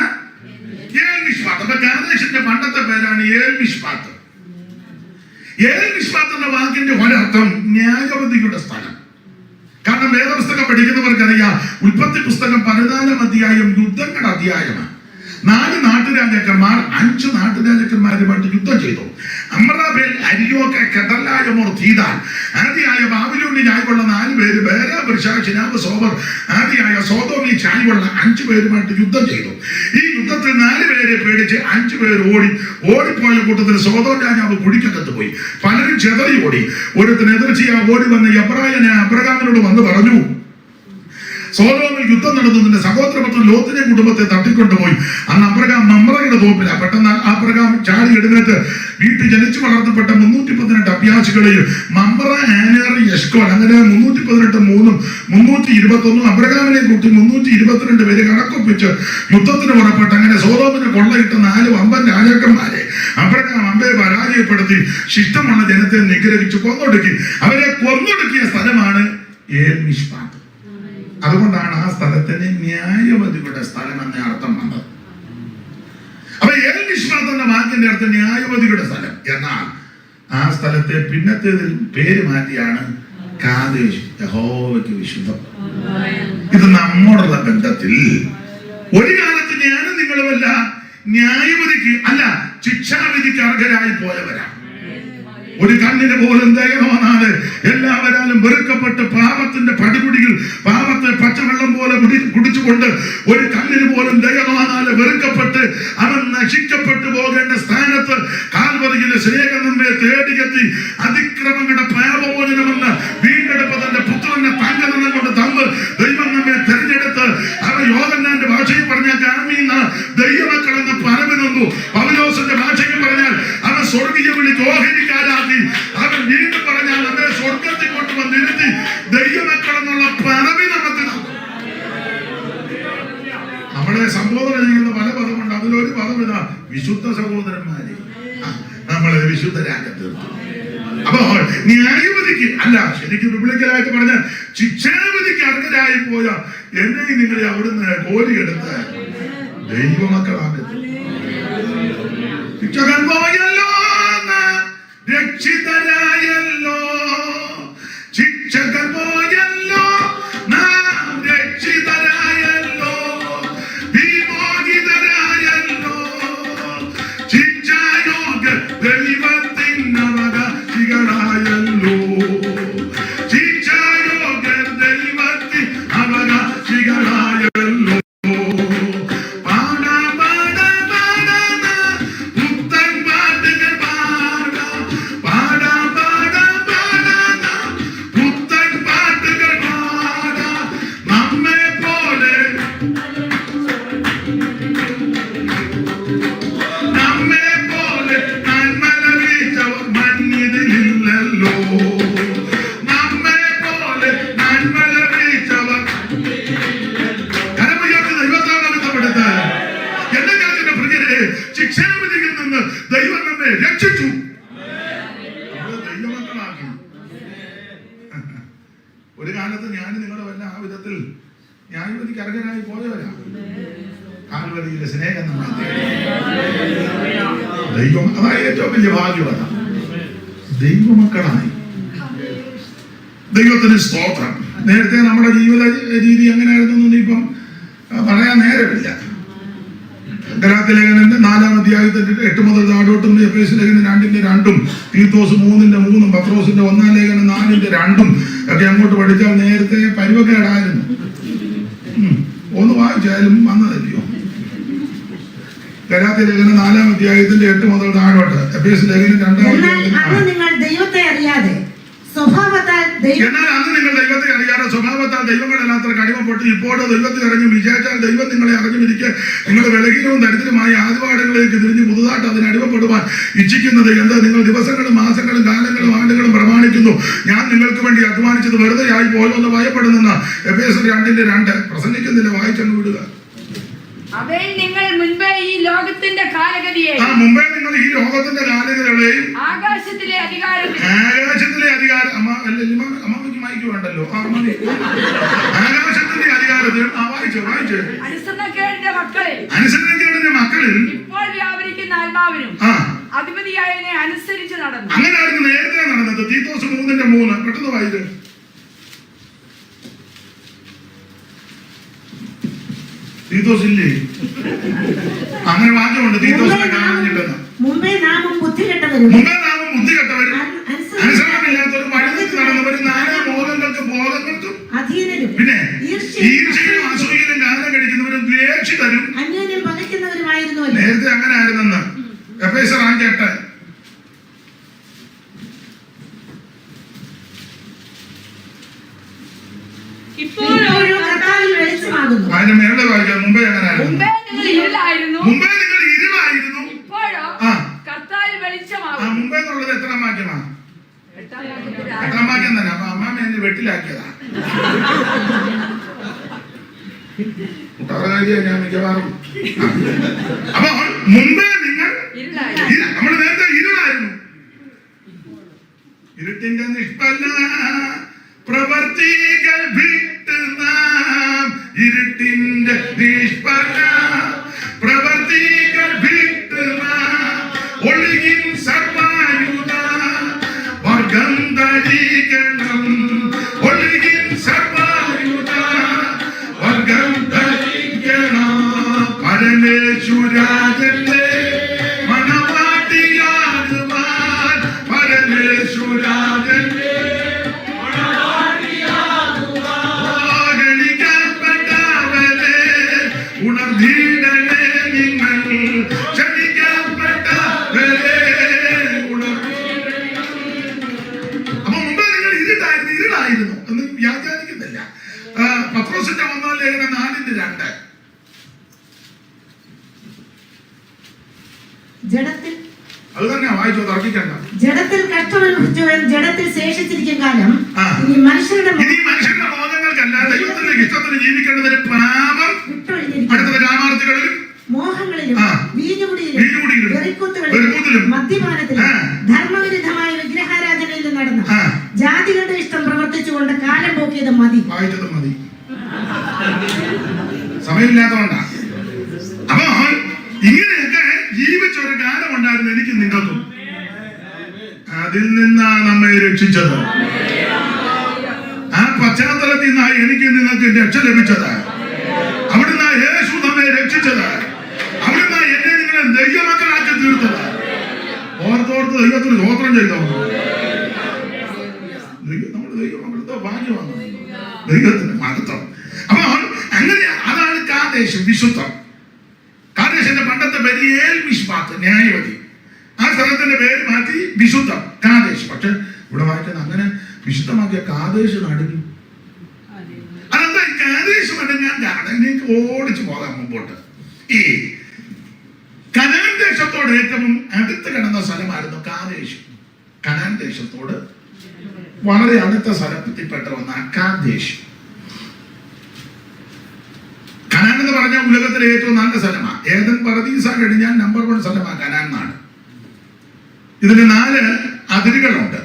ഏൽ മിഷ്പാത്ത്. അപ്പൊ കാദേശിന്റെ പണ്ടത്തെ പേരാണ് ഏൽ മിഷ്പാത്ത്. ഏൽ മിഷ്പാത്ത് എന്ന വാക്കിന്റെ ഒരർത്ഥം ന്യായവതിയുടെ സ്ഥലം. കാരണം വേദപുസ്തകം പഠിക്കുന്നവർക്കറിയാം, ഉൽപ്പത്തി പുസ്തകം 14-ാം അധ്യായം യുദ്ധങ്ങളുടെ അധ്യായമാണ്. 4 നാട്ടുരാജാക്കന്മാർ 5 നാട്ടുരാജാക്കന്മാരുമായിട്ട് യുദ്ധം ചെയ്തു. അമ്രാബേൽ, അരിയോക്ക്, കെദർലായമോർ, തീദാൻ ആദിയായ ബാബിലോണിൽ ചായ്വുള്ള 4 പേര്, ബേര, ബിർശ, ശിനാബ്, സോബർ ആദിയായ സോദോമിൽ ചായ്വുള്ള 5 പേരുമായിട്ട് യുദ്ധം ചെയ്തു. ഈ യുദ്ധത്തിൽ 4 പേരെ പേടിച്ച് 5 പേര് ഓടിപ്പോയ കൂട്ടത്തിൽ സോദോം രാജാവ് കുഴിക്കകത്ത് പോയി. പലരും ചെതറി ഓടി. ഒരുത്തിന് എതിർച്ചയാ ഓടി വന്ന് എബ്രായനെ അബ്രഹാമിനോട് വന്ന് പറഞ്ഞു, സോദോമിൽ യുദ്ധം നടന്നു, നിന്റെ സഹോദരപുത്രൻ ലോത്തിനെ കുടുംബത്തെ തട്ടിക്കൊണ്ടുപോയി. അന്ന് അബ്രഹാം മമ്രയുടെ തോപ്പില. പെട്ടെന്ന് അബ്രഹാം ചാടി എഴുന്നേറ്റ് വീട്ടിൽ ജനിച്ചു വളർത്തപ്പെട്ട 318 അഭ്യാസികളെയും മമ്ര, ആനേർ, യെഷ്കോൽ അങ്ങനെ 318 3 321 അബ്രഹാമിനെ കൂട്ടി 322 പേര് കണക്കൊപ്പിച്ച് യുദ്ധത്തിന് പുറപ്പെട്ട് അങ്ങനെ സോദോമിനെ കൊള്ളയിട്ട് 4 വമ്പൻ രാജാക്കന്മാരെ അബ്രഹാം അമ്പയെ പരാജയപ്പെടുത്തി ശിഷ്ടമുള്ള ജനത്തെ നിഗ്രഹിച്ച് കൊന്നൊടുക്കി. അവരെ കൊന്നൊടുക്കിയ സ്ഥലമാണ് ഏൽ മിഷ്പാത്ത്. അതുകൊണ്ടാണ് ആ സ്ഥലത്തിന് ന്യായവതിയുടെ സ്ഥലം എന്ന അർത്ഥം വന്നത്. അപ്പൊ ഏൽ മിഷ്പാത്ത് എന്ന വാക്കിന്റെ അർത്ഥം ന്യായവതിയുടെ സ്ഥലം. എന്നാൽ ആ സ്ഥലത്തെ പിന്നത്തേതിൽ പേര് മാറ്റിയാണ് കാദേശ്, യഹോവയ്ക്ക് വിശുദ്ധം. ഇത് നമ്മോടുള്ള ബന്ധത്തിൽ ഒരു കാലത്ത് ഞാനും നിങ്ങളുമല്ല ന്യായവതിക്ക് അല്ല ശിക്ഷാവിധിക്ക് അർഹരായി പോയവരാണ്. ഒരു കണ്ണിന് പോലും ദയനോന്നാല് എല്ലാവരാലും വെറുക്കപ്പെട്ട് പാപത്തിന്റെ പടികുടികൾ പാപത്തെ പച്ചവെള്ളം പോലെ കുടിച്ചുകൊണ്ട് ഒരു കണ്ണിന് പോലും ദയനോന്നാല് വെറുക്കപ്പെട്ട് അവൻ നശിക്കപ്പെട്ടു പോകേണ്ട സ്ഥാനത്ത് കാൽവരിയിലെ സ്നേഹം നമ്മെ തേടിയെത്തി അതിക്രമങ്ങളുടെ പാപമോചനമെന്ന് വീണ്ടെടുപ്പ് തന്റെ പുത്രനെ തങ്കനിലം കൊണ്ട് തന്ന് ദൈവം നമ്മെ തെരഞ്ഞെടുത്ത് അവൻ യോഹന്നാന്റെ ഭാഷയിൽ പറഞ്ഞാൽ ജാമീന ദൈവമക്കളെന്ന് പരമനൊന്നു. പൗലോസിന്റെ ഭാഷയിൽ പറഞ്ഞാൽ അവൻ സ്വർഗീയ വിളി ഓഹരിക്കാരാക്കി. അവൻ വീണ്ടും പറഞ്ഞാൽ നമ്മെ സ്വർഗത്തിൽ കൊണ്ടുവന്നിരുത്തി ദൈവമക്കളെന്നുള്ള പദവി നമുക്ക് നമ്മളെ സംബോധന ചെയ്യുന്ന പല പദമുണ്ട്. അതിലൊരു പദം ഇതാ, വിശുദ്ധ സഹോദരന്മാരെ. നമ്മളെ വിശുദ്ധരാക്കി തീർത്തു. അപ്പോൾ ന്യായവിധിക്ക് അല്ല, ശരിക്കും ബിബ്ലിക്കലായിട്ട് പറഞ്ഞ ശിക്ഷാവിധിക്ക് അർഹരായി പോയ എന്നെയും നിങ്ങളെ അവിടുന്ന് കോരിയെടുത്ത് ദൈവമക്കളാക്കി. ശിക്ഷകൻ പോയല്ലോ, രക്ഷിതരായല്ലോ, ശിക്ഷകൻ പോയല്ലോ, നാം രക്ഷിതരായല്ലോ, വിമോചിതരായല്ലോ, ശിക്ഷായോഗ്യ ദൈവത്തിനവകാശികളായല്ലോ, ശിക്ഷായോഗ്യ ദൈവത്തിൻ അവകാശികളായല്ലോ. ശിക്ഷാവിധിയിൽ നിന്ന് ദൈവം നമ്മെ രക്ഷിച്ചു, ദൈവമക്കളാക്കി. ഒരു കാലത്ത് ഞാൻ നിങ്ങളുമല്ല ആ വിധത്തിൽ ന്യായവിധിക്ക് അർഹരായി പോയവരാ. കാൽവരിയിലെ സ്നേഹം നമ്മൾ ദൈവം, അതായത് ഏറ്റവും വലിയ ഭാഗ്യവത. ദൈവമക്കളായി. ദൈവത്തിന് സ്തോത്രം. നേരത്തെ നമ്മുടെ ജീവിത രീതി എങ്ങനെയായിരുന്നു ഇപ്പം പറയാൻ നേരമില്ല. ഗലാത്യ ലേഖനത്തിന്റെ 4-ാം അധ്യായത്തിന്റെ 8 മുതൽ താഴോട്ടും, എഫേസ്യ ലേഖനം 2-ന്റെ 2-ഉം, തീത്തോസ് 3-ന്റെ 3-ഉം, പത്രോസിന്റെ 1-ാം ലേഖനം 4-ന്റെ 2-ഉം ഒക്കെ അങ്ങോട്ട് പഠിച്ചാൽ നേരത്തെ പരുവക്കേടായിരുന്നു. ഒന്ന് വായിച്ചാലും വന്നതല്ലയോ. ഗലാത്യ ലേഖനം 4-ാം അധ്യായത്തിന്റെ 8 മുതൽ താഴോട്ട്, എഫേസ്യ ലേഖനം 2-ാം അധ്യായത്തിന്റെ അന്ന് നിങ്ങൾ ദൈവത്തെ അറിയാതെ സ്വഭാവത്താൽ എന്നാൽ അന്ന് നിങ്ങൾ ദൈവത്തെ അറിയാതെ സ്വഭാവത്താൽ ദൈവങ്ങളെല്ലാത്തവർക്ക് അടിമപ്പെട്ട് ഇപ്പോഴോ ദൈവത്തെ അറിഞ്ഞു വിചാരിച്ചാൽ ദൈവം നിങ്ങളെ അറിഞ്ഞിരിക്കെ നിങ്ങൾ ബലഹീനവും ദരിദ്രമായ ആദിപാഠങ്ങളിലേക്ക് തിരിഞ്ഞ് പുതുതായിട്ട് അതിന് അടിമപ്പെടുവാൻ ഇച്ഛിക്കുന്നത് എന്ത്? നിങ്ങൾ ദിവസങ്ങളും മാസങ്ങളും കാലങ്ങളും ആണ്ടുകളും പ്രമാണിക്കുന്നു. ഞാൻ നിങ്ങൾക്ക് വേണ്ടി അധ്വാനിച്ചത് വെറുതെ ആയി പോയോ എന്ന് ഭയപ്പെടുന്ന എഫേസ്യർ 2-ന്റെ 2 പ്രസംഗിക്കുന്നില്ല, വായിച്ചങ്ങ് വിടുക. അവയിൽ നിങ്ങൾ മുൻപേ ഈ ലോകത്തിന്റെ കാലഗതിയെയും മുമ്പേ നിങ്ങൾ ഈ ലോകത്തിന്റെ കാലഗതികളെയും ആകാശത്തിലെ അധികാരം അമ്മയ്ക്ക് മൈക്ക് വേണ്ടല്ലോ, ആകാശത്തിന്റെ അധികാരത്തിലും വായിച്ചു അനുസരണക്കേടിന്റെ മക്കളിൽ ഇപ്പോൾ വ്യാപരിക്കുന്ന ആത്മാവിനും അധിപതിയായതിനെ അനുസരിച്ച് നടന്നു. അങ്ങനെയായിരുന്നു നേരത്തെ നടന്നത്. തീത്തോസ് 3-ന്റെ 3 പെട്ടെന്ന് വായിച്ചു. തീത്തോസ് ഇല്ലേ? അങ്ങനെ വാക്യമുണ്ട്. തീത്തോസിനെ കാണാനില്ലെന്ന്. മുമ്പേ നാമും ബുദ്ധികെട്ടവരും അനുസരണമില്ലാത്തവരും വഴിതെറ്റി നടന്നവരും നാനാ ബോധങ്ങൾക്കും അധീനരും പിന്നെ ഈർഷ്യയിലും അസൂയയിലും ഗാനം കഴിക്കുന്നവരും ദ്വേഷിതരും അന്യോന്യം പകയ്ക്കുന്നവരുമായിരുന്നു. നേരത്തെ അങ്ങനെ ആയിരുന്നെന്ന് എഫേസ്യർ 5:8. അതിന്റെ മേലെ വായിക്കാം. മുമ്പേ അങ്ങനെ മുമ്പേ നിങ്ങൾ ഇരുളായിരുന്നു, ഇപ്പോഴോ കർത്താവിൽ വെളിച്ചമാകുന്നു. മുമ്പേ എന്നുള്ളത് എത്രാം വാക്യമാണ്? 8-ാം വാക്യം തന്നെ. അപ്പൊ അമ്മാമ്മ എന്നെ വെട്ടിലാക്കിയതാ. ഞാൻ മിക്കവാറും അപ്പൊ മുമ്പേ നിങ്ങൾ നമ്മൾ നേരത്തെ ഇരുളായിരുന്നു. ഇരുട്ടിന്റെ നിഷ്ഫല പ്രവർത്തികൾ വിട്ട് നാം ഇരുട്ടിന്റെ നിഷ്ഫല പ്രവർത്തികൾ വിട്ട് നാം ഒഴുകിൻ സർവായുധ വർഗം ധരിക്കണം. ഒഴുകിൻ സർവായുധ വർഗം ധരിക്കണം. പരമേശ്വരാജന്റെ മണവാട്ടിയാകുവാൻ പരമേശ്വരാജന്റെ ഉണർന്നിടലേ നിങ്ങൾ ക്ഷണിക്കപ്പെട്ടവരെ അപ്പൊ മുമ്പേ നിങ്ങൾ ഇരുളായിരുന്നു എന്ന് വ്യാഖ്യാനിക്കുന്നില്ല. പത്രോസിന്റെ 1-ാം ലേഖനം 4-ന്റെ 2. അത് തന്നെ വായിച്ചോ, തർക്കിക്കണ്ട. ജഡത്തിൽ കഷ്ടമനുഭവിച്ചവൻ ജഡത്തിൽ ശേഷിച്ചിരിക്കും കാലം ഇനി മനുഷ്യരുടെ ബോധങ്ങൾക്കല്ല ദൈവത്തിന്റെ ഇഷ്ടത്തിന് ജീവിക്കേണ്ടതിന് പാപം അടുത്ത രാമാർത്ഥികളിലും മോഹങ്ങളിലും വീഞ്ഞുകുടിയിലും വെറുക്കൂത്തിലും മദ്യപാനത്തിലും ധർമ്മവിരുദ്ധമായ വിഗ്രഹാരാധനയിലും നടന്ന ജാതികളുടെ ഇഷ്ടം പ്രവർത്തിച്ചുകൊണ്ട് കാലം പോക്കിയത് മതി. വായിച്ചത് മതി, സമയമില്ലാത്തതുകൊണ്ടാ. അപ്പൊ ഇങ്ങനെയൊക്കെ ജീവിച്ച ഒരു കാലം ഉണ്ടായിരുന്നു എനിക്ക് നിങ്ങൾക്കും. അതിൽ നിന്നാണ് നമ്മെ രക്ഷിച്ചത്. ആ പശ്ചാത്തലത്തിൽ നിന്നാണ് എനിക്ക് നിങ്ങൾക്ക് രക്ഷ ലഭിച്ചത്. അവിടുന്ന് യേശു നമ്മെ രക്ഷിച്ചത്. അവിടുന്ന് എന്നെ നിങ്ങളെ ദൈവമക്കളാക്കി തീർത്തത്. ഓർത്തോർത്ത് ദൈവത്തിന് സ്തോത്രം ചെയ്തോ. നമ്മുടെ ദൈവമക്കളത്തെ ഭാഗ്യമാണ്, ദൈവത്തിന്റെ മഹത്വം. അപ്പൊ അങ്ങനെ അതാണ് കാദേശം, വിശുദ്ധം. കാദേശന്റെ പണ്ടത്തെ പേര് ഏൽമിഷ്പാത്ത്, ന്യായവതി. ആ സ്ഥലത്തിന്റെ പേര് മാറ്റി വിശുദ്ധം, കാദേശ്. പക്ഷെ ഇവിടെ വായിക്കുന്നത് അങ്ങനെ വിശുദ്ധമാക്കിയ കാദേശ് നടുങ്ങി. അതെന്താ കാദേശ് നടുങ്ങാൻ കാരണം? എനിക്ക് ഓടിച്ചു പോകാം മുമ്പോട്ട്. ഈ കനാൻ ദേശത്തോട് ഏറ്റവും അടുത്ത് കിടന്ന സ്ഥലമായിരുന്നു കാദേശ്. കനാൻ ദേശത്തോട് വളരെ അടുത്ത സ്ഥലത്തിൽപ്പെട്ട ഒന്നാണ് കാദേശ്. കനാൻ എന്ന് പറഞ്ഞാൽ ഉലകത്തിലെ ഏറ്റവും നല്ല സ്ഥലമാണ്. ഏതൻ പർദീസ കഴിഞ്ഞാൽ നമ്പർ 1 സ്ഥലമാണ് കനാൻ നാട്. ഇതിന് 4 അതിരുകളുണ്ട്.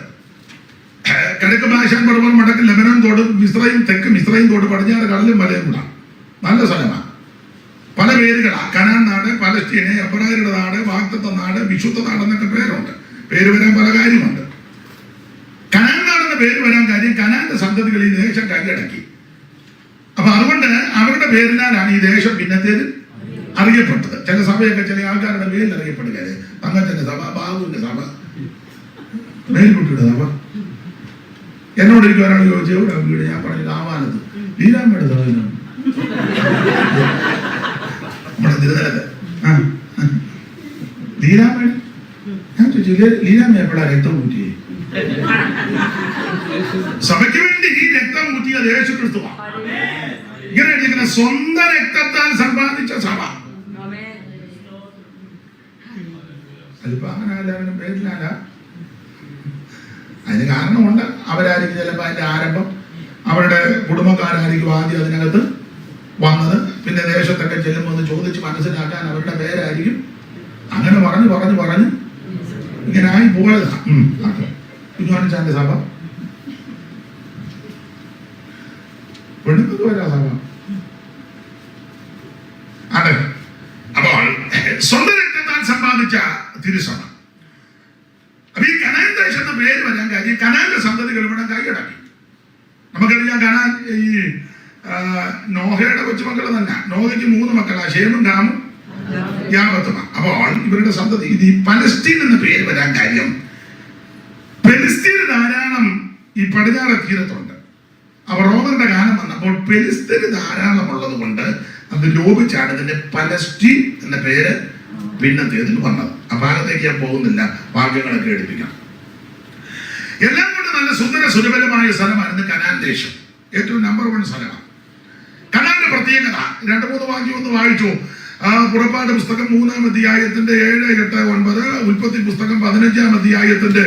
കിഴക്ക് ബാശാൻ പർവ്വതം, വടക്ക് ലെബനോൻ തോട്, മിസ്രൈം, തെക്ക് മിസ്രൈം തോട്, പടിഞ്ഞാറ് കടലും മലയും കൂടാ. നല്ല സ്ഥലമാണ്. പല പേരുകളാണ്. കനാൻ നാട്, പലസ്തീന്, എബ്രായരുടെ നാട്, വാഗ്ദത്ത നാട്, വിശുദ്ധ നാട് എന്നൊക്കെ പേരുണ്ട്. പേര് വരാൻ പല കാര്യമുണ്ട്. കനാൻ നാടെന്ന പേര് വരാൻ കാര്യം കനാന്റെ സന്തതികൾ ഈ ദേശം കൈയടക്കി. അപ്പൊ അതുകൊണ്ട് അവരുടെ പേരിനാലാണ് ഈ ദേശം പിന്നത്തേത് അറിയപ്പെട്ടത്. ചില സഭയൊക്കെ ചില ആൾക്കാരുടെ പേരിൽ അറിയപ്പെടുകയാണ്. തങ്കച്ചന്റെ സഭ, ബാബുവിന്റെ സഭ, മേൽക്കുട്ടിയുടെ സഭ. എന്നോട് എനിക്ക് ഒരാൾ ചോദിച്ചു എവിടെ വീട്, ഞാൻ പറഞ്ഞു കാവാലത്ത്. ലീലാമ്മയുടെ സഭ നമ്മുടെ തിരുതലത്ത്. ലീലാമ്മയുടെ ഞാൻ ചോദിച്ചു ലീലാമ്മ എപ്പോഴാ രക്തം ഊറ്റിയേ? സഭയ്ക്ക് വേണ്ടി ഈ രക്തം ഊറ്റിയത് യേശു ക്രിസ്തുവാണ്. ഇങ്ങനെ സ്വന്തം രക്തത്താൽ സമ്പാദിച്ച സഭ. അതിപ്പോ അങ്ങനെ എല്ലാവരും പേരിലല്ല. അതിന് കാരണമുണ്ട്. അവരായിരിക്കും ചിലപ്പോൾ അതിന്റെ ആരംഭം, അവരുടെ കുടുംബക്കാരായിരിക്കും ആദ്യം അതിനകത്ത് വന്നത്. പിന്നെ ദേശത്തൊക്കെ ചെല്ലുമ്പോൾ ഒന്ന് ചോദിച്ച് മനസ്സിലാക്കാൻ അവരുടെ പേരായിരിക്കും. അങ്ങനെ പറഞ്ഞു പറഞ്ഞു പറഞ്ഞ് ഇങ്ങനെ ആയി പോയതാ. കുഞ്ഞോനച്ചാന്റെ സഭ, പെണ്ണുങ്ങൾക്ക് വരാ സഭ. അതെ, അപ്പോൾ സ്വന്തം രക്തത്താൽ സമ്പാദിച്ച തിരുസഭ. അപ്പൊ ഈ കനാൻ ദേശത്ത് പേര് വരാൻ കാര്യം കനാന്റെ സന്തതികൾ ഇവിടെ കൈയടക്കി. നമുക്കറിയാം കനാൻ ഈ നോഹയുടെ കൊച്ചുമക്കൾ തന്നെ. നോഹയ്ക്ക് 3 മക്കളാ, ഷേമും കാമും യാവത്തുമാണ്. അപ്പോൾ ഇവരുടെ സന്തതി ഇത് ഈ പലസ്തീൻ എന്ന പേര് വരാൻ കാര്യം പെലിസ്തീന് ധാരാളം ഈ പടിഞ്ഞാറ് തീരത്തുണ്ട്. അവർ റോമന്റെ കാലം വന്നപ്പോൾ പെലിസ്തീന് ധാരാളം ഉള്ളത് കൊണ്ട് അത് ലോപിച്ചാണ് ഇതിന്റെ പലസ്തീൻ എന്ന പേര് പിന്നത്തേതിന് വന്നത്. ആ ഭാഗത്തേക്ക് ഞാൻ പോകുന്നില്ല, വാക്യങ്ങളൊക്കെ എടുപ്പിക്കാം. എല്ലാം കൊണ്ട് നല്ല സുന്ദര സുലഭമായ സ്ഥലമായിരുന്നു കനാൻ ദേശം. ഏറ്റവും നമ്പർ 1 സ്ഥലമാണ്. കനാന്റെ പ്രത്യേകത 2-3 വാക്യം ഒന്ന് വായിച്ചു. പുറപ്പാട് പുസ്തകം 3-ാം അധ്യായത്തിന്റെ 7, 8, 9, ഉൽപ്പത്തി പുസ്തകം 15-ാം അധ്യായത്തിന്റെ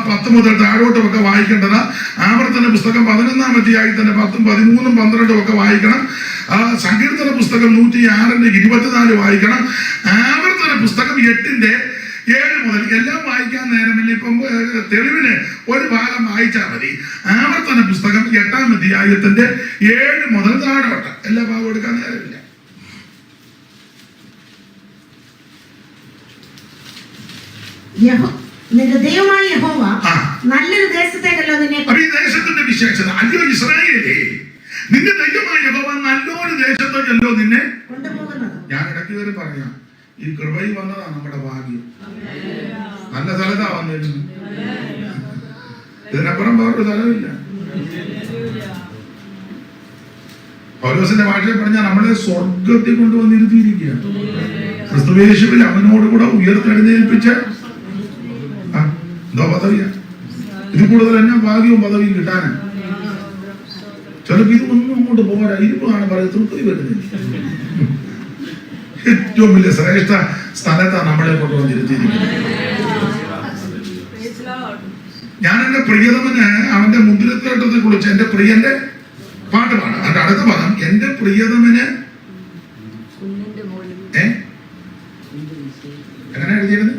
10 മുതൽ താഴോട്ടും ഒക്കെ വായിക്കേണ്ടത്. ആവർത്തന പുസ്തകം 11-ാം അധ്യായത്തിന്റെ 10, 13, 12 ഒക്കെ വായിക്കണം. സങ്കീർത്തന പുസ്തകം 106-ന്റെ 24 വായിക്കണം. ആവർത്തന പുസ്തകം 8-ന്റെ 7 മുതൽ. എല്ലാം വായിക്കാൻ നേരമില്ല, ഇപ്പം തെളിവിന് ഒരു ഭാഗം വായിച്ചാൽ മതി. ആവർത്തന പുസ്തകം 8-ാം അധ്യായത്തിന്റെ 7 മുതൽ താഴോട്ട് എല്ലാ ഭാഗവും എടുക്കാൻ നേരമില്ല. നിന്റെ ദൈവമായ യഹോവ നല്ലൊരു ദേശത്തേക്കല്ലോ നിന്നെ. അപ്പൊ ഈ ദേശത്തിന്റെ വിശേഷത, അയ്യോ ഇസ്രായേലേ, നിന്റെ ദൈവമായ യഹോവ നല്ലൊരു ദേശത്തേക്കല്ലോ നിന്നെ കൊണ്ടുപോകുന്നത്. ഞാൻ ഇടയ്ക്ക് കയറി പറയാം, ഈ കൃപയിൽ വന്നതാണ് നമ്മുടെ ഭാഗ്യം. നല്ല സ്ഥലത്താ വന്നിരുന്നു. ഇതിനപ്പുറം വേറൊരു സ്ഥലമില്ല. പൗലോസിന്റെ ഭാഷയിൽ പറഞ്ഞാൽ നമ്മളെ സ്വർഗത്തിൽ കൊണ്ടുവന്നിരുത്തിയിരിക്കുകയാണ്. ക്രിസ്തുയേശുവിൽ അവനോടുകൂടെ ഉയർത്തെഴുന്നേൽപ്പിച്ച് എന്തോ പദവിയാ. ഇത് കൂടുതൽ എന്നാ ഭാഗ്യവും പദവിയും കിട്ടാനാ. ചിലപ്പോൾ ഇതൊന്നും അങ്ങോട്ട് പോരാ. ഇരുപ്പാണ് പറയുന്നത്, തൃപ്തി വരുന്നില്ല. ഏറ്റവും വലിയ ശ്രേഷ്ഠ സ്ഥലത്താണ് നമ്മളെ കൊണ്ടുവന്നിരുത്തിയിരിക്കുന്നത്. ഞാൻ എന്റെ പ്രിയതമന് അവന്റെ മുന്തിരിത്തോട്ടത്തെ കുറിച്ച് എന്റെ പ്രിയന്റെ പാട്ട് പാടാം. അതിന്റെ അടുത്ത പദം എന്റെ പ്രിയതമന് എങ്ങനെ എഴുതിയത്?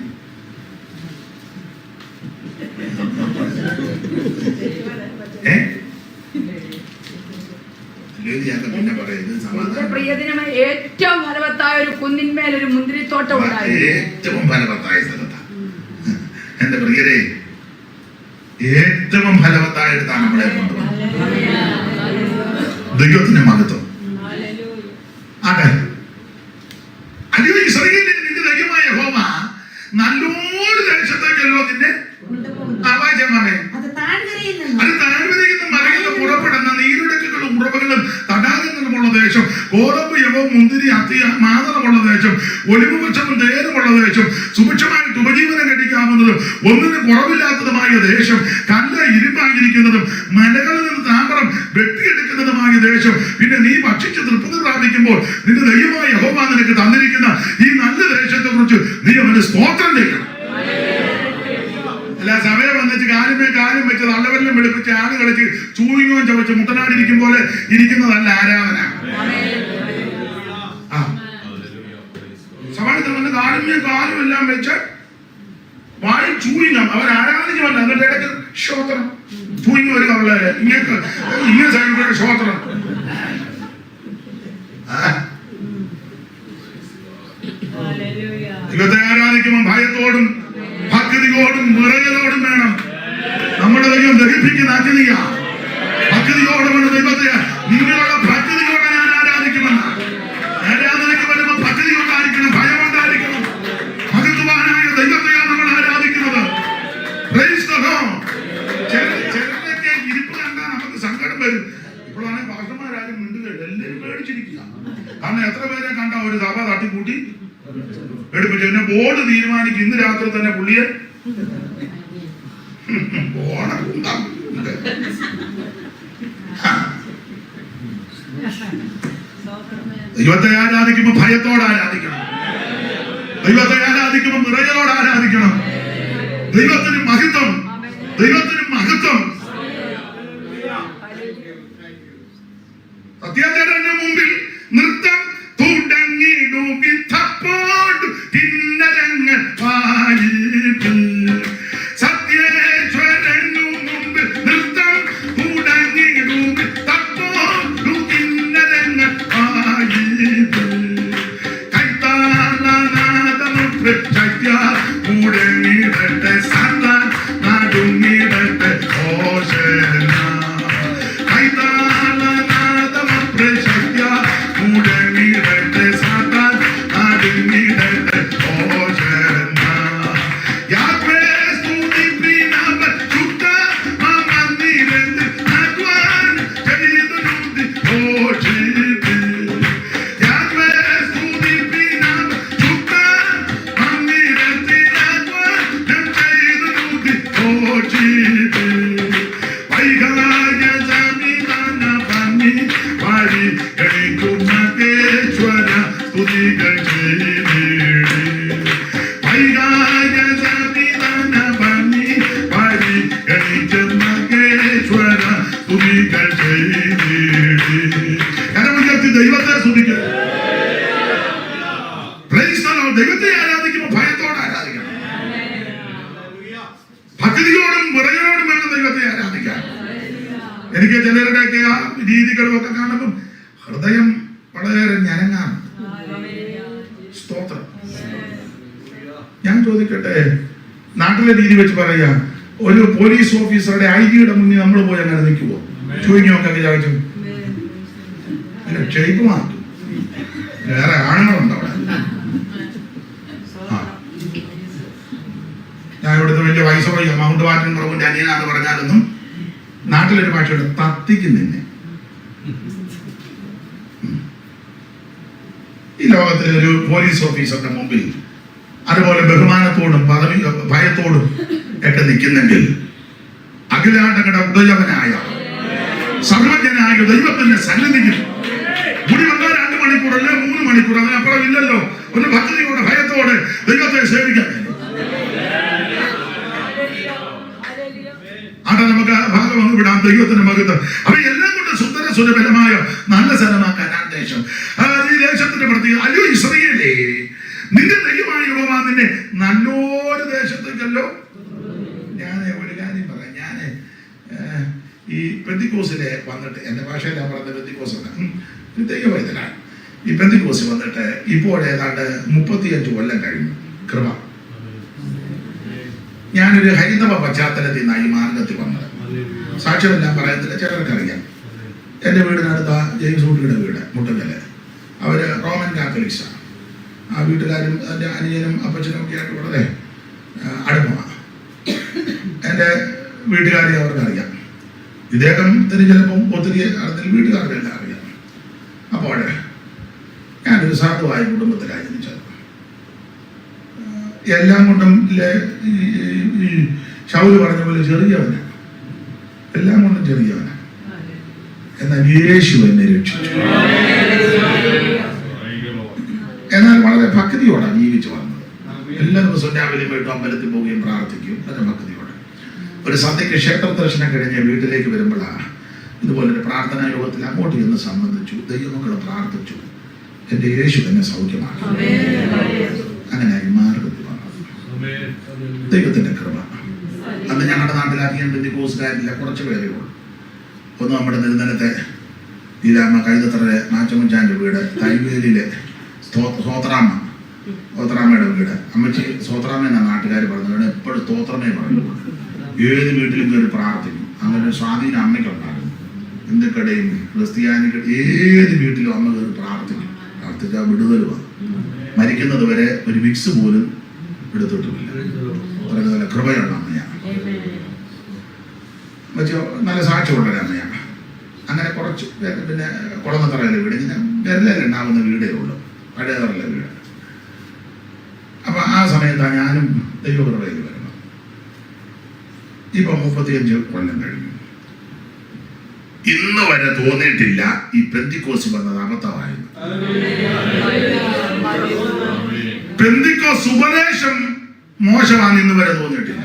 ഏറ്റവും ഫലവത്തായ ഒരു കുന്നിന്മേൽ ഒരു മുന്തിരിത്തോട്ടം ഉണ്ടായിരുന്നു. ഏറ്റവും ഫലവത്തായ സ്ഥലത്താണ് എന്റെ പ്രിയരെ. ഏറ്റവും ഫലവത്തായിട്ടാണ് നമ്മളെ കൊണ്ടുവന്നത്. ദൈവത്തിന്റെ മഹത്വം. അതെ, അയ്യോ ഇസ്രായേലിൽ നിന്റെ ദൈവമായ യഹോവ നല്ലൊരു ദേശത്തേക്കല്ലോ നിന്നെ. അത് താഴ്വരയിൽ നിന്നും മലയിൽ പുറപ്പെടുന്ന നീരുടക്കുകളും ഉറവുകളും തടാകങ്ങളുമുള്ള ദേശം, ഗോതമ്പ് യവവും മുന്തിരി അത്തി മാതളമുള്ള ദേശം, ഒലിവ് വൃക്ഷവും തേനുമുള്ള ദേശം, സുഭിക്ഷമായിട്ട് ഉപജീവനം കഴിക്കാവുന്നതും ഒന്നിനും കുറവില്ലാത്തതുമായ ദേശം, കല്ല് ഇരുമ്പായിരിക്കുന്നതും മലകളിൽ നിന്ന് താമ്രം വെട്ടിയെടുക്കുന്നതുമായ ദേശം. പിന്നെ നീ ഭക്ഷിച്ച് തൃപ്തി പ്രാപിക്കുമ്പോൾ നിന്റെ ദൈവമായ യഹോവ നിനക്ക് തന്നിരിക്കുന്ന ഈ നല്ല ദേശത്തെ കുറിച്ച് നീ അവന് സ്തോത്രം ചെയ്യണം. അല്ല സഭയെ വന്നിട്ട് കാലും വെച്ച് നല്ലവരെല്ലാം വെളുപ്പിച്ച് ആള് കളിച്ച് ചൂയിങ്ങോ ചവച്ച് മുട്ടനാടിരിക്കും പോലെ ഇരിക്കുന്നതല്ല ആരാധന. സഭയിൽ വന്ന് കാലും എല്ലാം വെച്ച് വായി ചൂയിങ്ങം അവർ ആരാധിക്കുമല്ല. എന്നിട്ട് ഇടയ്ക്ക് ശ്രോത്രം ചൂയിങ്ങ ഒരു കവളര് ഇങ്ങനെ സൈഡിലൂടെ ശ്രോത്രം. ദൈവത്തെ ആരാധിക്കുമ്പോൾ ഭയത്തോടും ഭക്തിയോടും വിറയലോടും വേണം. നമ്മുടെ ദൈവം ദഹിപ്പിക്കുന്ന അഗ്നിയ. ഭക്തിയോടെ വേണം ദൈവത്തെ. നിങ്ങളുടെ ഭക്തിയോടെ ഞാൻ ആരാധിക്കുമെന്ന്. ആരാധനയ്ക്ക് വരുമ്പോൾ ഭക്തി പാസ്റ്റർമാരും മിണ്ടുകയില്ല, എല്ലാവരും പേടിച്ചിരിക്കുക. കാരണം എത്ര പേരെ കണ്ട ഒരു സഭ തട്ടിക്കൂട്ടി എടുപ്പിച്ചു. പിന്നെ ബോർഡ് തീരുമാനിക്കും ഇന്ന് രാത്രി തന്നെ പുള്ളിയെ ദൈവത്തെ ആരാധിക്കുമ്പോ ഭയത്തോടെ ആരാധിക്കണം. ദൈവത്തെ ആരാധിക്കുമ്പോ നിറയോടെ ആരാധിക്കണം. ദൈവത്തിന് മഹത്വം, ദൈവത്തിന് മഹത്വം. സത്യാചാരന്റെ മുമ്പിൽ നൃത്തം തുടങ്ങിടുവിത്തപ്പോട്ട് കിന്നരങ്ങൾ വായിപ്പിൽ. സത്യേശ്വരനു മുമ്പിൽ നൃത്തം തുടങ്ങിടുവിത്തപ്പോട്ട് കിന്നരങ്ങൾ വായിപ്പിൽ. കൈത്താളനാദമുട്ട് ശക്തിയ മുടങ്ങിടട്ടെ, സാത്താൻ നടുങ്ങിടട്ടെ, ഹോശന്ന. കൈത്താളനാദമുട്ട് ശക്തിയ മുടങ്ങിടട്ടെ, സാത്താൻ നടുങ്ങിടട്ടെ, ഹോശന്ന. യാത്രേ സ്തുതിപ്പിനവൻ ശുദ്ധ മന്ദിരത്തിൽ ആഹ്വാൻ ചെയ്തു ഘോഷിപ്പിൻ. യാത്രേ സ്തുതിപ്പിനവൻ ശുദ്ധ മന്ദിരത്തിൽ ആഹ്വാൻ ചെയ്തു ഘോഷിപ്പിൻ. വൈകായ സംവിധാന ഭംഗി വഴി ഗണിക്കും മഹേശ്വര സ്തുതികൾ ചെയ്തിടേ. വൈകായ സംവിധാന ഭംഗി വഴി ഗണിക്കും മഹേശ്വര സ്തുതികൾ ചെയ്തിടേ. കരമുയർത്തി ദൈവത്തെ സ്തുതിക്കുക. Praise the Lord. ദൈവത്തെ ആരാധിക്കുമ്പോൾ ഭയത്തോടെ ആരാധിക്കണം. ഭക്തിയോടും വിറയോടും വേണം ദൈവത്തെ ആരാധിക്കാൻ. എനിക്ക് ചിലരുടെയൊക്കെ ആ രീതികളും ഒക്കെ കാണുമ്പോൾ ഹൃദയം വളരെ ഞരങ്ങാണ്. സ്തോത്രം. ഞാൻ ചോദിക്കട്ടെ, നാട്ടിലെ രീതി വെച്ച് പറയാ, ഒരു പോലീസ് ഓഫീസറുടെ ഐജിയുടെ മുന്നിൽ നമ്മൾ പോയി അങ്ങനെ നിൽക്കുവോ? ചോദിക്കുമൊക്കെ ചോദിച്ചു ഷെയ്പ്പ് മാറ്റും. വേറെ ആണുങ്ങളുണ്ട് അവിടെ. ഞാൻ ഇവിടുത്തെ വലിയ വയസ്സുള്ള മൗണ്ട് വാറ്റൻ പ്രഭുവിന്റെ അനിയനാന്ന് പറഞ്ഞാലൊന്നും നാട്ടിലൊരു ഭാഷയുടെ തത്തിക്ക് നിന്നെ. ഈ ലോകത്തിലെ ഒരു പോലീസ് ഓഫീസറുടെ മുമ്പിൽ അതുപോലെ ബഹുമാനത്തോടും പദവി ഭയത്തോടും ഒക്കെ നിൽക്കുന്നെങ്കിൽ അഖിലാണ്ടങ്ങളുടെ ഉദയവനായ സർവജ്ഞനായ ദൈവത്തിന്റെ സന്നിധിയിൽ മുടി വന്നാൽ 2 മണിക്കൂറല്ലേ 3 മണിക്കൂർ, അതിനപ്പുറം ഇല്ലല്ലോ. ഒന്ന് ഭക്തിയോടെ ഭയത്തോടെ ദൈവത്തെ സേവിക്കാൻ. അവിടെ നമുക്ക് ഭാഗം അങ്ങ് വിടാം. ദൈവത്തിന്റെ മഹത്വം. അപ്പൊ എല്ലാം കൊണ്ട് സുന്ദര സുരഭരമായ നല്ല സ്ഥലമാക്കാൻ ആ ദേശം. ഈ ദേശത്തിന്റെ പ്രത്യേകത, അയ്യോ ഇസ്രായേലേ, നിന്റെ ദൈവമായ യഹോവ നിന്നെ നല്ലൊരു ദേശത്തേക്കല്ലോ. ഞാൻ ഒരു കാര്യം പറയാം. ഞാൻ ഈ പെന്തിക്കോസിലെ വന്നിട്ട്, എന്റെ ഭാഷയിലാണ് പറഞ്ഞത്, പെന്തിക്കോസ് ദൈവവൈദ്യനാണ്. ഈ പെന്തിക്കോസ് വന്നിട്ട് ഇപ്പോൾ ഏതാണ്ട് 35 കൊല്ലം കഴിഞ്ഞു. കൃപ. ഞാനൊരു ഹൈന്ദവ പശ്ചാത്തലത്തിൽ നിന്നാണ് ഈ മാർഗത്തിൽ വന്നത്. സാക്ഷ്യമെല്ലാം പറയത്തില്ല, ചിലർക്കറിയാം. എൻ്റെ വീടിനടുത്ത ജെയിംസ് ഊട്ടിയുടെ വീട് മുട്ടങ്കല്. അവര് റോമൻ കാത്തലിക്സാണ്. ആ വീട്ടുകാരും എൻ്റെ അനുജനും അപ്പച്ചനും ഒക്കെ ആയിട്ട് വളരെ അടുപ്പമാണ്. എൻ്റെ വീട്ടുകാരെ അവർക്കറിയാം. ഇദ്ദേഹത്തിന് ചിലപ്പം ഒത്തിരി അടുത്തിൽ വീട്ടുകാരുടെ എല്ലാം അറിയാം. അപ്പോൾ ഞാനൊരു സാധുവായ കുടുംബത്തിലായി ജനിച്ചത്. എല്ലാം കൊണ്ടും ഈ ശൗല് പറഞ്ഞ പോലെ ചെറിയവനാണ്, എല്ലാം കൊണ്ടും ചെറിയവനാണ്. എന്നാൽ യേശു എന്നെ രക്ഷിച്ചു. എന്നാൽ വളരെ ഭക്തിയോടെ ജീവിച്ചു വന്നത്. എല്ലാ ദിവസവും രാവിലെ പോയിട്ട് അമ്പലത്തിൽ പോവുകയും പ്രാർത്ഥിക്കുകയും വളരെ ഭക്തിയോടെ. ഒരു സന്ധ്യയ്ക്ക് ക്ഷേത്ര ദർശനം കഴിഞ്ഞ് വീട്ടിലേക്ക് വരുമ്പോഴാണ് ഇതുപോലൊരു പ്രാർത്ഥനാ യോഗത്തിൽ അങ്ങോട്ട് ചെന്ന് സംബന്ധിച്ചു. ദൈവമക്കളെ പ്രാർത്ഥിച്ചു. എൻ്റെ യേശു എന്നെ സൗഖ്യമാക്കി. അങ്ങനെ മാർഗത്തിൽ വന്നത് ദൈവത്തിന്റെ കൃപ. അന്ന് ഞങ്ങളുടെ നാട്ടിലാക്കിയാൽ പെന്തിക്കോസുകാരില്ല, കുറച്ച് പേരേ ഉള്ളൂ. ഒന്ന് നമ്മുടെ നെടുന്നലത്തെ ഈരാമ കൈതത്തറ നാച്ചമുച്ചാൻ്റെ വീട്, തൈവേലിയിലെ സ്തോത്രാമ്മയുടെ വീട്. അമ്മച്ചി സ്തോത്രാമ്മ എന്നാണ് നാട്ടുകാർ പറഞ്ഞത്. എപ്പോഴും സ്തോത്രമേ പറയുള്ളൂ. ഏത് വീട്ടിലും കയറി പ്രാർത്ഥിക്കും. അങ്ങനെ ഒരു സ്വാധീനം അമ്മയ്ക്കുണ്ടാകും. ഹിന്ദുക്കടയും ക്രിസ്ത്യാനികളുടെ ഏത് വീട്ടിലും അമ്മ കയറി പ്രാർത്ഥിക്കും. പ്രാർത്ഥിച്ചാൽ വിടുതൽ വന്നു. മരിക്കുന്നത് വരെ ഒരു വിക്സ് പോലും എടുത്തിട്ടുമില്ല. വളരെ നല്ല കൃപയുള്ള അമ്മയാണ്. നല്ല സാക്ഷ്യമുള്ളൊരു അമ്മയാണ്. അങ്ങനെ കുറച്ച് കുറച്ച് പിന്നെ കുളമത്തറയിലെ വീട്, ഇങ്ങനെ വിരലുണ്ടാവുന്ന വീടേ ഉള്ളൂ, പഴയതറയിലെ വീട്. അപ്പൊ ആ സമയത്താണ് ഞാനും ദൈവകൃപയിൽ വരുന്നത്. ഇപ്പൊ 35 കൊല്ലം കഴിഞ്ഞു. ഇന്ന് വരെ തോന്നിയിട്ടില്ല ഈ പെന്തിക്കോസ് വന്നത് അബദ്ധമായിരുന്നു. പെന്തിക്കോസ് ഉപദേശം മോശമാണ് ഇന്ന് വരെ തോന്നിയിട്ടില്ല.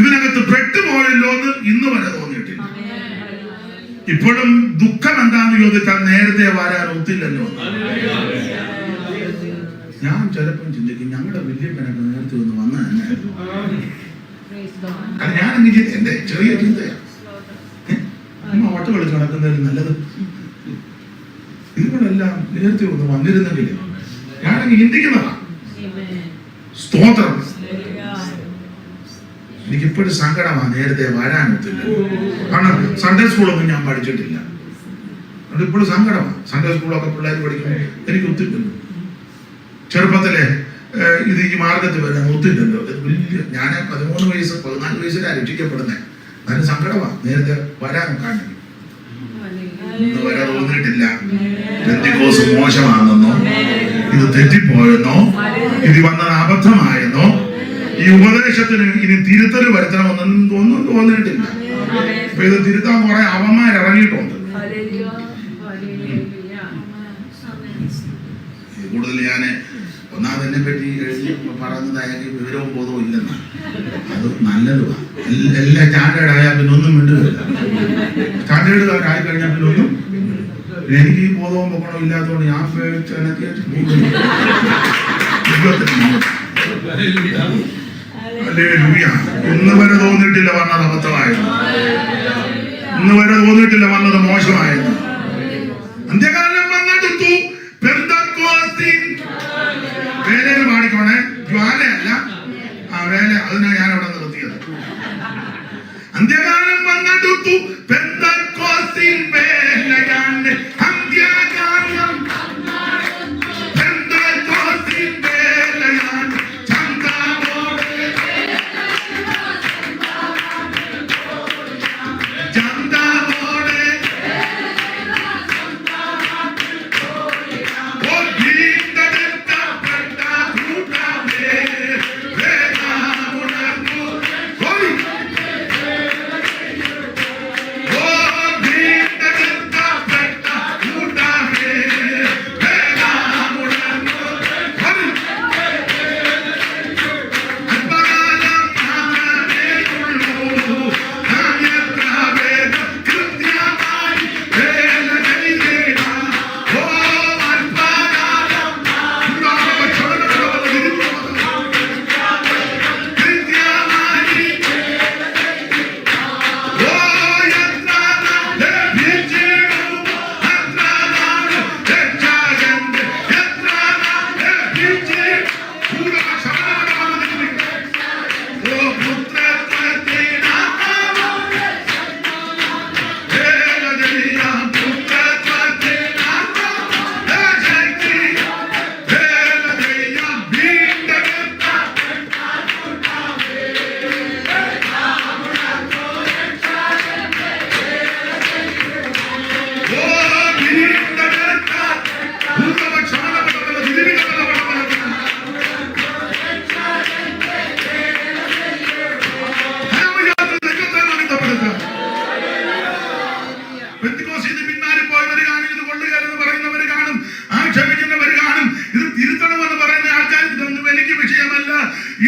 ഇതിനകത്ത് പെട്ടുപോയല്ലോ എന്ന് ഇന്ന് വരെ തോന്നിയിട്ടില്ല. ഇപ്പോഴും ദുഃഖം എന്താന്ന് ചോദിച്ചാൽ നേരത്തെ വരാൻ ഒത്തില്ലല്ലോ. ഞാൻ ചിലപ്പം ചിന്തിക്കും ഞങ്ങളുടെ വല്യപ്പനൊക്കെ നേരത്തെ ഒന്ന് വന്ന തന്നെയായിരുന്നു. അത് ഞാനെങ്കിൽ എന്റെ ചെറിയ ചിന്തയാണ്. അമ്മ വട്ട് കളിച്ച് നടക്കുന്നതിൽ നല്ലത് ഇതുകൊണ്ടെല്ലാം നേരത്തെ ഒന്ന് വന്നിരുന്നെങ്കിൽ ഞാനെങ്കിൽ ചിന്തിക്കുന്നതാ. സ്തോത്രം. എനിക്കിപ്പോഴും സങ്കടമാണ് നേരത്തെ വരാനൊത്തില്ല. കാരണം സൺഡേ സ്കൂളൊന്നും ഞാൻ പഠിച്ചിട്ടില്ല. അതുകൊണ്ട് ഇപ്പോഴും സങ്കടമാണ്. സൺഡേ സ്കൂളൊക്കെ പിള്ളേർ പഠിക്കുമ്പോൾ എനിക്ക് ഒത്തില്ലല്ലോ. ചെറുപ്പത്തിലെ ഇത് ഈ മാർഗത്തിൽ വരാൻ ഒത്തില്ലല്ലോ. വലിയ ഞാൻ 13 വയസ്സ് 14 വയസ്സിലാണ് രക്ഷിക്കപ്പെടുന്നത്. അതിന് സങ്കടമാണ് നേരത്തെ വരാൻ കാണുന്നത്. ഇന്ന് വരെ തോന്നിയിട്ടില്ല പെന്തിക്കോസ് മോശമാണെന്നോ, ഇത് തെറ്റിപ്പോയെന്നോ, ഇത് വന്നത് അബദ്ധമായെന്നോ, ഈ ഉപദേശത്തിന് ഇനി തിരുത്തൽ വരുത്തണമെന്നൊന്നും തോന്നിയിട്ടില്ല. അപ്പൊ ഇത് തിരുത്താൻ കുറെ അവന്മാരിറങ്ങിയിട്ടുണ്ട്. കൂടുതൽ ഞാൻ ഒന്നാമതിനെ പറ്റി എഴുതി പറയുന്നതായെങ്കിൽ വിവരവും ബോധവും ഇല്ലെന്നാണ്. അത് നല്ലതുമാണ്. എല്ലാം സ്റ്റാൻഡേർഡ് ആയാൽ പിന്നെ ഒന്നും മിണ്ടുകയില്ല. സ്റ്റാൻഡേർഡുകാരായി കഴിഞ്ഞാൽ പിന്നെ ഒന്നും. എനിക്ക് ഈ ബോധവും പൊക്കണവും ഇല്ലാത്തതുകൊണ്ട് ഞാൻ ഇന്ന് വരെ തോന്നിയിട്ടില്ല വന്നത് അബദ്ധമായിരുന്നു. ഇന്ന് വരെ തോന്നിയിട്ടില്ല വന്നത് മോശമായിരുന്നു. അന്ത്യകാലം വന്നെടുത്തു വേലയിൽ പാടിക്കോണേ, ജ്വാലയല്ല ആ വേല. അതിനാ ഞാൻ അവിടെ നിർത്തിയത്. അന്ത്യകാലം വന്നെടുത്തു പെന്തക്കോസ്തിൻ വേലയാണ്ട് അന്ത്യകാലം പെന്തക്കോസ്തിൻ വേലയാണ്ട്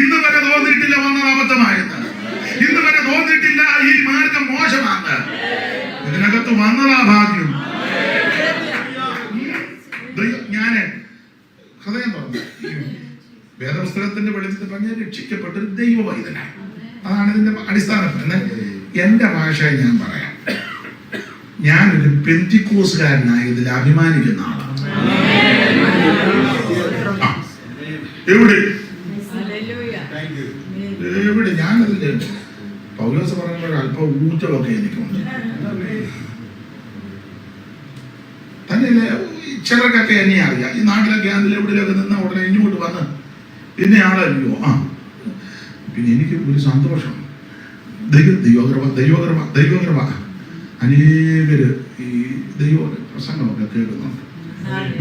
ഇന്ന് വരെ തോന്നിയിട്ടില്ല വന്നത് അബദ്ധമായെന്ന്. ഇന്ന് വരെ തോന്നിയിട്ടില്ല ഈ മാർഗം മോശമാണ്. ഇതിനകത്ത് വന്നതാ ഭാഗ്യം. ഞാന് ഹൃദയം തുറന്നു വേദപുസ്തകത്തിന്റെ വെളിച്ചത്തിൽ പറഞ്ഞ രക്ഷിക്കപ്പെട്ടൊരു ദൈവവൈതനാണ്. അതാണ് ഇതിന്റെ അടിസ്ഥാനം. എന്നാൽ എന്റെ ഭാഷയെ ഞാൻ പറയാം. ഞാനൊരു പെന്തിക്കോസുകാരനായതിൽ അഭിമാനിക്കുന്ന ആളാണ്. എവിടെ എവിടെ ഞാനതില് പൗലോസ് പറയുമ്പോൾ അല്പം ഊറ്റമൊക്കെ എനിക്കുണ്ട്. തന്നെയല്ലേ ചിലർക്കൊക്കെ എന്നെ അറിയാം. ഈ നാട്ടിലൊക്കെ അതിൽ എവിടെയൊക്കെ നിന്ന് ഉടനെ ഇങ്ങോട്ട് വന്ന് എന്നെ ആളല്ലോ. പിന്നെ എനിക്ക് ഒരു സന്തോഷം. ദൈവകൃപ അനേകര് ഈ ദൈവ പ്രസംഗമൊക്കെ കേൾക്കുന്നുണ്ട്.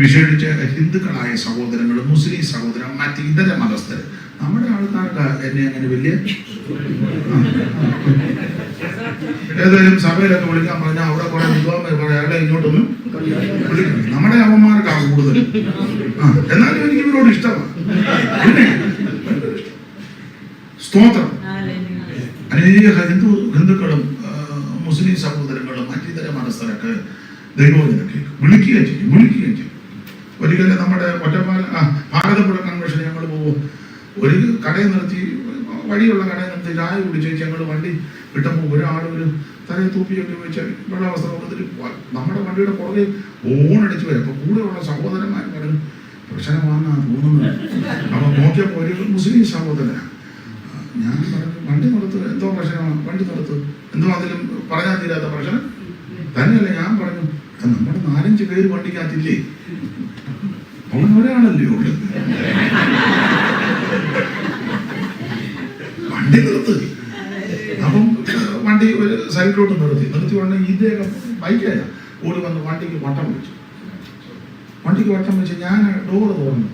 വിശേഷിച്ച് ഹിന്ദുക്കളായ സഹോദരങ്ങൾ, മുസ്ലിം സഹോദരൻ, മറ്റ് ഇതര മതസ്ഥര്. നമ്മുടെ ആൾക്കാർക്ക് എന്നെ അങ്ങനെ വലിയ ഏതായാലും സഭയിലൊക്കെ വിളിക്കാൻ പറഞ്ഞാൽ അവിടെ കുറെ വിദ്വാന്മാർ അയാളെ ഇങ്ങോട്ടൊന്നും വിളിക്കണം. നമ്മുടെ അവന്മാർക്കാണ് കൂടുതൽ. എന്നാലും എനിക്ക് ഇവരോട് ഇഷ്ടമാണ്. പിന്നെ സ്തോത്രം. അനേക ഹിന്ദുക്കളും മുസ്ലിം സഹോദരങ്ങളും മറ്റിതര മതസ്ഥരൊക്കെ ദൈവവചനം കേൾക്കും, വിളിക്കുകയും ചെയ്യും. ഒരിക്കലും നമ്മുടെ ഒറ്റപ്പാല ഭാരതപ്പുഴ കൺവെൻഷൻ ഞങ്ങൾ പോകും. ഒരു കടയിൽ നിർത്തി, വഴിയുള്ള കടയിൽ നിർത്തി ചായ കുടിച്ച് ഞങ്ങൾ വണ്ടി വിട്ടപ്പോൾ ഒരാൾ ഒരു തലയിൽ തൂപ്പിയൊക്കെ വെച്ച് വെള്ളാവസ്ഥ കൊടുത്തിട്ട് നമ്മുടെ വണ്ടിയുടെ പുറകെ ഓണടിച്ച് വരും. അപ്പോൾ കൂടെയുള്ള സഹോദരന്മാർ പറഞ്ഞു പ്രശ്നമാണെന്നാണ് തോന്നുന്നത്. അപ്പം നോക്കിയപ്പോൾ ഒരു മുസ്ലിം സഹോദരനാണ്. ഞാൻ പറഞ്ഞു വണ്ടി നിർത്ത്, എന്തോ പ്രശ്നമാണ്, വണ്ടി നിർത്ത്, എന്തോ അതിലും പറയാൻ തീരാത്ത പ്രശ്നം തന്നെയല്ല. ഞാൻ പറഞ്ഞു നമ്മുടെ 4-5 പേര് വണ്ടിക്കകത്തില്ലേ, അവൻ ഒരാളല്ലേ ഉള്ളു, വണ്ടി നിർത്ത്. അപ്പം വണ്ടി ഒരു സൈഡിലോട്ട് നിർത്തി ഉടനെ ഇദ്ദേഹം ബൈക്കല്ല ഓടി വന്ന് വണ്ടിക്ക് വട്ടം വെച്ച് ഞാൻ ഡോറ് തുറന്നു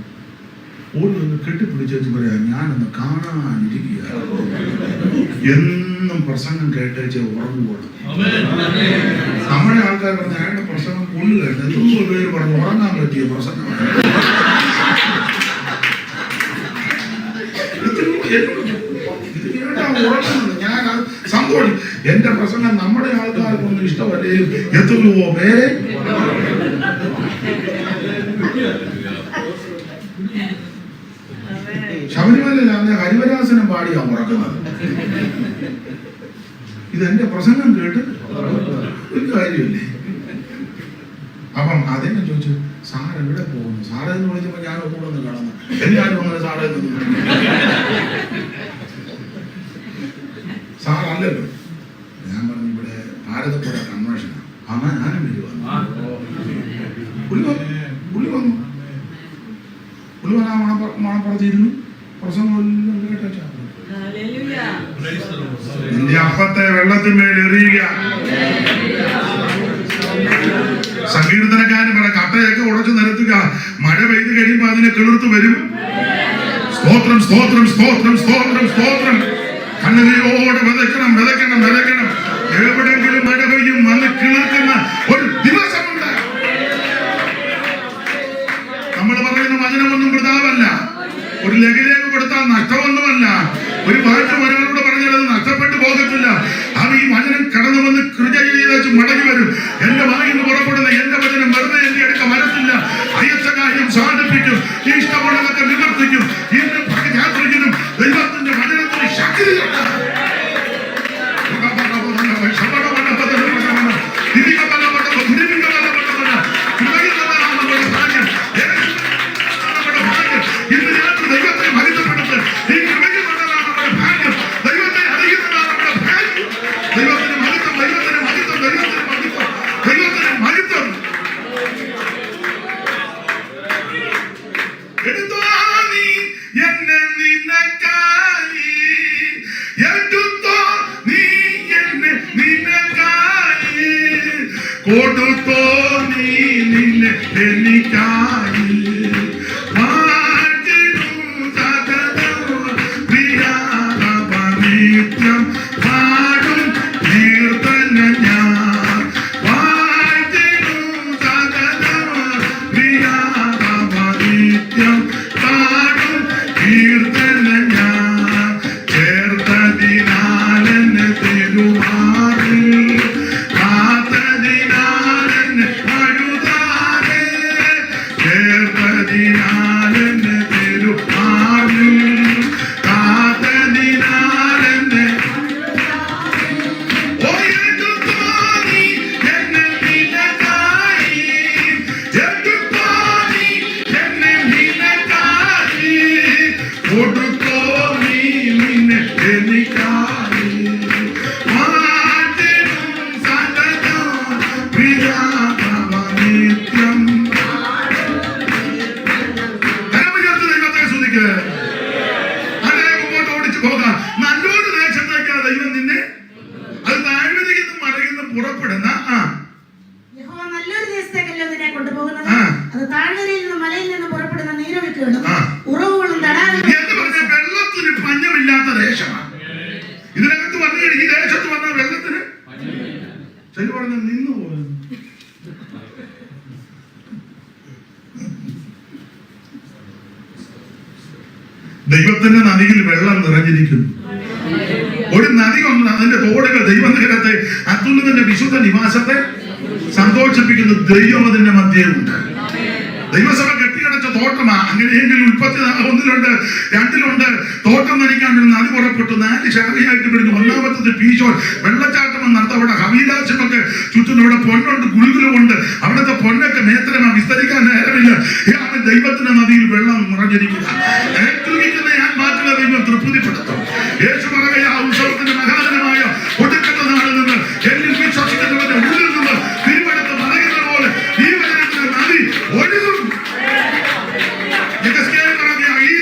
ഓടി ഒന്ന് കെട്ടിപ്പിടിച്ചു പറയാ ഞാനൊന്ന് കാണാനിരിക്കുക. എന്നും പ്രസംഗം കേട്ടേച്ച് ഉറങ്ങുകയാണ്. നമ്മുടെ ആൾക്കാർ പറഞ്ഞ അയാളുടെ പ്രസംഗം കൊള്ളുകയാണ്. എത്രയോ പേര് പറഞ്ഞു ഉറങ്ങാൻ പറ്റിയ പ്രസംഗമാണ്. ഞാൻ സന്തോഷം. എന്റെ പ്രസംഗം നമ്മുടെ ആൾക്കാർക്കൊന്നും ഇഷ്ടമല്ലേ, എത്രയോ പേരെ ശബരിമലയിലാണ് ഹരിവരാസനം പാടിയാണ് ഉറക്കുന്നത്. ഇതെന്റെ പ്രസംഗം കേട്ട് ഒരു കാര്യമില്ലേ. അപ്പം അതെന്നെ ചോദിച്ചു, സാർ എവിടെ പോകുന്നു? സാറേ എന്ന് വിളിച്ചപ്പോ ഞാൻ കൂടെ ഒന്ന് കാണുന്നു. എല്ലാവരും അങ്ങനെ സാറേ സാറല്ലല്ലോ. ഞാൻ പറഞ്ഞു ഇവിടെ ഭാരതപ്പുഴ കൺവെൻഷനാണ്. അമ്മ ഞാനും വരുവാണ്. പുള്ളി വന്നു മണപ്പുറത്തിരുന്നു. പ്രസംഗമെല്ലാം കേട്ടാ നിന്റെ അപ്പത്തെ വെള്ളത്തിന്മേൽ എറിയുക. സങ്കീർത്തനക്കാരൻ പറ കട്ടയൊക്കെ ഉടച്ചു നിരത്തുക, മഴ പെയ്ത് കഴിയുമ്പോൾ അതിനെ കിളിർത്തു വരും. സ്തോത്രം സ്തോത്രം സ്തോത്രം സ്തോത്രം സ്തോത്രം. കണ്ണുനീരോടെ വിതയ്ക്കണം. എവിടെങ്കിലും മഴ പെയ്യും, വന്ന് കിളിർക്കുന്ന ഒരു ദിവസമുണ്ട്. നമ്മൾ പറയുന്ന വചനമൊന്നും വൃഥാവല്ല. ഒരു ലഘുലേഖ കൊടുത്താൽ നഷ്ടമൊന്നുമല്ല. ഒരു വാക്ക് ഒരാളോട് പറഞ്ഞാൽ അത് നഷ്ടപ്പെട്ടു പോകത്തില്ല. അത് ഈ വചനം കടന്നു വന്ന് കൃപ ചെയ്ത് മടങ്ങി വരും. എന്റെ വായിൽ നിന്ന് പുറപ്പെടുന്ന എന്റെ വചനം വെറുതെ എന്റെ അടുക്ക വരത്തില്ല. അയച്ച കാര്യം സാധിപ്പിക്കും, ഇഷ്ടമുള്ളതൊക്കെ നിവർത്തിക്കും. ഇന്ന് യാത്രയ്ക്കും ദൈവത്തിന്റെ വചനത്തിന് ശക്തിയുണ്ട്. കൊടുത്തോ നീ നിന്നെ എനിക്കായി നിത്യം പാടും കീർത്തന ഞാൻ നിത്യം പാടും കീർത്തന ഞാൻ ചേർത്തതിനാലെന്നെ തിരുമാറി നല്ലൊരു ദേശത്തേക്കാണ് ദൈവം നിന്നെ പുറപ്പെടുന്ന യഹോവ നല്ലൊരു ദേശത്തേക്കല്ലോ ഇതിനെ കൊണ്ടുപോകുന്നത്. അത് താഴ്വരയിൽ നിന്ന് മലയിൽ നിന്ന് പുറപ്പെടുന്ന നീരൊഴുക്കുകളും ഉറവുകളും തടാകങ്ങളും എന്ന് പറഞ്ഞാൽ വെള്ളത്തിന് പഞ്ഞമില്ലാത്ത ദേശമാണ്. ഇതിനകത്ത് വന്നു കഴിഞ്ഞ ഈ ദേശത്ത് വന്ന വെള്ളത്തിന് ശരി പറഞ്ഞ നിന്നു പോകുന്നു. ദൈവത്തിന്റെ നദിയിൽ വെള്ളം നിറഞ്ഞിരിക്കുന്നു. ഒരു നദി കൊണ്ട് അതിന്റെ തോടുകൾ ദൈവനഗരത്തെ അത്യുന്നതന്റെ വിശുദ്ധ നിവാസത്തെ സന്തോഷിപ്പിക്കുന്ന ദൈവം അതിന്റെ മധ്യമുണ്ട്. ദൈവസഭ കെട്ടിയടച്ച തോട്ടമാ. അങ്ങനെയെങ്കിൽ ഉൽപ്പത്തി 1-2 2 തോട്ടം നനയ്ക്കാൻ നദി പുറപ്പെട്ടു 4 ശാഖയായിട്ട് പിടിച്ചു. ഒന്നാമത്തത് പീശോൻ വെള്ളച്ചാട്ടം നടത്ത. അവിടെ ഹവീലാശമൊക്കെ ചുറ്റും. അവിടെ പൊന്നുണ്ട്, ഗുരുകുലമുണ്ട്. അവിടുത്തെ പൊന്നൊക്കെ നേത്രമാ, വിസ്തരിക്കാൻ നേരമില്ല. ഇതാണ് ദൈവത്തിന്റെ നദിയിൽ വെള്ളം നിറഞ്ഞിരിക്കുക. ഞാൻ മാറ്റുന്ന ദൈവം തൃപ്തിപ്പെടുത്തും. യേശു പറയുക, ആ ഉത്സവത്തിന്റെ മഹാനമായ ഒടുക്കത്തെ നാളിൽ നിന്ന് എന്നിൽ വിശ്വസിക്കുന്നവരുടെ ഉള്ളിൽ നിന്ന് തിരുവനന്തപുരത്ത് പറയുന്ന പോലെ ഈ വചനത്തിന്റെ നദി ഒഴുകും. ഈ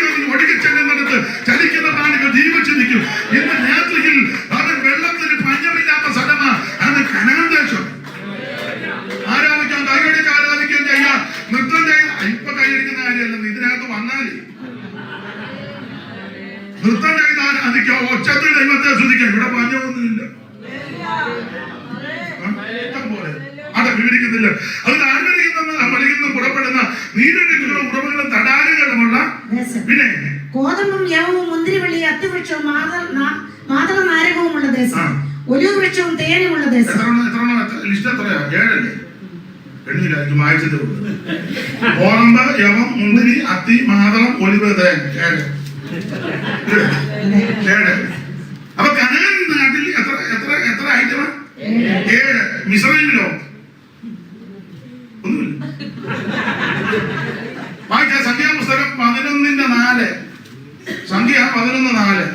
നദി ഒഴുകിച്ചെല്ലുന്നിടത്ത് ചലിക്കുന്ന പ്രാണികൾ ജീവിച്ചു നിൽക്കും. ഇന്ന് രാത്രിയിൽ അവൻ വെള്ളത്തിന് പഞ്ഞമില്ലാത്ത സ്ഥലമാ. അത് കനാൻ ദേശം. ആരാധിക്കാൻ കൈയടിച്ച് ആരാധിക്കുകയും ചെയ്യാം, നൃത്തം ചെയ്യാം. ഇപ്പൊ കൈയടിക്കുന്ന കാര്യമല്ലെന്ന് ഇതിനകത്ത് വന്നാലേ നൃത്തം ചെയ്ത് ആരാധിക്കാം, ഒച്ചത്തിൽ ദൈവത്തെ ആസ്വദിക്കാം. ഇവിടെ പഞ്ഞമൊന്നുമില്ല. പോലെ അത് വിവരിക്കുന്നില്ല. അത് താഴ്വരയിൽ പുറപ്പെടുന്ന നീരൊഴുക്കുകളും ഉറവുകളും തടാകങ്ങളുമുള്ള പിന്നെ കോതമ്പും യവവും മുന്തിരിവള്ളി അത്തിവൃക്ഷവും മാതള നാരകവുമുള്ള ദേശം, ഒലിവ് വൃക്ഷവും തേനുമുള്ള ദേശം. ലിസ്റ്റ് എത്രയാ? 7 അല്ലേ? എണ്ണില്ലായിരിക്കും, വായിച്ചതേ ഉള്ളൂ. കോതമ്പ്, യവം, മുന്തിരി, അത്തി, മാതളം, ഒലിവ്, തേൻ. 7. അപ്പൊ കനാൻ നാട്ടിൽ എത്ര ഐറ്റമാ? 7. മിസ്രൈമിലോ ഒന്നുമില്ല. വായിച്ച സംഖ്യാപുസ്തകം 11:4. സംഖ്യ 11:4.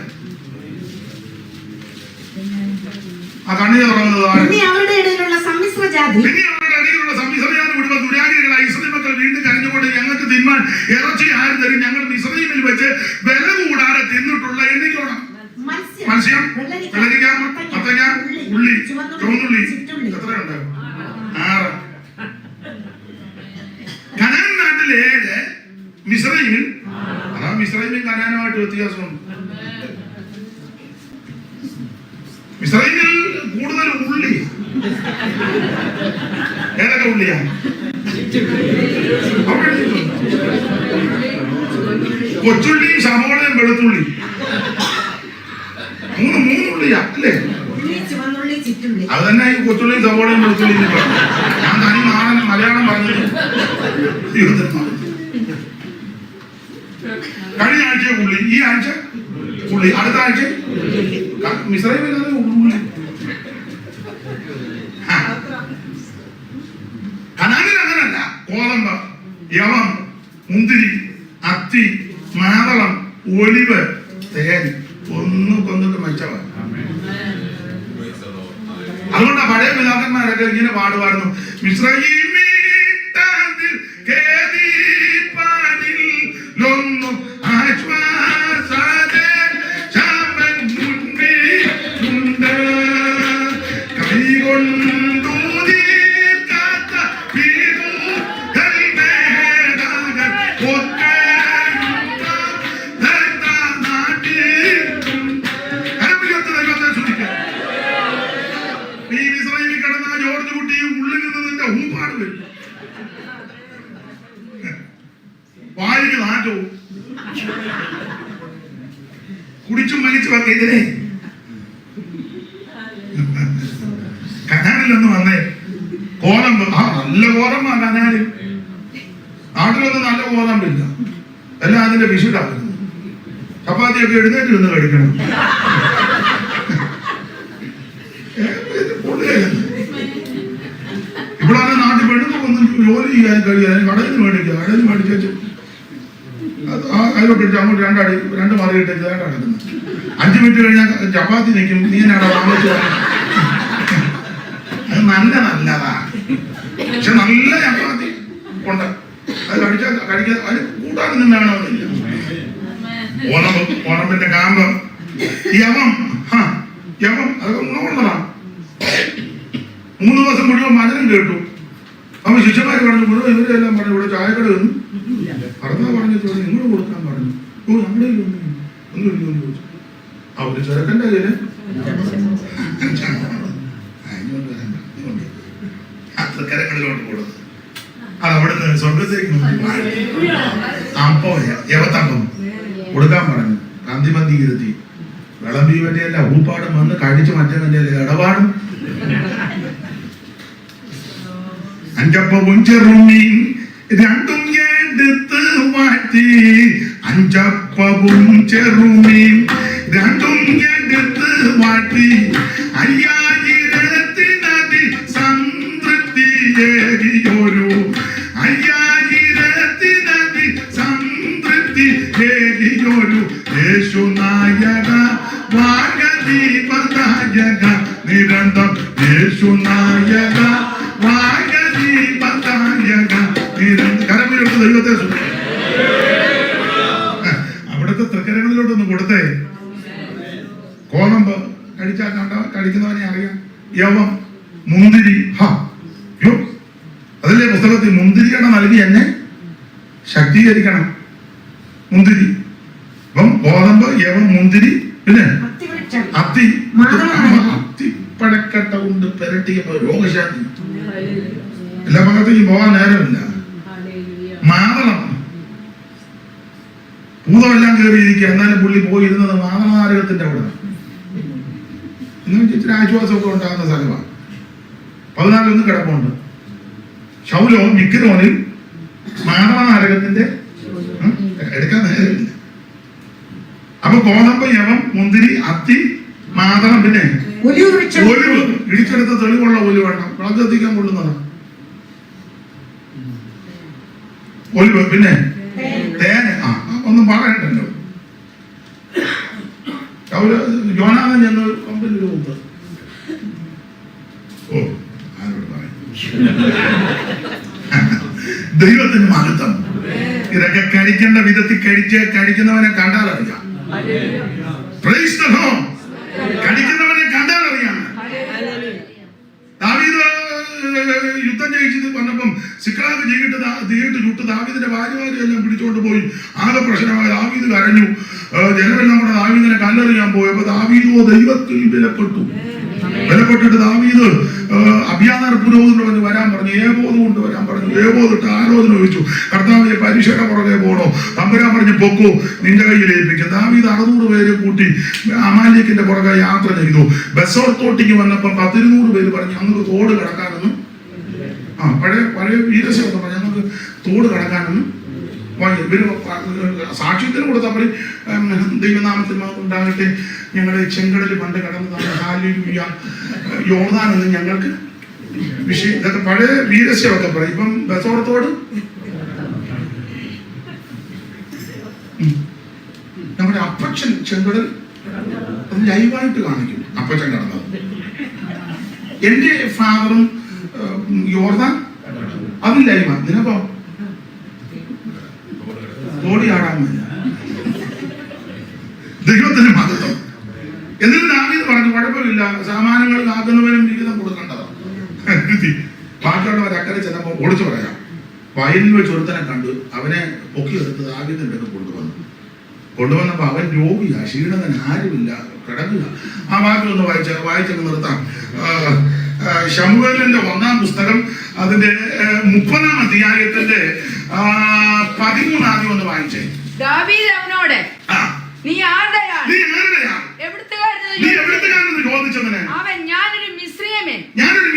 ആ കണ്ണി തുറന്നത് അവരുടെ ഇടയിലുള്ള സമ്മിശ്ര ജാതി മുഴുവൻ ദുരാരികളായി ഇസ്രായേൽ മക്കൾ വീണ്ടും കരഞ്ഞുകൊണ്ട് ഞങ്ങൾക്ക് തിന്മാൻ ഇറച്ചി ആര് തരും? ഞങ്ങൾ മിസ്രയീമിൽ വെച്ച് വില കൂടാതെ തിന്നിട്ടുള്ള എണ്ണിക്കോണം. മത്സ്യം, വെള്ളരിക്ക, മത്തങ്ങ, ഉള്ളി, ചുവന്നുള്ളി. എത്രയുണ്ട്? 6. കനാൻ നാട്ടിൽ 7, മിസ്രയീമിൽ. അതാ മിസ്രയീമിൽ കനാനുമായിട്ട് വ്യത്യാസമുണ്ട്. മിസ്രയീമിൽ കൂടുതൽ ഉള്ളി. ഏതൊക്കെ ഉള്ളിയാ? കൊച്ചുള്ളിയും സവോളയും വെളുത്തുള്ളി. 3 ഉള്ളിയാ അല്ലേ? അത് തന്നെ ഈ കൊച്ചുള്ളിയും സവോളയും വെളുത്തുള്ളിയും. ഞാൻ തനി നാടൻ മലയാളം പറഞ്ഞത്. കഴിഞ്ഞ ആഴ്ച ഉള്ളി, ഈ ആഴ്ച ഉള്ളി, അടുത്ത ആഴ്ച മിസ്രൈമിൽ ഉള്ളി. കനാനിൽ അങ്ങനല്ല. കോതമ്പ്, യവം, മുന്തിരി, അത്തി, മാതളം, ഒലിവ്, തേൻ ഒന്നും കൊന്നിട്ട് മെച്ചമാണ്. അതുകൊണ്ടാ പഴയ പിതാക്കന്മാരൊക്കെ ഇങ്ങനെ പാടുമായിരുന്നു. മിസ്രയീമിലൊന്നും ആശ്വാസത്തെ മുൻപിലുണ്ട്, കൈകൊണ്ടു തീർക്കാത്ത വീടുകൾ മേടകൾ ഒറ്റയുണ്ട നാട്ടിൽ. കരമില്ലാത്ത ദൈവത്തെ ശ്രദ്ധിക്കുക. ഈ മിസ്രയീമിൽ കിടന്ന ജോർജ് കുട്ടി ഉള്ളിൽ നിന്നതിന്റെ ഊപ്പാട് വരും. വായിക്ക് നാറ്റവും കുടിച്ചും വലിച്ചു വന്ന ഇതിനെ കനാനിൽ നിന്ന് വന്നേ. കോതമ്പ്, നല്ല കോതമ്പാ കനാലിൽ. നാട്ടിലൊന്നും നല്ല കോതമ്പില്ല. എല്ലാം അതിന്റെ വിഷുടാകുന്നു. ചപ്പാത്തിയൊക്കെ എഴുന്നേറ്റ് നിന്ന് കഴിക്കണം. ഇവിടെ നാട്ടിൽ പെണ്ണുങ്ങൾക്കൊന്നും ജോലി ചെയ്യാൻ കഴിയാൻ കടയിൽ നിന്ന് മേടിക്കുക. കടയിൽ നിന്ന് മേടിച്ചു അതിലോട്ട് ഇട്ട് അങ്ങോട്ട് 2 മാറി ഇട്ടേക്ക് നടക്കുന്നു. 5 മിനിറ്റ് കഴിഞ്ഞാൽ ചപ്പാത്തി നിൽക്കും. നീനാണ് വാങ്ങിച്ചു. അത് നല്ലതാ, പക്ഷെ നല്ല ചപ്പാത്തി കൊണ്ട് അത് കഴിക്കാൻ അതിന് കൂട്ടാനൊന്നും വേണമെന്നില്ല. ഓണമ്പിന്റെ കാമ്പ്, യവം. യവം അത് ഗുണമുള്ളതാണ്. 3 ദിവസം മുഴുവൻ വചനം കേട്ടു. അവൻ ശിഷ്യന്മാർ പറഞ്ഞു മുഴുവൻ ഇവരെല്ലാം പറഞ്ഞു ഇവിടെ ചായക്കട വന്നു പറഞ്ഞാ പറഞ്ഞിട്ട് നിങ്ങൾ കൊടുക്കാൻ പറഞ്ഞു. ഓ നമ്മുടെ ഒന്നും ചോദിച്ചു. അവര് ചെറുക്കൻ്റെ കയ്യില് കരങ്ങളിലോട്ട് കൊടുത്തു. അത് അവിടുന്ന് സ്വർഗത്തേക്ക് അമ്പോ യവത്തമ്പം കൊടുക്കാൻ പറഞ്ഞു. കാന്തിമന്തി ഇരുത്തി വിളമ്പി വേണ്ടിയല്ല ഊപ്പാടും വന്ന് കഴിച്ച് മറ്റേ ഇടപാടും. 5 അപ്പവും ചെറുമീൻ 2 എടുത്ത് മാറ്റി. 5 അപ്പവും ചെറുമീൻ 2 എടുത്ത് മാറ്റി. 5000 സംതൃപ്തിയേറിയൊരു 5000 സംതൃപ്തിയേറിയൊരു യേശുനായക വാഗദീപദായക നിരന്തം യേശുനായക വാഗദീപദായക നിരന്തം. കരമിലെടുത്ത് ദൈവത്തെ അവിടുത്തെ തൃക്കരങ്ങളിലോട്ടൊന്ന് കൊടുത്തേ. കോതമ്പ് കഴിച്ചാൽ കഴിക്കുന്നവനെ അറിയാം. യവം മുന്തിരി അതല്ലേ പുസ്തകത്തിൽ മുന്തിരിയുടെ നൽകി എന്നെ ശക്തീകരിക്കണം. മുന്തിരി അപ്പം ഗോതമ്പ് യവം മുന്തിരി പിന്നെ അത്തിപ്പടക്കട്ട കൊണ്ട് പെരട്ടിയപ്പോ രോഗശാന്തി. എല്ലാ ഭാഗത്തേക്കും പോകാൻ നേരമില്ല. മാതളം ഭൂതമെല്ലാം കയറിയിരിക്കുക. എന്നാലും പുള്ളി പോയിരുന്നത് മാതളനാരകത്തിന്റെ അവിടെ. ഇച്ചിരി ആശ്വാസമൊക്കെ ഉണ്ടാകുന്ന സ്ഥലമാണ്. 14 കിടപ്പുണ്ട്. ശൗലോ മിക്രോനിൽ മാതളനാരകത്തിന്റെ എടുക്കാൻ നേരമില്ല. അപ്പൊ ഗോതമ്പ് യവം മുന്തിരി അത്തി മാതളം പിന്നെ ഒലിവ് ഇടിച്ചെടുത്ത തെളിവുള്ള ഒലിവ് വേണം. വിളക്ക് കത്തിക്കാൻ കൊള്ളുന്നതാണ് ഒലിവ്. പിന്നെ തേന് ഒന്നും പറയണ്ടല്ലോ. യോനാഥൻ ചെന്ന് കമ്പനി രൂപ ആരോട് പറയും. ദൈവത്തിന് മഹത്വം. ഇതൊക്കെ കഴിക്കേണ്ട വിധത്തിൽ കഴിക്കുന്നവനെ കണ്ടാലറിയാം. കഴിക്കുന്നവനെ കണ്ടാലറിയാം. ദാവീദ് യുദ്ധം ജയിച്ചത് വന്നപ്പം സിക്ലാഗ് തീയിട്ട് ചുട്ട് ദാവീദിന്റെ ഭാര്യമാരെല്ലാം പിടിച്ചോണ്ട് പോയി. ആകെ പ്രശ്നമായി. ദാവീദ് കരഞ്ഞു. ജനമെല്ലാം കൂടെ ദാവീദിനെ കല്ലെറിയാൻ പോയി. അപ്പൊ ദാവീദോ ദൈവത്തിൽ വിലപ്പെട്ടിട്ട് ദാവീദ് അബ്യാഥാർ പുരോഹിതനോട് വരാൻ പറഞ്ഞു. ഏബോധ് കൊണ്ടുവരാൻ പറഞ്ഞു. ഏബോധിട്ട് ആലോചന ചോദിച്ചു. കർത്താവിനെ പരീക്ഷയുടെ പുറകെ പോകണോ? തമ്പുരാൻ പറഞ്ഞു പൊക്കോ, നിന്റെ കയ്യിൽ ഏൽപ്പിക്കും. ദാവീദ് 600 പേരെ കൂട്ടി അമാലേക്കിന്റെ പുറകെ യാത്ര ചെയ്തു. ബെസോർത്തോട്ടിക്ക് വന്നപ്പം 100-200 പേര് പറഞ്ഞു ഞങ്ങൾക്ക് തോട് കടക്കാനൊന്നും പഴയ വീരശയൊക്കെ പറഞ്ഞു ഞങ്ങൾക്ക് തോട് കടക്കാനൊന്നും സാക്ഷ്യത്തിന് കൊടുത്തപ്പോൾ ദൈവനാമത്തിൽ ഉണ്ടാകട്ടെ ഞങ്ങളുടെ ചെങ്കടൽ പണ്ട് കടന്നതാണ്. ഹാലേലൂയ യോർദാനൊന്നും ഞങ്ങൾക്ക് വിഷയം. ഇതൊക്കെ പഴയ വീരശയൊക്കെ പറയും. ഇപ്പം ബസോർത്തോട് നമ്മുടെ അപ്പച്ചൻ ചെങ്കടൽ അത് ലൈവായിട്ട് കാണിക്കും. അപ്പച്ചൻ കടന്നത്. എന്റെ ഫാദറും യോർദാൻ അത് ലൈവാണ്. നിനക്കോ തോടിയാടാമില്ല. ദൈവത്തിന് മഹത്വം. എന്നിട്ട് ദാവീദ് പറഞ്ഞു കുഴപ്പമില്ല, സാമാനങ്ങൾ കാക്കുന്നവനും വിഹിതം കൊടുക്കേണ്ടതാണ്. ബാക്കിയുള്ളവർ അക്കരെ ചെന്നപ്പോൾ ഓടിച്ചു പറയാം. വയലിൽ വെച്ച് ഒരുത്തനെ കണ്ടു. അവനെ പൊക്കിയെടുത്ത് ദാവീദിന്റെ അടുത്ത് കൊണ്ടുവന്നപ്പോ അവൻ രോഗിയാ, ക്ഷീണത്തിന് ആരുമില്ല, കിടക്കുക. ആ വാക്യം ഒന്ന് വായിച്ചൊക്കെ നിർത്താം. ശമൂവേലിന്റെ 1-ാം പുസ്തകം അതിന്റെ 30-ാം അധ്യായത്തിന്റെ 13 ഒന്ന് വായിച്ചേ. ദാവീദ് അവനോട് നീ ആരുടെയാണ് എവിടുത്തുകാരെന്ന് ചോദിച്ചതിന് അവൻ ഞാനൊരു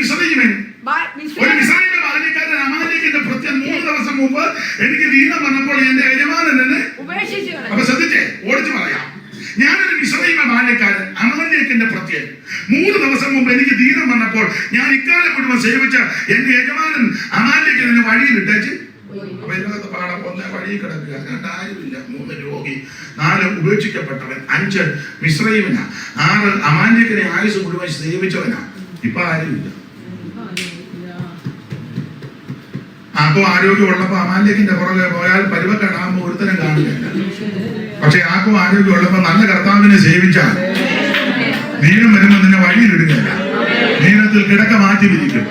മിസ്രയീമൻ ബാല്യക്കാരൻ അമാലേക്കിന്റെ പ്രത്യേകം 3 ദിവസം മുമ്പ് എനിക്ക് ദീനം വന്നപ്പോൾ എന്റെ യജമാനൻ എന്നെ ഉപേക്ഷിച്ചു. അപ്പൊ ശ്രദ്ധിച്ചേ, ഓടിച്ചു പറയാം. ഞാനൊരു മിസ്രയീമ ബാല്യക്കാരൻ അമാലേക്കിന്റെ പ്രത്യേകം 3 ദിവസം മുമ്പ് എനിക്ക് ദീനം വന്നപ്പോൾ ഞാൻ ഇക്കാലം മുഴുവൻ സേവിച്ച എന്റെ യജമാനൻ അമാലേക്കിനെ എന്നെ വഴിയിലിട്ടേച്ച് വഴി കിടക്കുക. 2 ആരുമില്ല, 3 രോഗി, 4 ഉപേക്ഷിക്കപ്പെട്ടവൻ, 5 മിസ്രയീമനാ, 6 അമാലേക്കിനെ ആയുസ് മുഴുവൻ സേവിച്ചവനാ. ഇപ്പൊ ആരുമില്ല. ആർക്കും ആരോഗ്യമുള്ളപ്പോ അമാലേക്കിന്റെ പുറകെ പോയാൽ പരുവക്കെടാകുമ്പോ ഒരുത്തരം കാണുകയില്ല. പക്ഷെ ആർക്കും ആരോഗ്യമുള്ളപ്പോ നല്ല കർത്താവിനെ സേവിച്ചാൽ ദീനം വരുമ്പോ നിന്നെ വഴിയിലിടുകയില്ല. ദൈവത്തിൽ കിടക്ക മാറ്റി വിരിക്കും.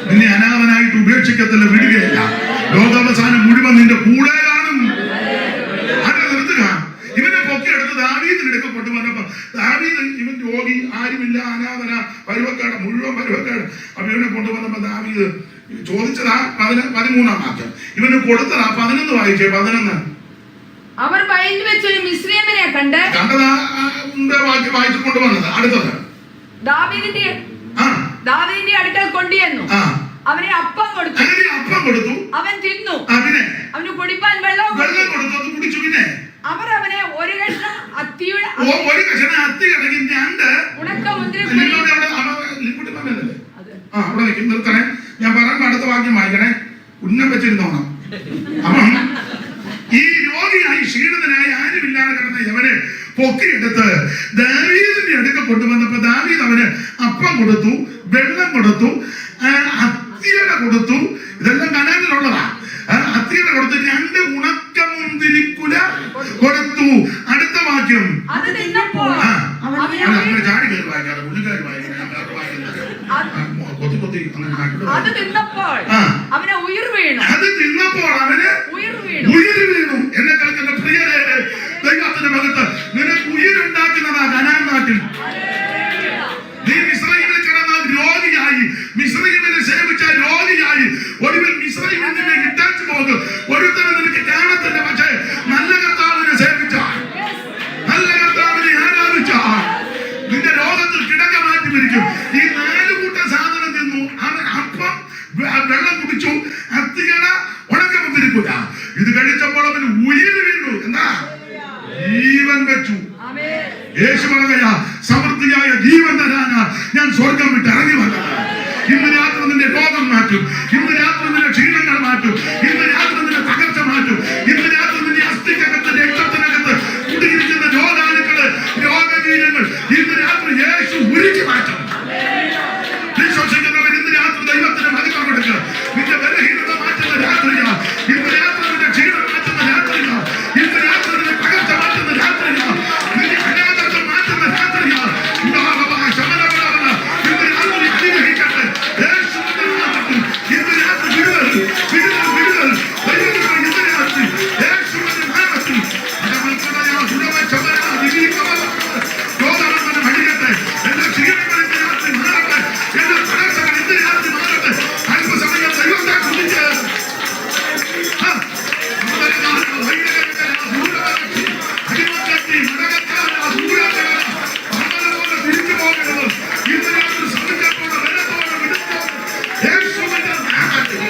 നിന്നെ അനാഥനായിട്ട് ഉപേക്ഷിക്കത്തില്ല, വിടുകയില്ല. ലോകാവസാനം മുഴുവൻ നിന്റെ കൂടെ കാണും. അത് നിർത്തുക. ഇവനെ പൊക്കിയെടുത്ത് ദാവീദിന്റെ അടുക്ക കൊണ്ടുവന്നപ്പോ ദാവീദ് ഇവൻ രോഗി, ആരുമില്ല, അനാഥന, പരുവക്കേട്, മുഴുവൻ പരുവക്കേട്. അപ്പൊ ഇവനെ കൊണ്ടുവന്നപ്പോ ദാവീദ് ചോദിച്ചതാ 13-ാം വാക്യം, ഇവന് കൊടുത്തതാ 11 വായിച്ചേ. 11 അവർ വയലിൽ വെച്ചൊരു മിസ്രയീമിനെ കണ്ടതാ വായിച്ചു കൊണ്ടുവന്നത്. അടുത്തത് ദാവീദിന്റെ അടുക്കൽ കൊണ്ടുവന്നു. അവനെ അപ്പം കൊടുത്തു. അവൻ തിന്നു. അവന് കുടിപ്പാൻ വെള്ളം കൊടുത്തു, അത് കുടിച്ചു. പിന്നെ അവർ അവനെ ഒരു കഷ്ണം അത്തി കിടങ്ങി 2 ഉണക്കമുന്തിരി നിർത്തണേ. ഞാൻ പറയുമ്പോ അടുത്ത വാക്യം വായിക്കണേ. ഉന്നം വെച്ചിരുന്നോണം. അപ്പം ഈ രോഗിയായി ക്ഷീണിതനായി ആരുമില്ലാതെ കിടന്ന യവനെ പൊക്കിയെടുത്ത് ദാവീദിന്റെ അടുക്ക കൊണ്ടുവന്നപ്പോ ദാവീദ് അവന് അപ്പം കൊടുത്തു, വെള്ളം കൊടുത്തു, അത്തിയുടെ കൊടുത്തു. ഇതെല്ലാം കനാലിലുള്ളതാ. അത്തിയുടെ കൊടുത്ത് 2 ഉണക്കമുന്തിരിക്കുല കൊടുത്തു. അടുത്ത വാക്യം ചാടി കയറി വായിക്കാറ്, പുള്ളിക്കാരി അത് തിന്നപ്പോൾ അവന് ഉയിർ വീണു. എന്നെ കളിക്കുന്ന പ്രിയരെ, ദൈവത്തിന്റെ മകത്ത് നിനക്ക് ഉயிருണ്ടാക്കുന്നതാ കനാൻ നാട്ടിൽ. നീ മിസ്രയീമിൽ കിടന്നാൽ രോഗിയായി, മിസ്രയീമിനെ സേവിച്ച രോഗിയായി, ഒടുവിൽ മിസ്രയീമിൽ നിന്നെ ഇട്ടേച്ചു പോകും. ഒരുത്തരം നിനക്ക് കാണത്തില്ല. പക്ഷേ നല്ല കർത്താവിനെ സേവിച്ചാൽ, നല്ല കർത്താവിനെ ആരാധിച്ചാൽ നിന്റെ രോഗത്തിൽ കിടക്ക മാറ്റി പിരിക്കും. ഈ 4 കൂട്ടം സാധനം തിന്നു. അവൻ അപ്പം വെള്ളം കുടിച്ചു, അത്തികട ഉണക്കമുന്തിരിക്കൂല. ഇത് കഴിച്ചപ്പോൾ അവന് ഉയിർ വീണു. എന്താ? ജീവൻ വെച്ചു. യേശു പറയുകയാ, സമൃദ്ധിയായ ജീവൻ തരാനാ ഞാൻ സ്വർഗം വിട്ട് ഇറങ്ങി വന്നത്. ഇന്ന് രാത്രി നിന്റെ രോഗം മാറ്റും. ഇന്ന് രാത്രി നിന്റെ ക്ഷീണങ്ങൾ മാറ്റും. ഇന്ന് രാത്രി നിന്റെ തകർച്ച മാറ്റും. ഇന്ന് രാത്രി നിന്റെ അസ്ഥിക്കകത്ത്, രക്തത്തിനകത്ത് കുടിയിരിക്കുന്ന രോഗാണുക്കള്, രോഗവീര്യങ്ങൾ ഇന്ന് രാത്രി യേശു ഉരുക്കി മാറ്റും. വിശ്വസിക്കുന്നവർ ഇന്ന് രാത്രി ദൈവത്തിന് മതിക്കാൻ കൊടുക്കുക. നിന്റെ ബലഹീനത മാറ്റുന്ന രാത്രിയാ. ഇന്ന് രാത്രി നിന്റെ ക്ഷീണം മാറ്റുന്ന രാത്രിയാ. ഇന്ന് രാത്രി നിന്റെ തകർച്ച മാറ്റുന്ന രാത്രിയാ. നിന്റെ അനാഥത്വം മാറ്റുന്ന രാത്രിയാ. ഇന്ന് രാത്രി അനുഗ്രഹിക്കട്ടെ. യേശുവിന്റെ നാമത്തിൽ ഇന്ന് രാത്രി വിടുതൽ, വിടുതൽ, വിടുതൽ. ഇന്ന് രാത്രി യേശുവിന്റെ നാമത്തിൽ മടിക്കട്ടെ. എന്റെ ക്ഷീണങ്ങൾ ഇന്ന് രാത്രി മാറട്ടെ. എന്റെ തകർച്ചകൾ ഇന്ന് രാത്രി മാറട്ടെ. അല്പസമയം ദൈവത്തെ കുറിച്ച് തിരിച്ചു പോകരുത്. ഇന്ന് രാത്രി ശ്രമിച്ചപ്പോൾ വെള്ളത്തോടെ വിടുമ്പോൾ യേശുവിന്റെ നാമത്തിൽ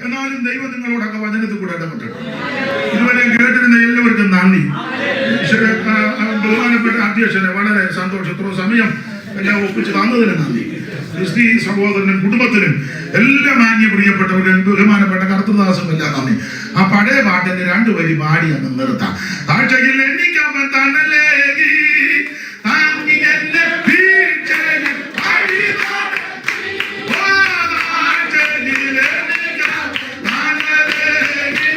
എന്നാലും ദൈവം നിങ്ങളോടൊക്കെ വചനത്തിൽ കൂടെ ഇടപെട്ടിട്ടുണ്ട്. ഇതുവരെ കേട്ടിരുന്ന എല്ലാവർക്കും നന്ദി. ബഹുമാനപ്പെട്ട അധ്യക്ഷനെ വളരെ സന്തോഷം. ഇത്ര സമയം എല്ലാം ഒപ്പിച്ച് തന്നതിന് നന്ദി. ക്രിസ്തി സഹോദരനും കുടുംബത്തിനും എല്ലാ മാന്യ പ്രിയപ്പെട്ടവരും ബഹുമാനപ്പെട്ട കർത്തൃദാസും എല്ലാം നന്ദി. ആ പഴയ പാട്ടിന്റെ 2 വരി പാടി അങ്ങ് നിർത്താം. താഴ്ചയിൽ എണ്ണിക്കവൻ തന്നലേകി താങ്ങി എന്നെ വീഴ്ചയിൽ അടിതാ താഴ്ചയിൽ എണ്ണിക്കവൻ തന്നലേകി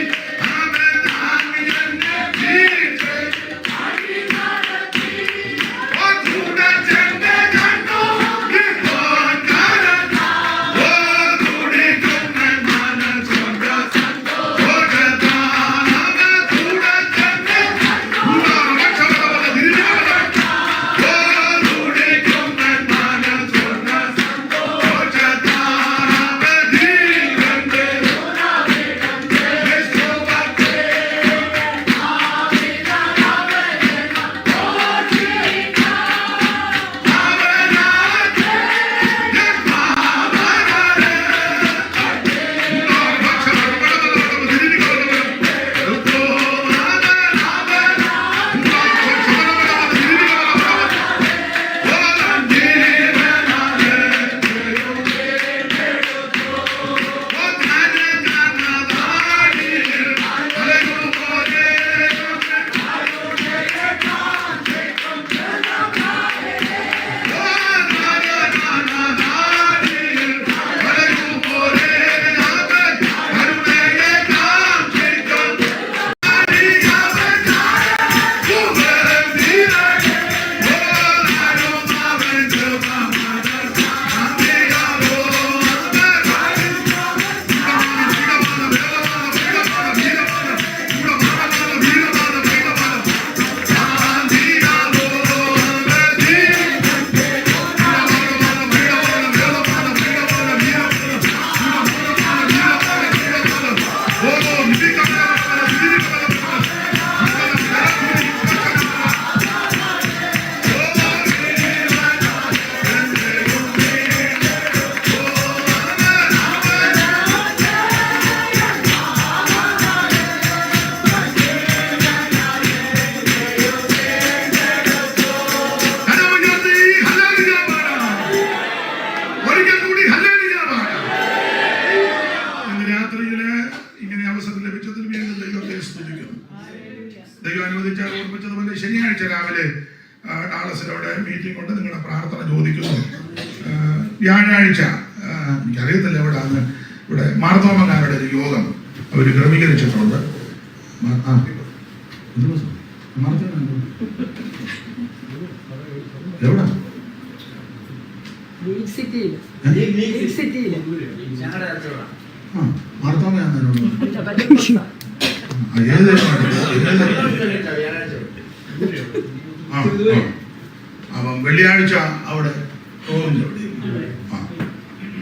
അവൻ താങ്ങി എന്നെ ഓർമ്മിച്ചതുപോലെ ശനിയാഴ്ച രാവിലെ ഡാളസിലവിടെ മീറ്റിംഗ് കൊണ്ട് നിങ്ങളുടെ പ്രാർത്ഥന ചോദിക്കുന്നു. വ്യാഴാഴ്ച എനിക്കറിയത്തില്ല ഇവിടെ മാർത്തോമക്കാരുടെ ഒരു യോഗം അവർ ക്രമീകരിച്ചിട്ടുണ്ട്. എവിടെ മാർത്തോമയാണെന്നോട് അപ്പം വെള്ളിയാഴ്ച അവിടെ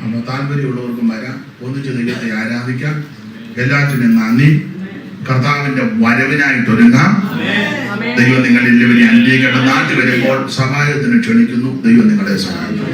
അപ്പൊ താല്പര്യമുള്ളവർക്കും വരാം, ഒന്നിച്ച് ദൈവത്തെ ആരാധിക്കാം. എല്ലാത്തിനും നന്ദി. കർത്താവിന്റെ വരവിനായിട്ട് ഒരുങ്ങാം. ദൈവം നിങ്ങൾ എല്ലാവരെയും അനുഗ്രഹിക്കട്ടെ. നാട്ടിൽ വരുമ്പോൾ സഹായത്തിന് ക്ഷണിക്കുന്നു. ദൈവം നിങ്ങളെ സഹായിക്കും.